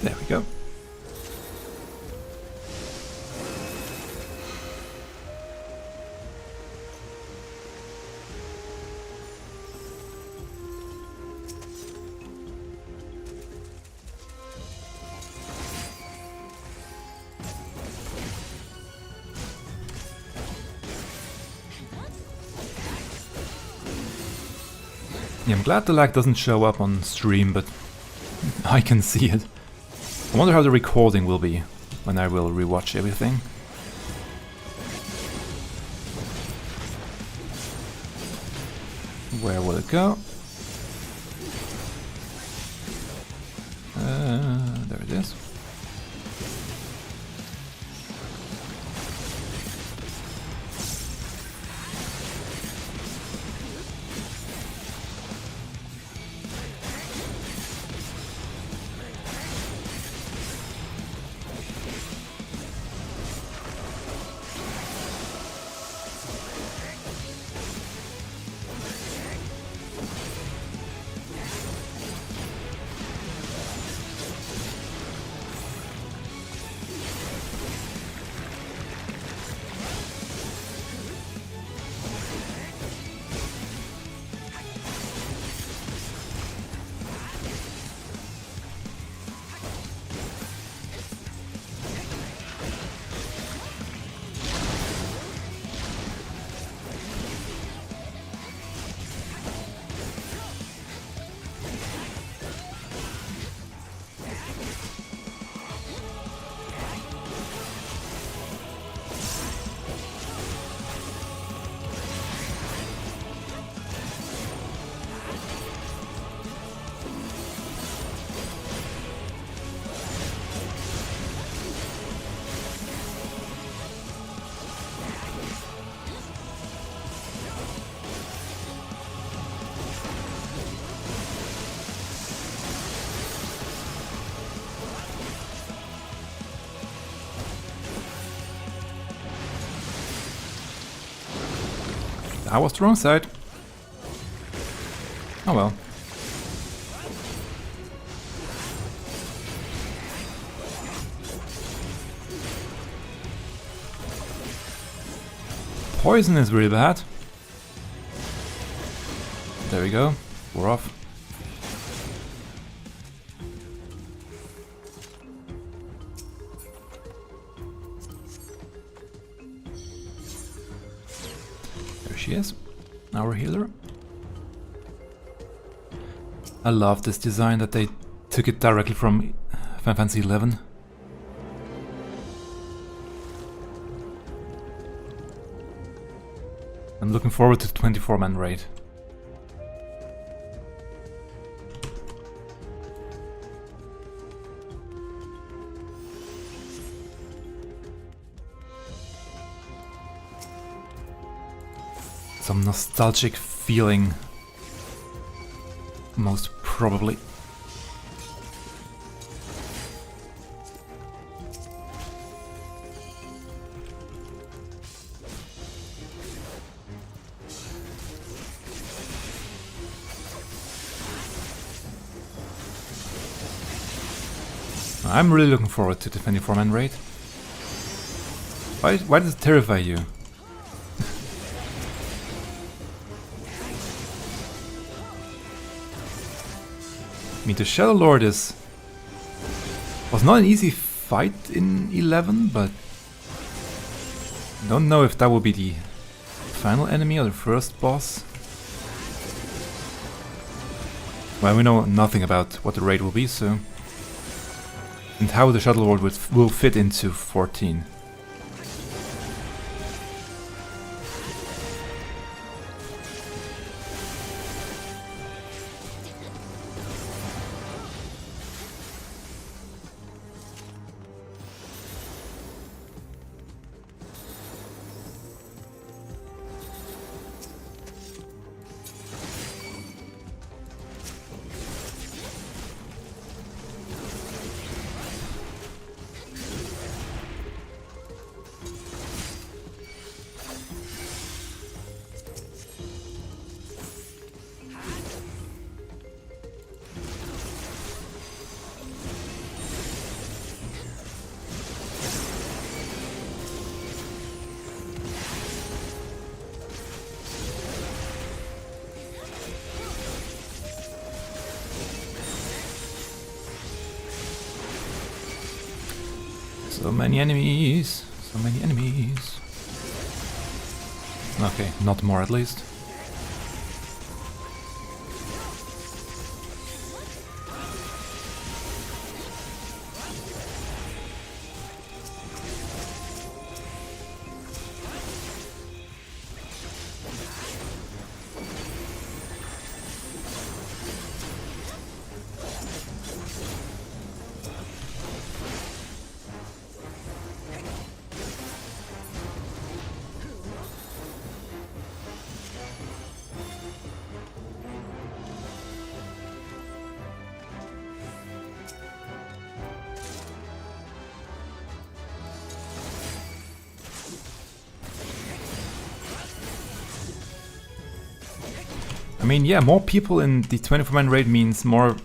Speaker 1: There we go. Yeah, I'm glad the lag doesn't show up on stream, but I can see it. I wonder how the recording will be when I will rewatch everything. Where will it go? There it is. I was the wrong side. Oh well. Poison is really bad. There we go. We're off. There she is. Our healer. I love this design that they took it directly from Final Fantasy XI. I'm looking forward to the 24-man raid. Some nostalgic feeling, most probably. I'm really looking forward to the 24-man raid. Why does it terrify you? I mean, the Shadow Lord was not an easy fight in 11, but I don't know if that will be the final enemy or the first boss. Well, we know nothing about what the raid will be, so... and how the Shadow Lord will fit into 14. So many enemies, so many enemies. Okay, not more at least. I mean, yeah, more people in the 24-man raid means more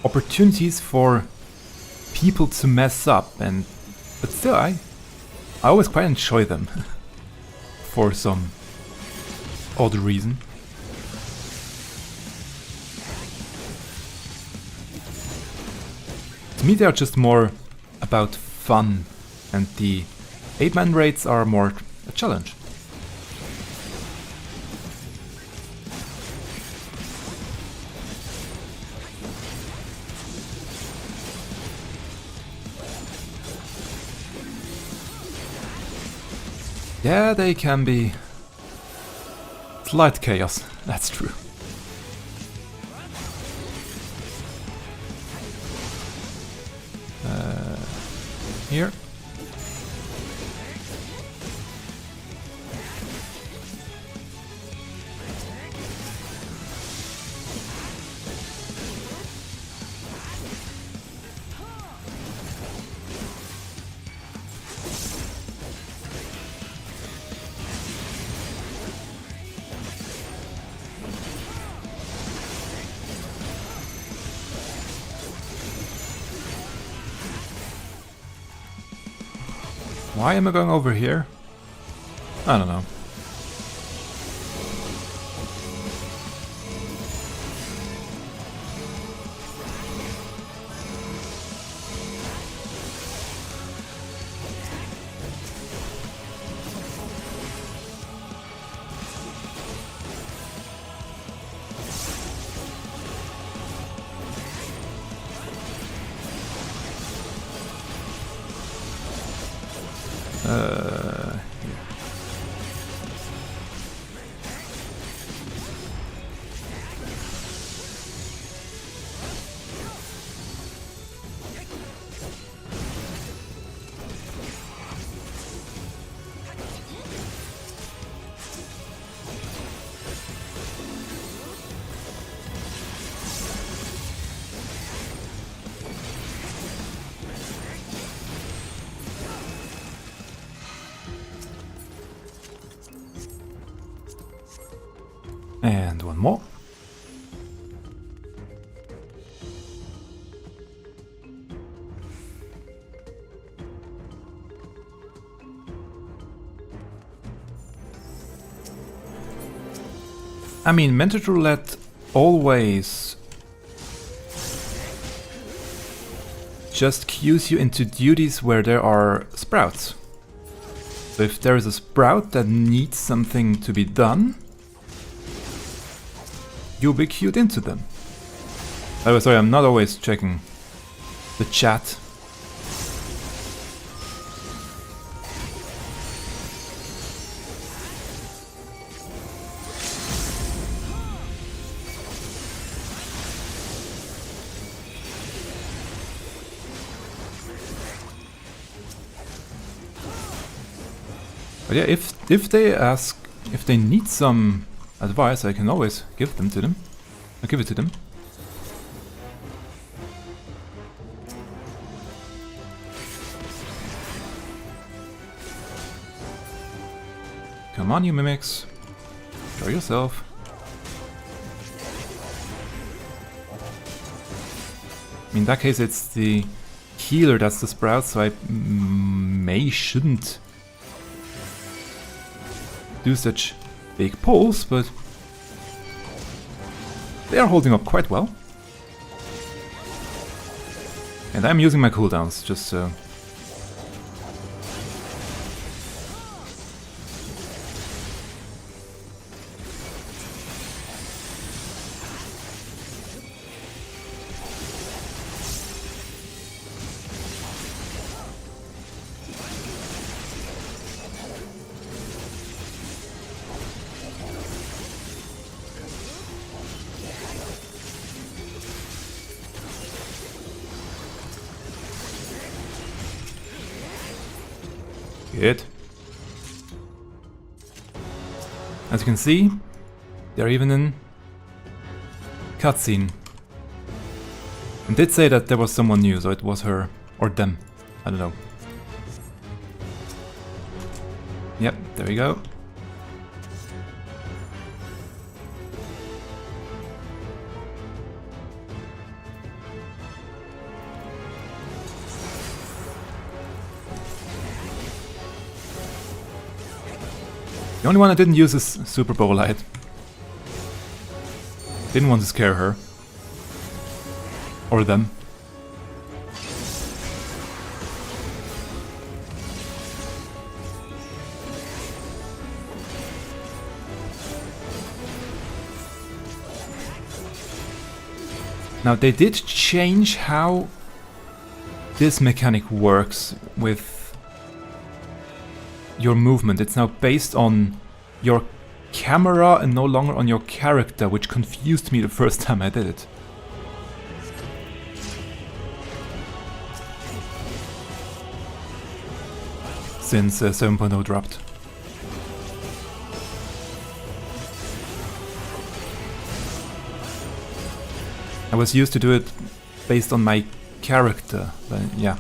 Speaker 1: opportunities for people to mess up, but still, I always quite enjoy them for some odd reason. To me, they are just more about fun, and the 8-man raids are more a challenge. Yeah, they can be slight chaos, that's true. Here. Why am I going over here? I don't know. And one more. I mean, Mentor Roulette always just cues you into duties where there are sprouts. So if there is a sprout that needs something to be done, you'll be cued into them. Oh, sorry, I'm not always checking the chat. But yeah, if they ask, if they need some advice, I can always give them to them. I'll give it to them. Come on, you mimics. Show yourself. In that case, it's the healer that's the sprout, so I shouldn't do such big pulls, but they are holding up quite well. And I'm using my cooldowns, just so... Good. As you can see, they're even in cutscene. And did say that there was someone new, so it was her or them. I don't know. Yep, there we go. The only one I didn't use is Super Bowl Light. Didn't want to scare her. Or them. Now they did change how this mechanic works with your movement. It's now based on your camera and no longer on your character, which confused me the first time I did it. Since 7.0 dropped. I was used to do it based on my character, but yeah.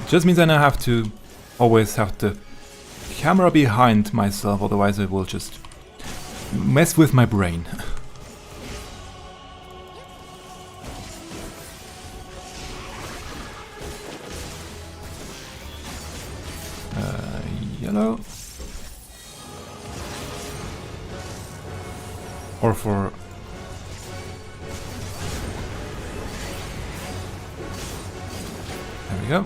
Speaker 1: It just means I now have to always have the camera behind myself, otherwise it will just mess with my brain. yellow. Or for... There we go.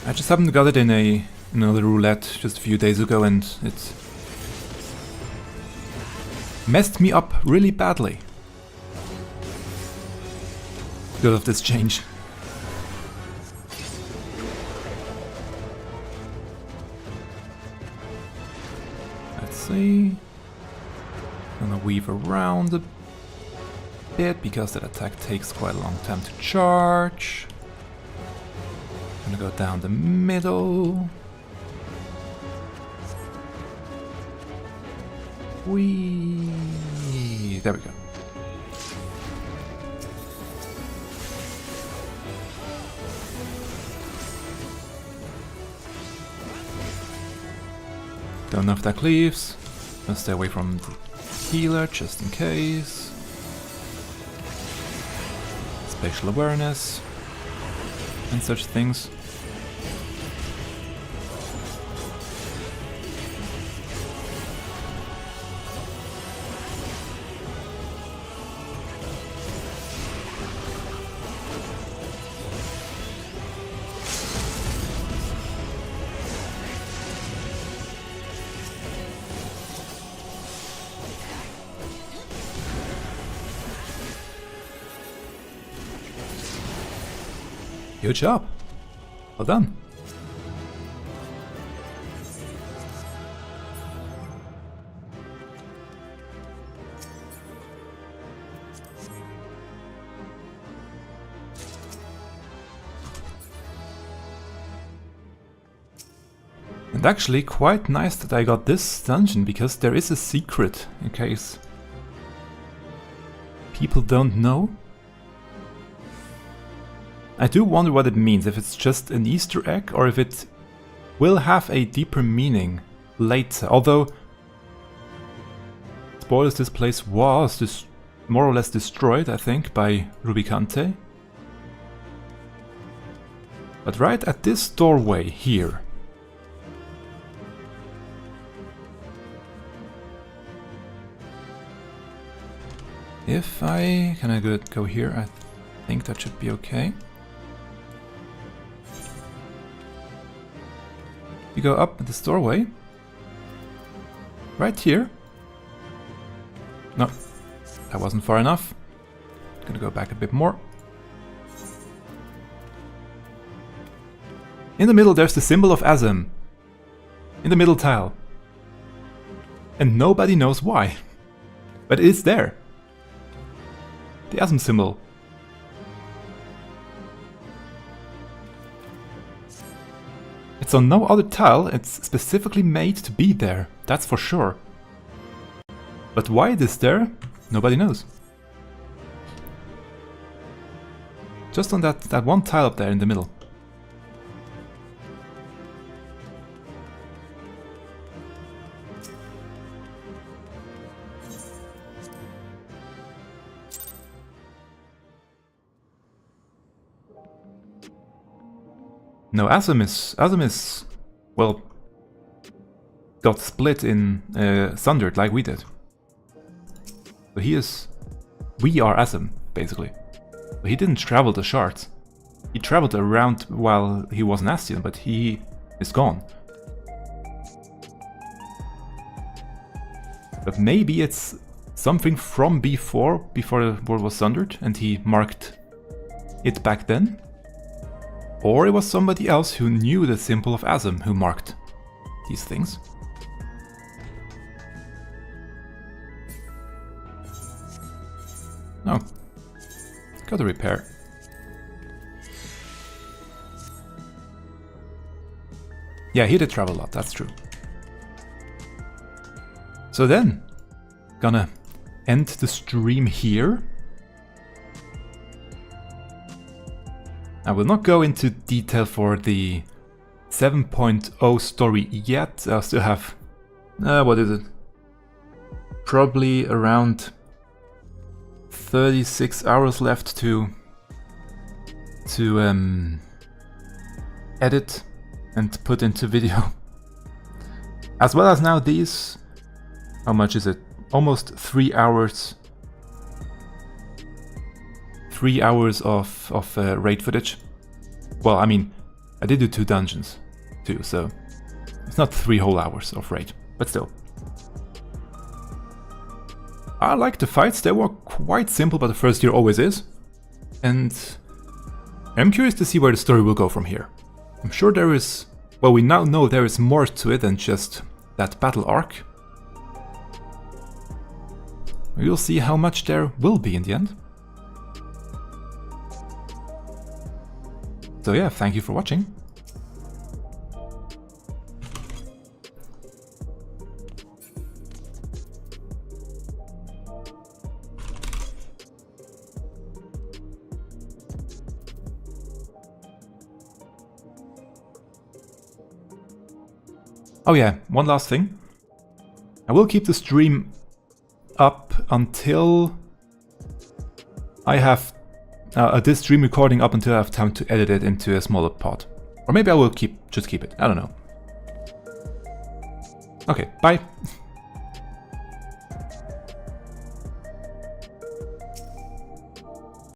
Speaker 1: I just happened to got it in another roulette just a few days ago, and it messed me up really badly because of this change. Let's see. Gonna weave around a bit because that attack takes quite a long time to charge. Gonna go down the middle. Whee! There we go. Don't know if that cleaves. Gonna stay away from the healer just in case. Spatial awareness and such things. Good job. Well done. And actually quite nice that I got this dungeon, because there is a secret in case people don't know. I do wonder what it means, if it's just an Easter egg or if it will have a deeper meaning later. Although, spoilers, this place was more or less destroyed, I think, by Rubicante. But right at this doorway here, if I... can I go here? I think that should be okay. You go up this doorway, right here. No, that wasn't far enough. Gonna go back a bit more. In the middle there's the symbol of Azem. In the middle tile. And nobody knows why. But it is there. The Azem symbol. It's on no other tile, it's specifically made to be there, that's for sure. But why it is there, nobody knows. Just on that one tile up there in the middle. No, Azem is, well, got split in sundered like we did. So we are Azem, basically. But he didn't travel the shards. He traveled around while he was an Astion, but he is gone. But maybe it's something from before the world was sundered, and he marked it back then. Or it was somebody else who knew the symbol of Azem who marked these things. No. Got to repair. Yeah, he did travel a lot, that's true. So then, gonna end the stream here. I will not go into detail for the 7.0 story yet. I still have, what is it? Probably around 36 hours left to edit and put into video. As well as now these, how much is it? Almost 3 hours. 3 hours of raid footage. Well, I mean, I did do 2 dungeons too, so it's not 3 whole hours of raid, but still. I like the fights, they were quite simple, but the first year always is. And I'm curious to see where the story will go from here. I'm sure there is, well, we now know there is more to it than just that battle arc. We'll see how much there will be in the end. So yeah, thank you for watching. Oh yeah, one last thing. I will keep the stream up until I have this stream recording up until I have time to edit it into a smaller pod. Or maybe I will just keep it, I don't know. Okay, bye!